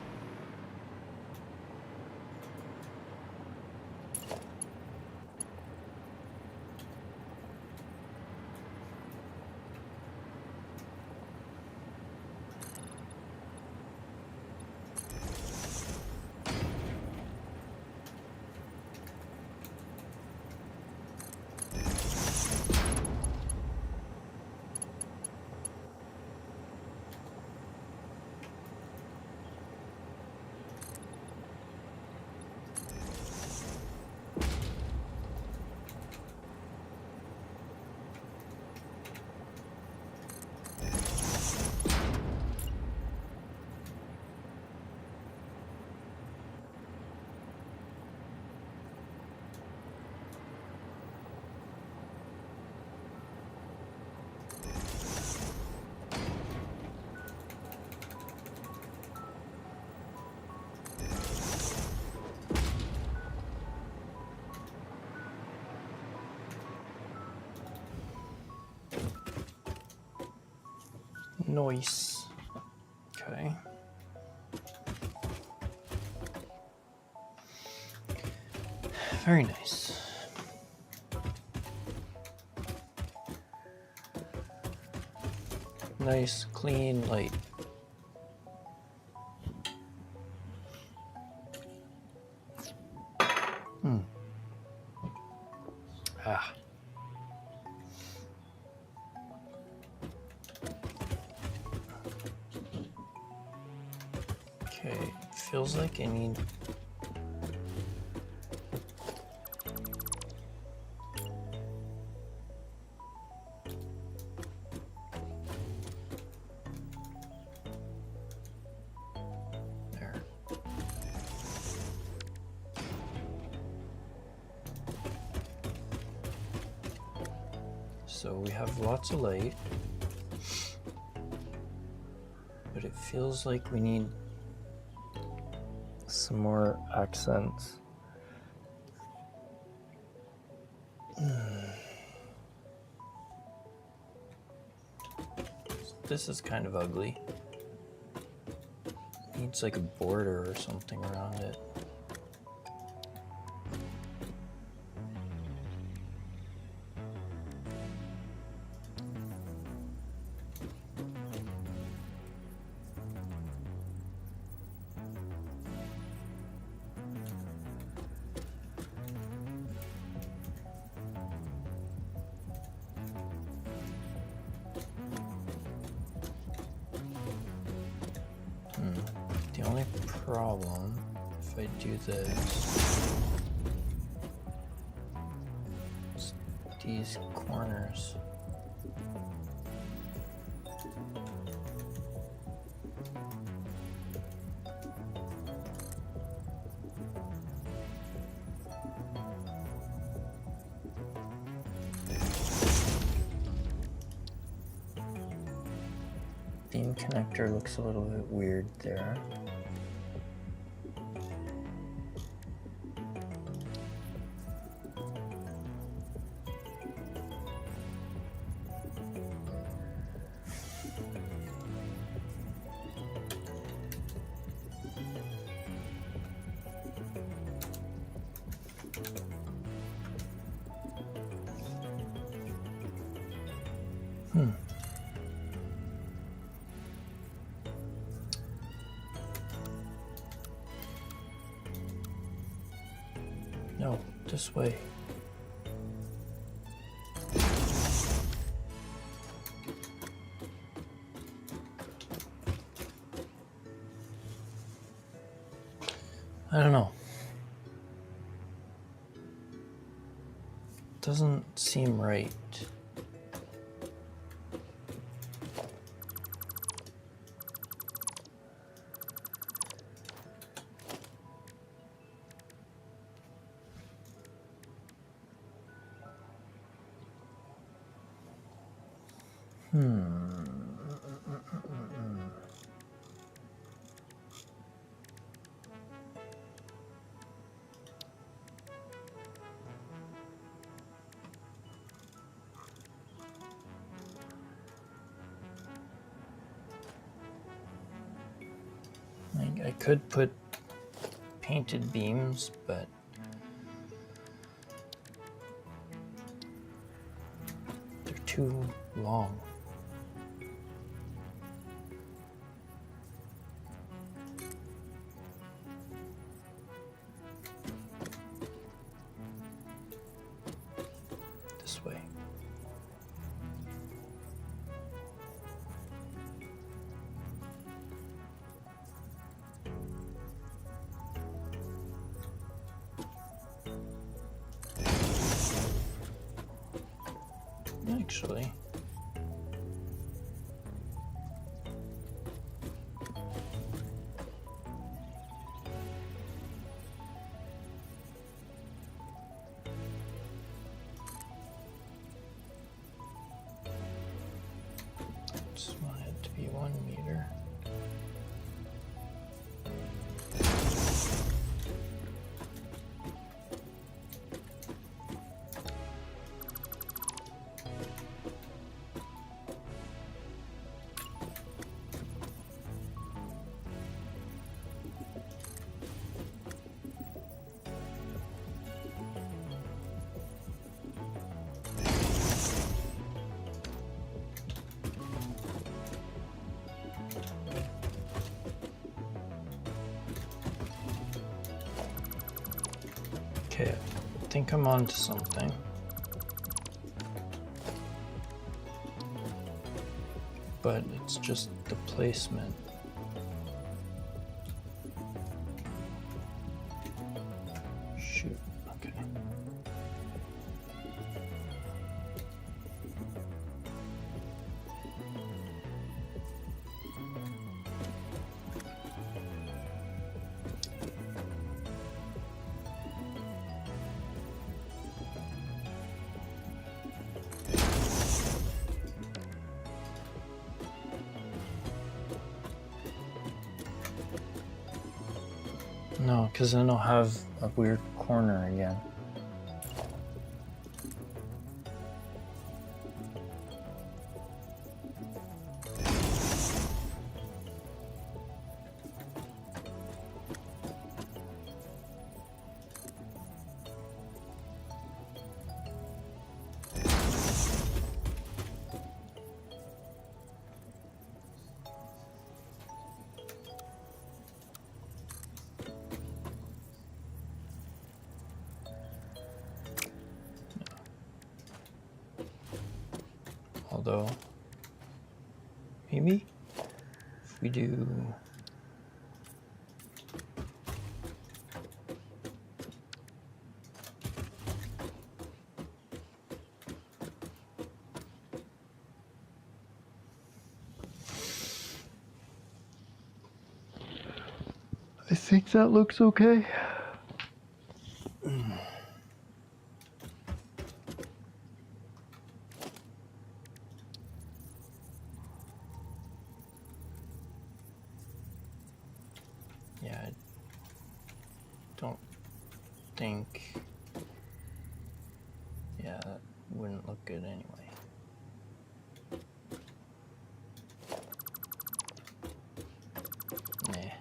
Nice. Okay. Very nice. Nice, clean light. Okay, feels like I need there. So we have lots of light, but it feels like we need some more accents. This is kind of ugly. Needs like a border or something around it. The only problem, if I do this, is these corners. Beam connector looks a little bit weird there. No, this way. I don't know. Doesn't seem right. I could put painted beams, but they're too long. This way. Actually, just want it to be 1 meter. Okay, I think I'm on to something. But it's just the placement. No, because then I'll have a weird corner again. Although, maybe if we do I think that looks okay. Yeah, I don't think, yeah, that wouldn't look good anyway. Nah.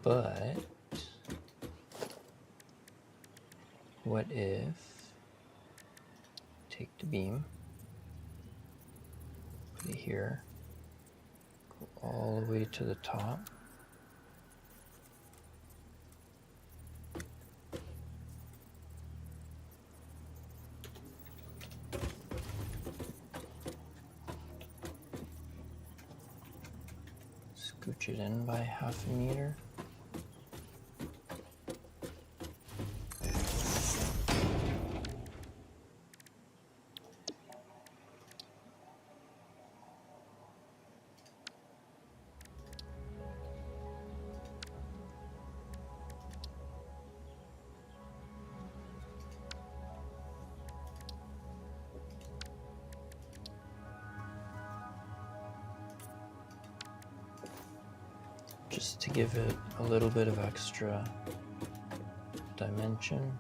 But what if take the beam, put it here, go all the way to the top, scooch it in by 1/2 meter. Just to give it a little bit of extra dimension.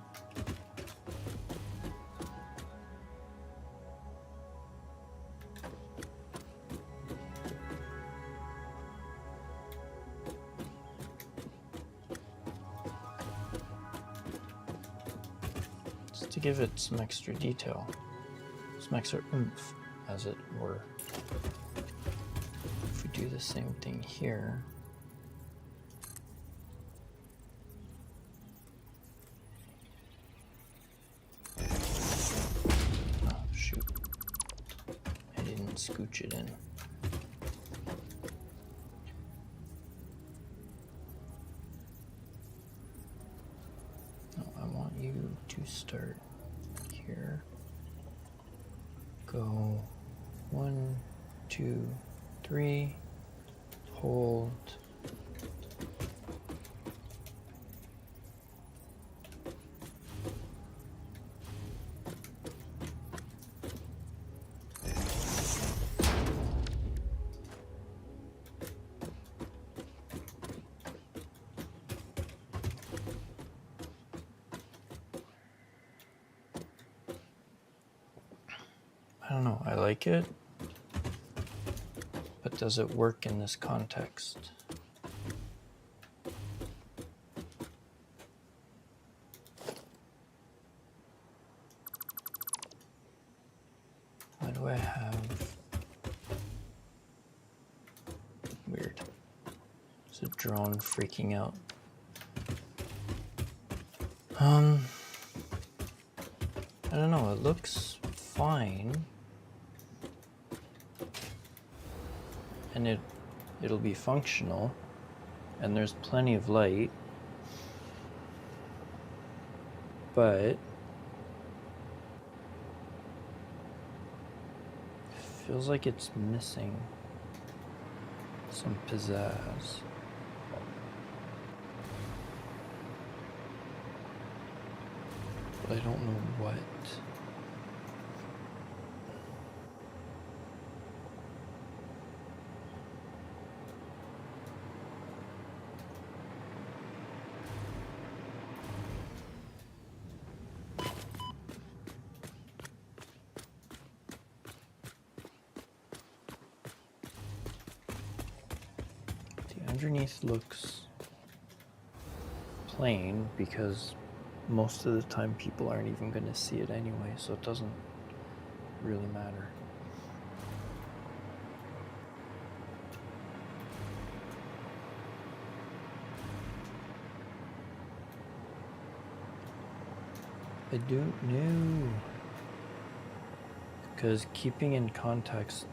Just to give it some extra detail, some extra oomph, as it were. If we do the same thing here, scooch it in. No, I want you to start here. Go 1, 2, 3, hold. I don't know, I like it, but does it work in this context? Why do I have weird? Is a drone freaking out? I don't know, it looks fine. And it'll be functional, and there's plenty of light, but it feels like it's missing some pizzazz. But I don't know what. underneath looks plain because most of the time people aren't even going to see it anyway, so it doesn't really matter. I don't know, because keeping in context,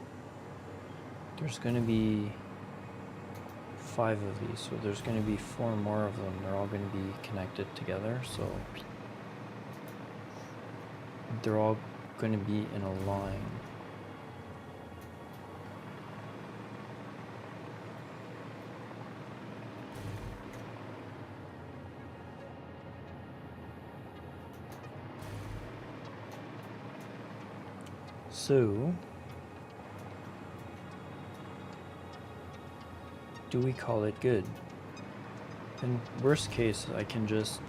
there's going to be 5 of these, so there's going to be 4 more of them. They're all going to be connected together, so they're all going to be in a line. So, do we call it good? In worst case, I can just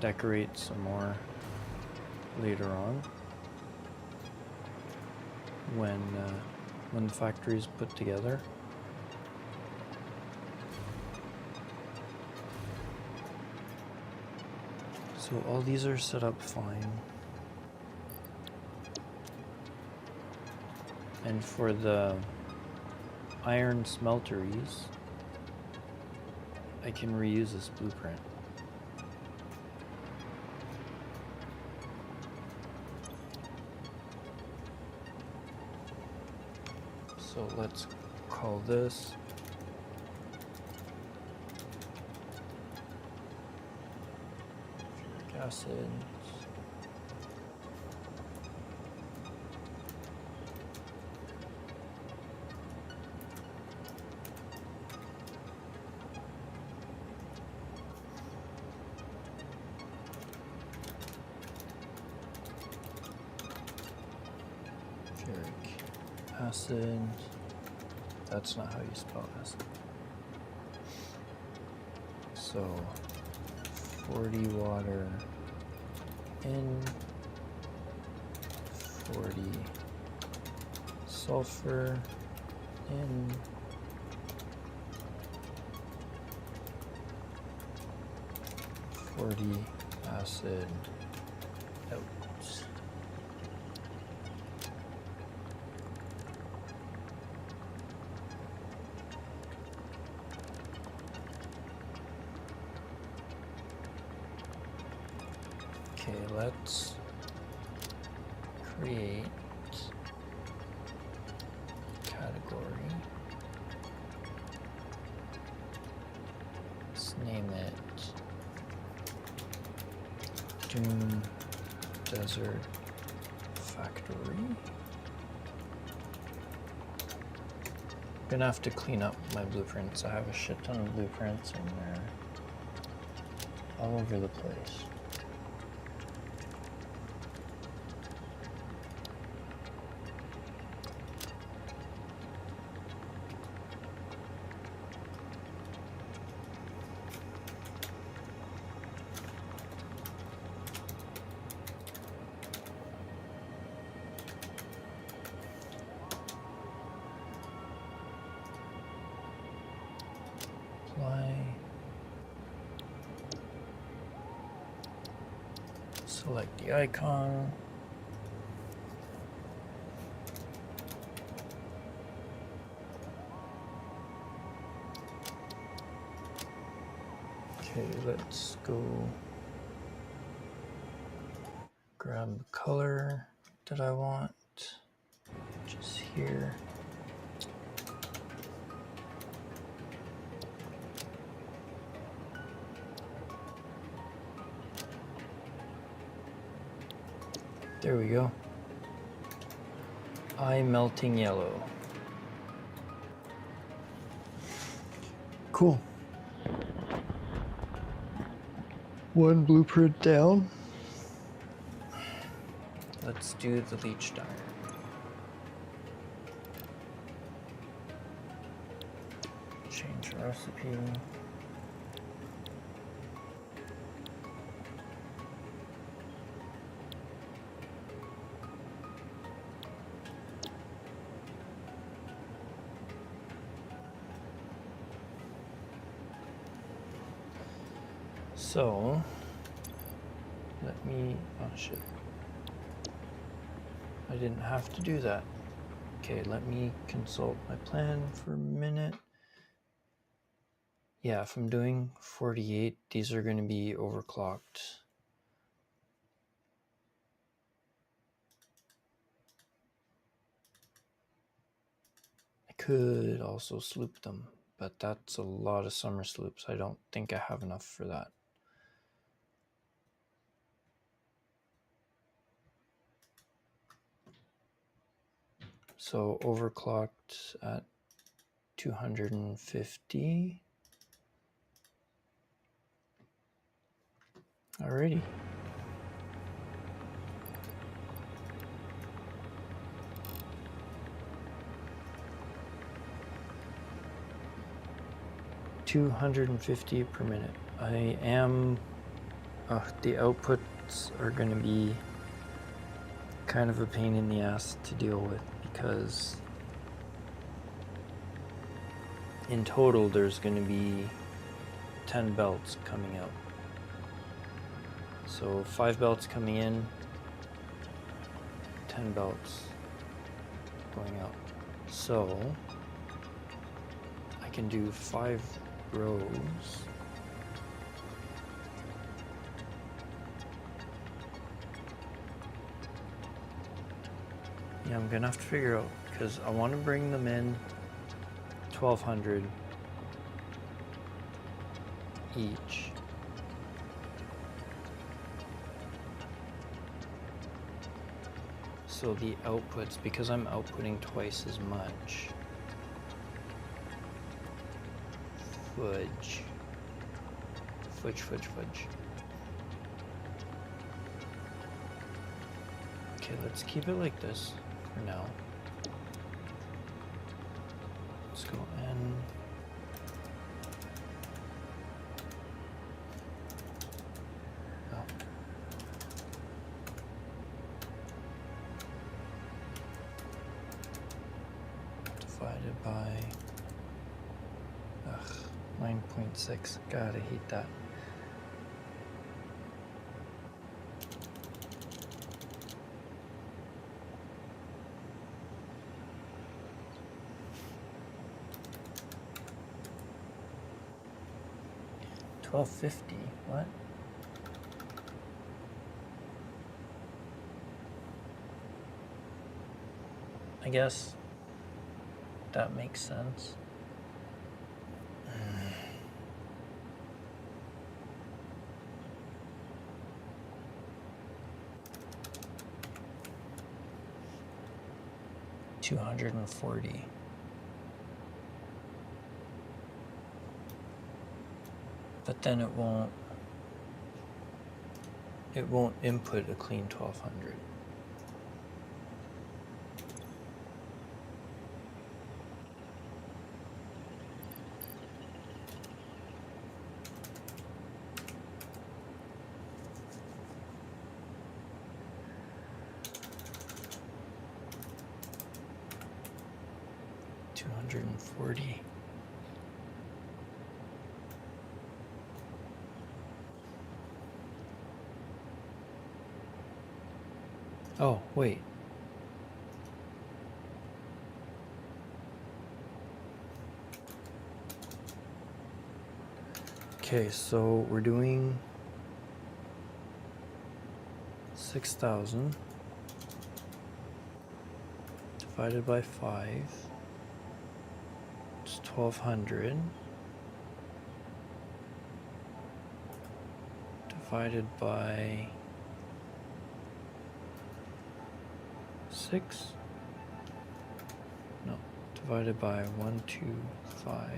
decorate some more later on when the factory is put together. So all these are set up fine. And for the iron smelteries, I can reuse this blueprint. So let's call this uric acid. Acid. That's not how you spell acid. So 40 water in, 40 sulfur in, 40 acid out. Okay, let's create category. Let's name it Doom Desert Factory. I'm gonna have to clean up my blueprints. I have a shit ton of blueprints and they're all over the place. Select the icon. Okay, let's go grab the color that I want, which is here. There we go. Eye melting yellow. Cool. One blueprint down. Let's do the leached iron. Change the recipe. So let me, oh shit, I didn't have to do that. Okay, let me consult my plan for a minute. Yeah, if I'm doing 48, these are going to be overclocked. I could also sloop them, but that's a lot of summer sloops. I don't think I have enough for that. So overclocked at 250. Alrighty. $250 per minute. I am, the outputs are going to be kind of a pain in the ass to deal with because in total there's going to be 10 belts coming out. So 5 belts coming in, 10 belts going out. So I can do 5 rows. Yeah, I'm gonna have to figure out because I want to bring them in 1200 each. So the outputs, because I'm outputting twice as much. Fudge. Okay, let's keep it like this for now. Let's go in. Oh. Divided by 9.6. God, I hate that. $12.50. What? I guess that makes sense. $240. But then it won't input a clean 1200. $240. Oh, wait. Okay, so we're doing 6,000 divided by 5. It's 1,200 divided by 6. No, divided by 125.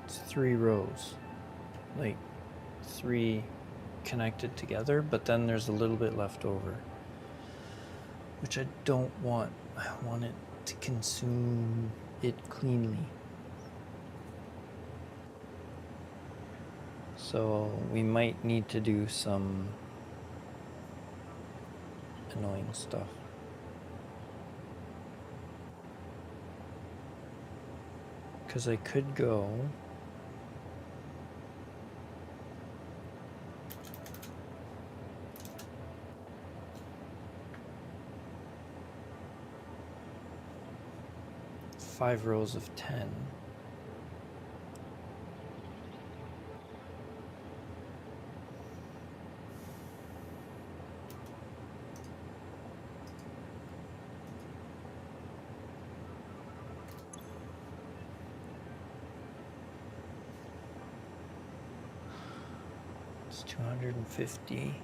It's 3 rows, like 3 connected together, but then there's a little bit left over, which I don't want. I want it to consume it cleanly. So we might need to do some annoying stuff. Because I could go five rows of 10. It's 250.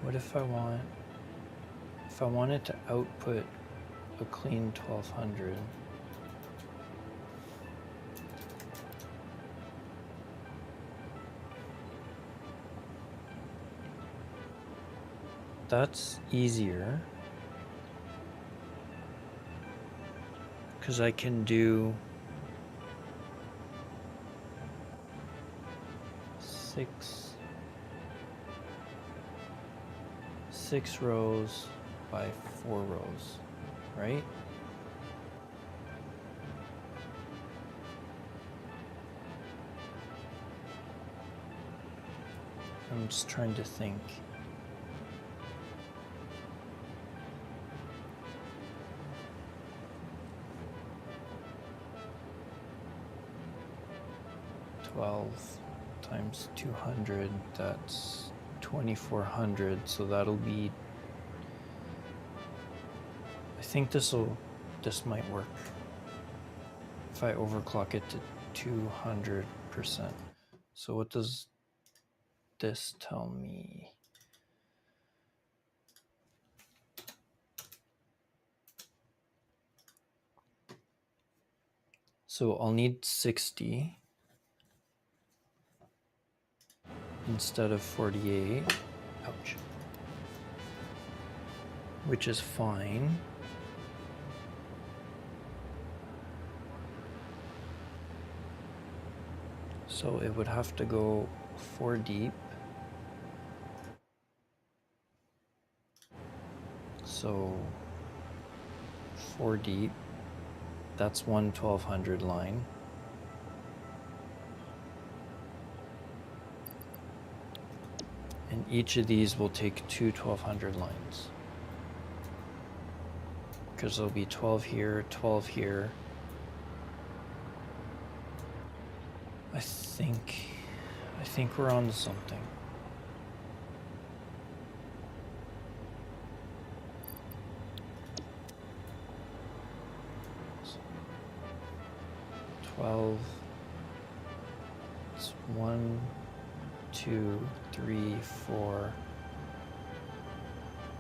What if I wanted to output a clean 1200? That's easier because I can do 6 rows by 4 rows, right? I'm just trying to think. Times 200, that's 2400, so that'll be, I think this might work if I overclock it to 200%. So what does this tell me? So I'll need 60 instead of 48, ouch, which is fine. So it would have to go 4 deep. So 4 deep, that's one 1200 line. And each of these will take 2 1200 lines. Because there'll be 12 here, 12 here. I think we're on to something. So 12. It's 1, 2, 3, 4.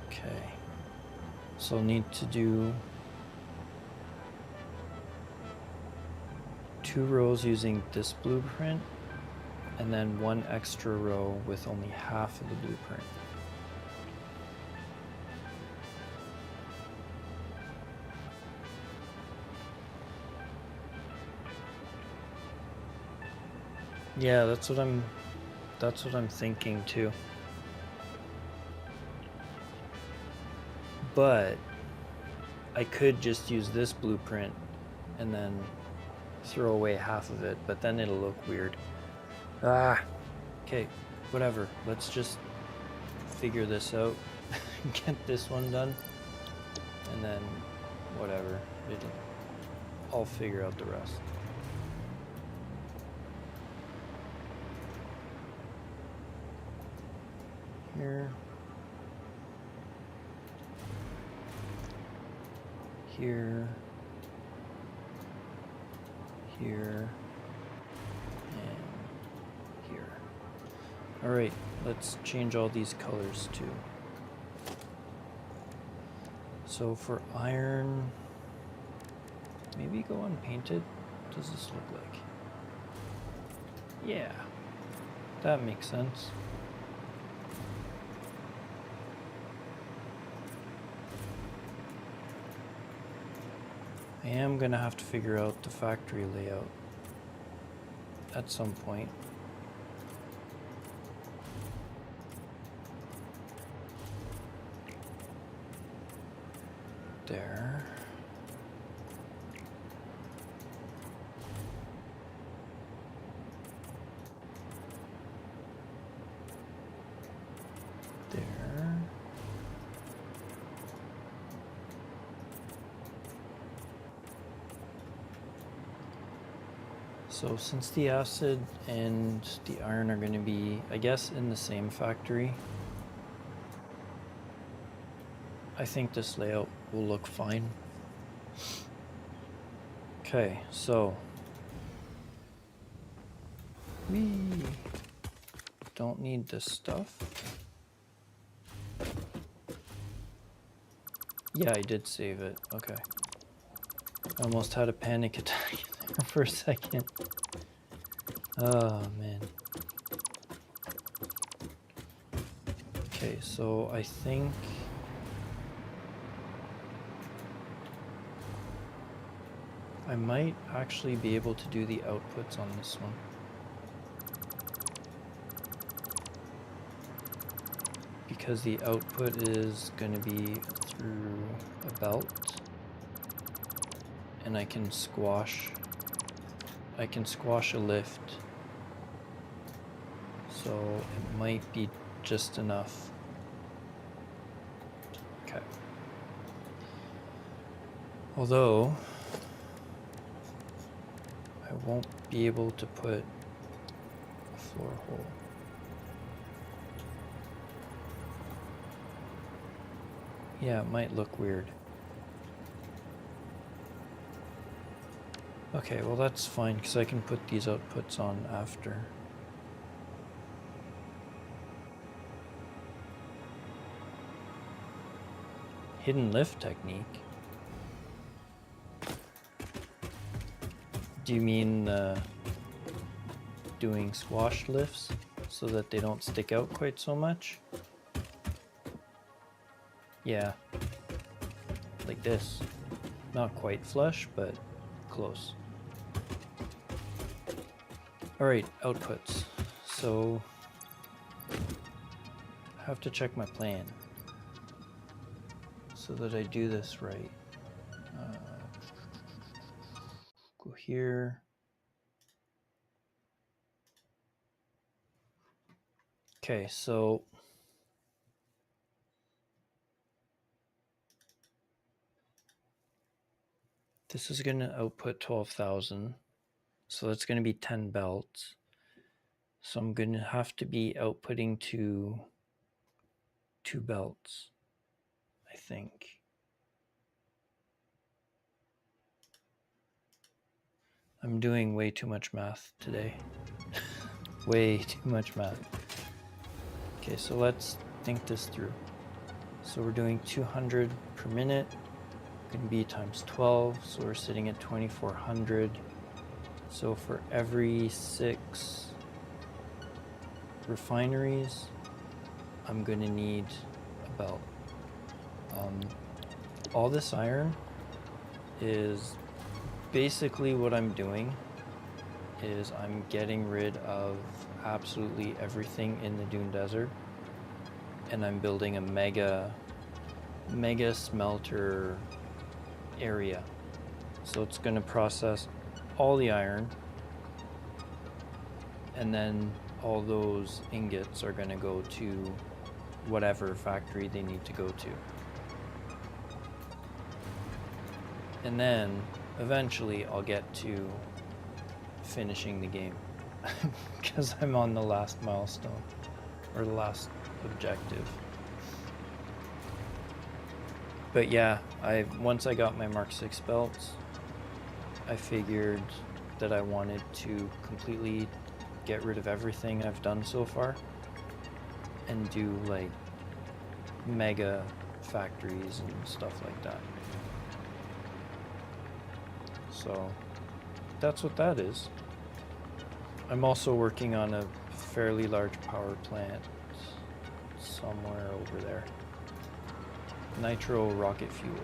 Okay. So I'll need to do 2 rows using this blueprint, and then 1 extra row with only half of the blueprint. Yeah, that's what I'm thinking too. But I could just use this blueprint and then throw away half of it, but then it'll look weird. Okay, whatever. Let's just figure this out. Get this one done, and then whatever. I'll figure out the rest. Here. Here. Here. And here. All right, let's change all these colors too. So for iron, maybe go unpainted. What does this look like? Yeah, that makes sense. I am gonna have to figure out the factory layout at some point. There. There. So since the acid and the iron are going to be, I guess, in the same factory, I think this layout will look fine. Okay, so we don't need this stuff. Yeah, I did save it. Okay. I almost had a panic attack there for a second. Oh, man. Okay, so I think I might actually be able to do the outputs on this one. Because the output is going to be through a belt. And I can squash a lift. So it might be just enough. Okay. Although I won't be able to put a floor hole. Yeah, it might look weird. Okay, well that's fine because I can put these outputs on after. Hidden lift technique? Do you mean doing squash lifts so that they don't stick out quite so much? Yeah, like this. Not quite flush, but close. All right, outputs. So I have to check my plan so that I do this right. Go here. Okay, so this is going to output 12,000. So that's going to be 10 belts. So I'm going to have to be outputting to 2 belts, I think. I'm doing way too much math today. Way too much math. Okay, so let's think this through. So we're doing 200 per minute. Going to be times 12, so we're sitting at 2,400. So for every 6 refineries, I'm going to need a belt. All this iron is basically what I'm doing is I'm getting rid of absolutely everything in the Dune Desert, and I'm building a mega smelter area. So it's going to process all the iron, and then all those ingots are going to go to whatever factory they need to go to. And then eventually I'll get to finishing the game because I'm on the last milestone or the last objective. But yeah, once I got my Mark 6 belts, I figured that I wanted to completely get rid of everything I've done so far and do like mega factories and stuff like that. So that's what that is. I'm also working on a fairly large power plant somewhere over there. Nitro rocket fuel.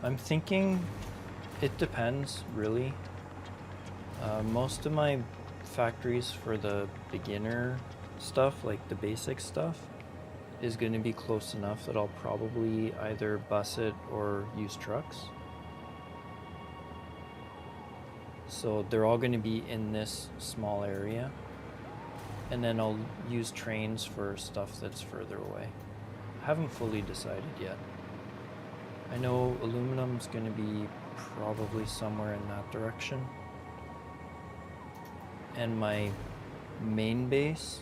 I'm thinking it depends, really. Most of my factories for the beginner stuff, like the basic stuff, is going to be close enough that I'll probably either bus it or use trucks. So they're all going to be in this small area. And then I'll use trains for stuff that's further away. I haven't fully decided yet. I know aluminum's going to be probably somewhere in that direction. And my main base,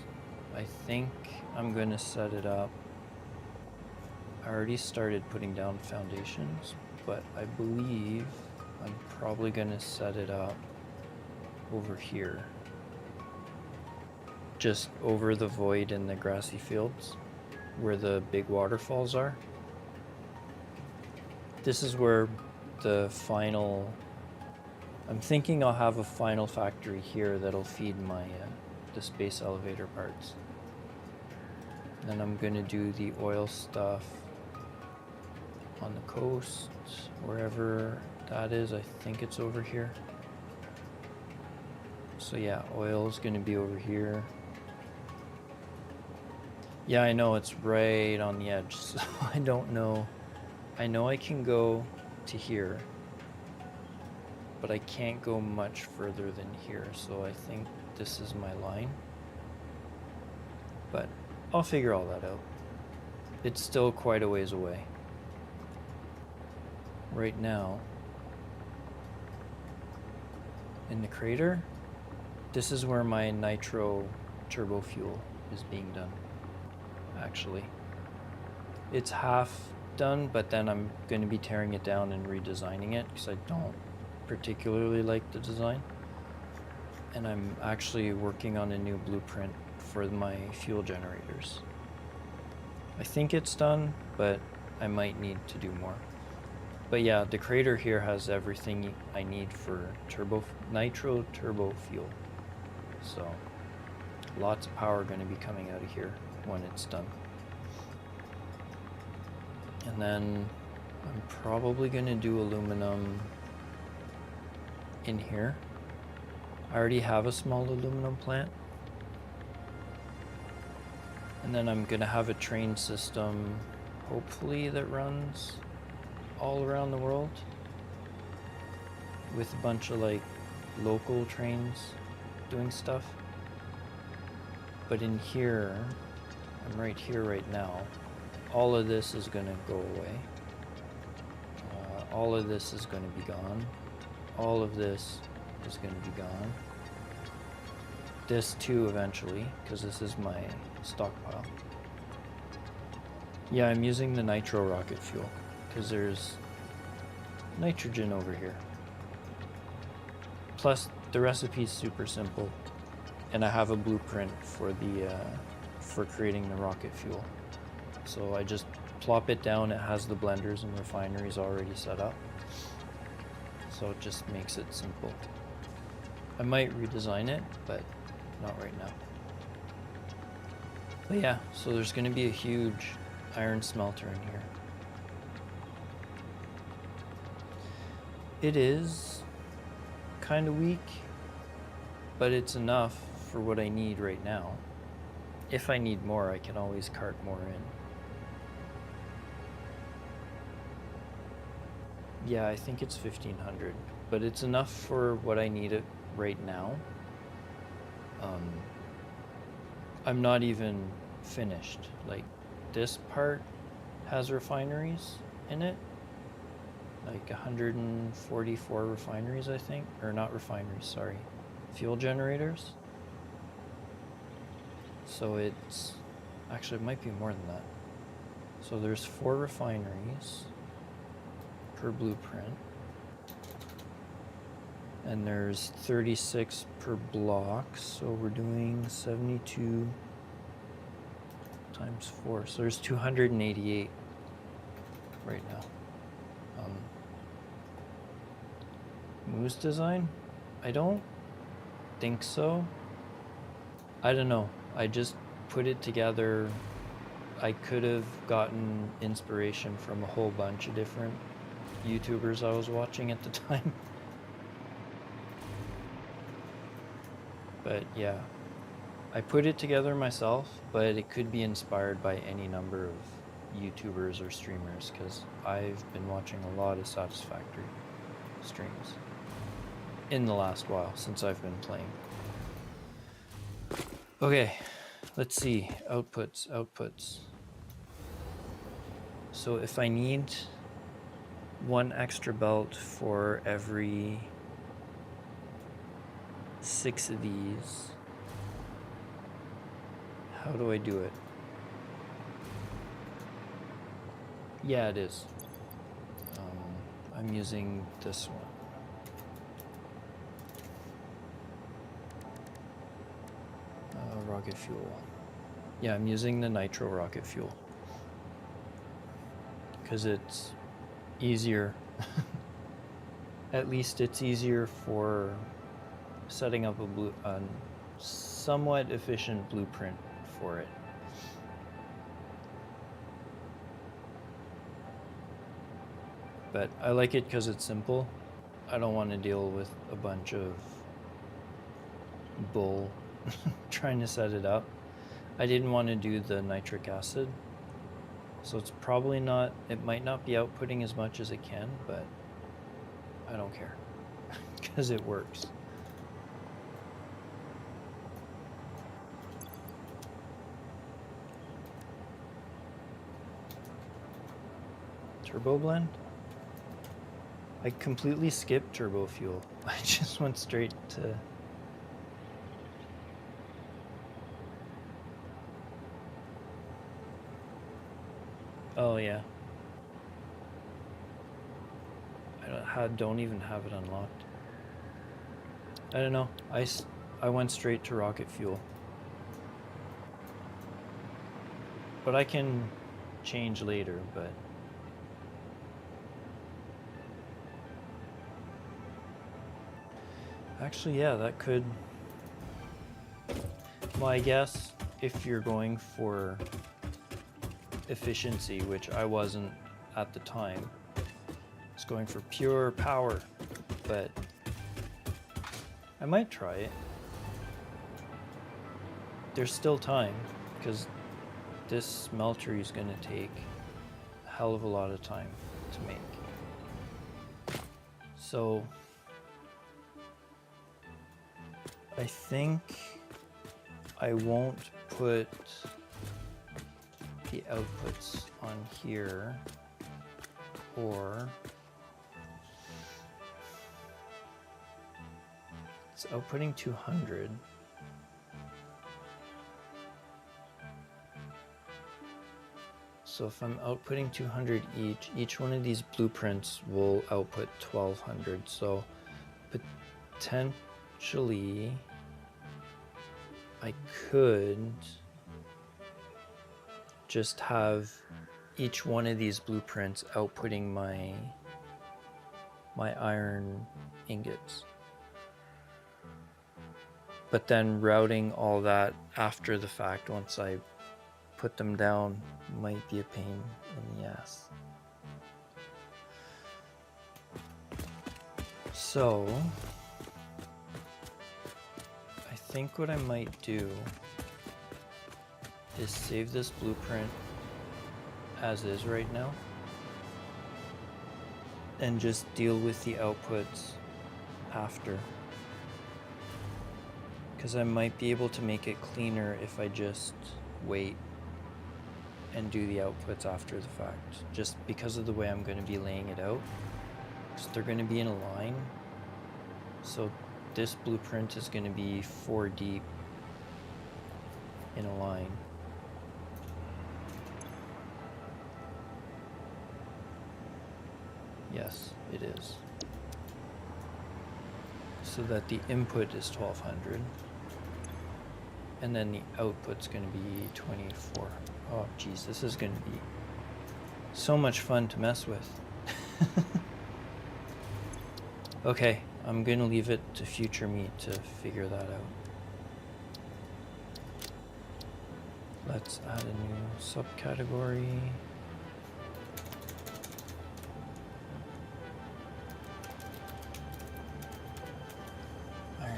I think I'm going to set it up. I already started putting down foundations, but I believe I'm probably going to set it up over here. Just over the void in the grassy fields where the big waterfalls are. This is where the final, I'm thinking I'll have a final factory here that'll feed my the space elevator parts. Then I'm gonna do the oil stuff on the coast, wherever that is. I think it's over here. So yeah, oil is gonna be over here. Yeah, I know it's right on the edge, so I don't know. I know I can go to here, but I can't go much further than here, so I think this is my line. But I'll figure all that out. It's still quite a ways away. Right now, in the crater, this is where my nitro turbo fuel is being done. Actually, it's half done, but then I'm going to be tearing it down and redesigning it because I don't particularly like the design. And I'm actually working on a new blueprint for my fuel generators. I think it's done, but I might need to do more. But yeah, the crater here has everything I need for nitro turbo fuel. So lots of power going to be coming out of here when it's done. And then I'm probably going to do aluminum in here. I already have a small aluminum plant. And then I'm going to have a train system, hopefully, that runs all around the world with a bunch of like local trains doing stuff. But in here, I'm right here right now, all of this is going to go away. All of this is going to be gone. All of this is going to be gone. This too eventually, because this is my stockpile. Yeah, I'm using the nitro rocket fuel because there's nitrogen over here. Plus, the recipe's super simple, and I have a blueprint for the for creating the rocket fuel. So I just plop it down. It has the blenders and refineries already set up, so it just makes it simple. I might redesign it, but not right now. But yeah, so there's going to be a huge iron smelter in here. It is kind of weak, but it's enough for what I need right now. If I need more, I can always cart more in. Yeah, I think it's 1500, but it's enough for what I need it right now. I'm not even finished. Like, this part has refineries in it, like 144 refineries, I think, or not refineries, sorry, fuel generators. So it's actually, it might be more than that. So there's 4 refineries per blueprint, and there's 36 per block, so we're doing 72 times 4, so there's 288 right now. Moose design? I don't think so. I don't know. I just put it together. I could have gotten inspiration from a whole bunch of different YouTubers I was watching at the time. But yeah, I put it together myself, but it could be inspired by any number of YouTubers or streamers, because I've been watching a lot of Satisfactory streams in the last while since I've been playing. Okay, let's see. Outputs. So if I need one extra belt for every 6 of these, how do I do it? Yeah, it is. I'm using this one. Rocket fuel. Yeah, I'm using the nitro rocket fuel because it's easier. At least it's easier for setting up a somewhat efficient blueprint for it. But I like it because it's simple. I don't want to deal with a bunch of bull trying to set it up. I didn't want to do the nitric acid, so it's probably not, it might not be outputting as much as it can, but I don't care because it works. Turbo blend? I completely skipped turbo fuel. I just went straight to... Oh yeah. I don't even have it unlocked. I don't know. I went straight to rocket fuel. But I can change later, but... Actually, yeah, that could... Well, I guess if you're going for efficiency, which I wasn't at the time, it's going for pure power, but I might try it. There's still time, because this smelter is going to take a hell of a lot of time to make. So I think I won't put the outputs on here, or it's outputting 200. So if I'm outputting 200 each one of these blueprints will output 1200. So potentially I could just have each one of these blueprints outputting my iron ingots, but then routing all that after the fact once I put them down might be a pain in the ass. So I think what I might do is save this blueprint as is right now and just deal with the outputs after, because I might be able to make it cleaner if I just wait and do the outputs after the fact, just because of the way I'm going to be laying it out, because they're going to be in a line. So this blueprint is going to be 4 deep in a line. Yes, it is. So that the input is 1200 and then the output's going to be 24. Oh geez, this is going to be so much fun to mess with. Okay, I'm going to leave it to future me to figure that out. Let's add a new subcategory.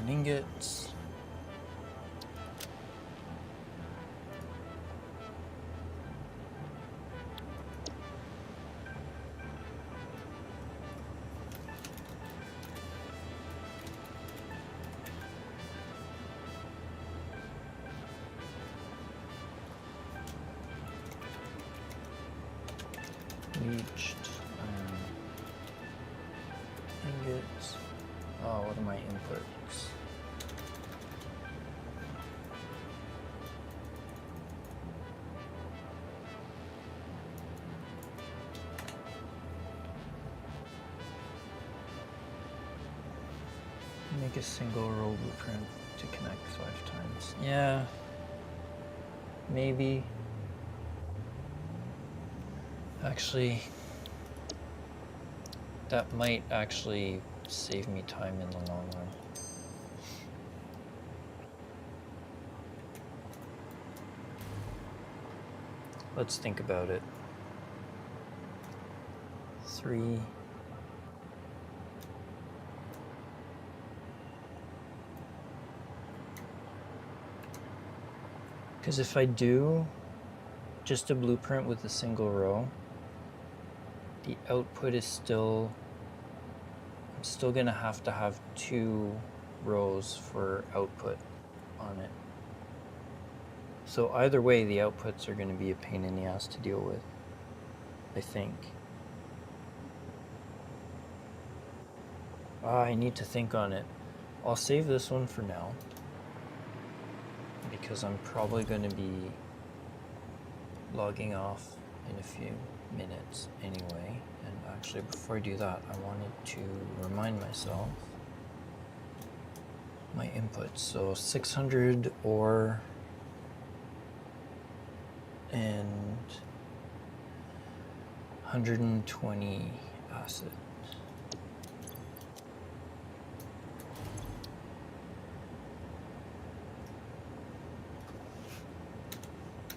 iron ingots. Bleached iron ingots. Oh, what are my inputs? Make a single row blueprint to connect 5 times. Yeah, maybe. Actually, that might actually save me time in the long run. Let's think about it. 3. Because if I do just a blueprint with a single row, the output is still, I'm still gonna have to have 2 rows for output on it. So either way, the outputs are gonna be a pain in the ass to deal with, I think. I need to think on it. I'll save this one for now, because I'm probably gonna be logging off in a few minutes anyway. And actually, before I do that, I wanted to remind myself my inputs. So 600 ore and 120 acid.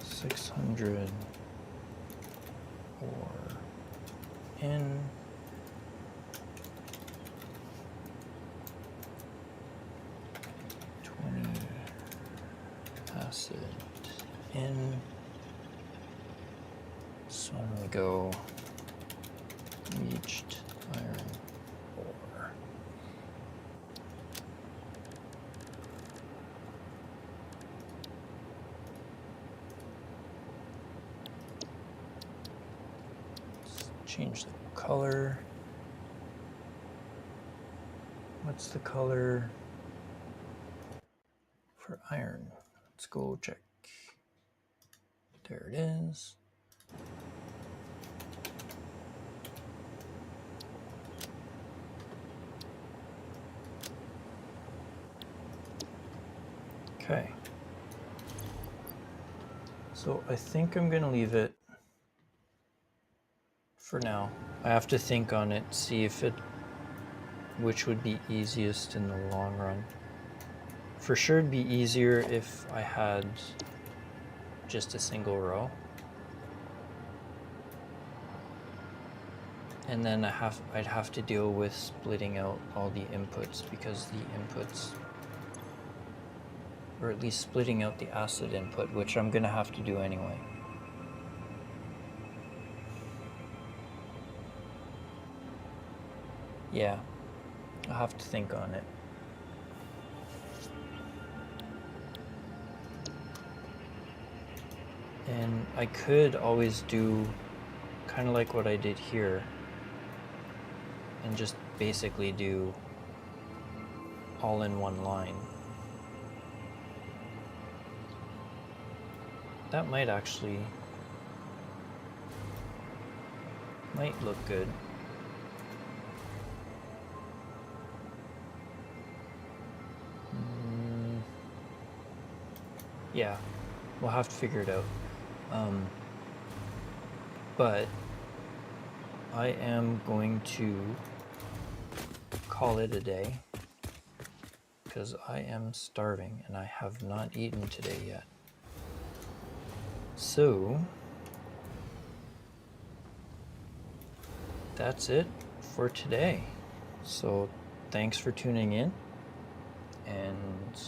$600 ore in, 20 acid in. So I'm gonna go bleached iron ore. Change the color. What's the color for iron? Let's go check. There it is. Okay. So I think I'm gonna leave it for now. I have to think on it, see if which would be easiest in the long run. For sure it'd be easier if I had just a single row. And then I'd have to deal with splitting out all the inputs, because the inputs, or at least splitting out the acid input, which I'm gonna have to do anyway. Yeah, I'll have to think on it. And I could always do kind of like what I did here, and just basically do all in one line. That might actually, might look good. Yeah, we'll have to figure it out. But I am going to call it a day, because I am starving and I have not eaten today yet. So that's it for today. So thanks for tuning in, and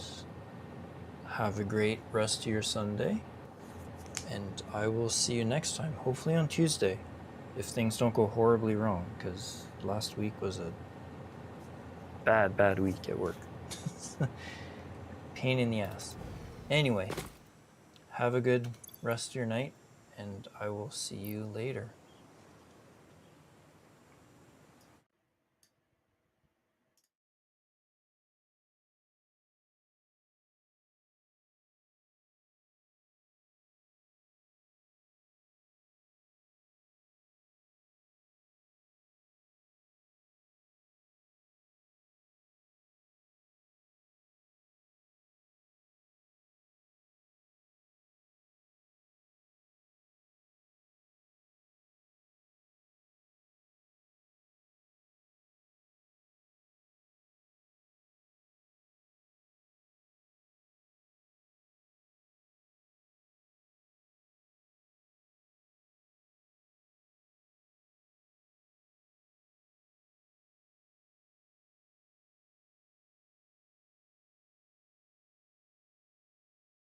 have a great rest of your Sunday. And I will see you next time, hopefully on Tuesday, if things don't go horribly wrong, because last week was a bad week at work. Pain in the ass. Anyway, have a good rest of your night, and I will see you later.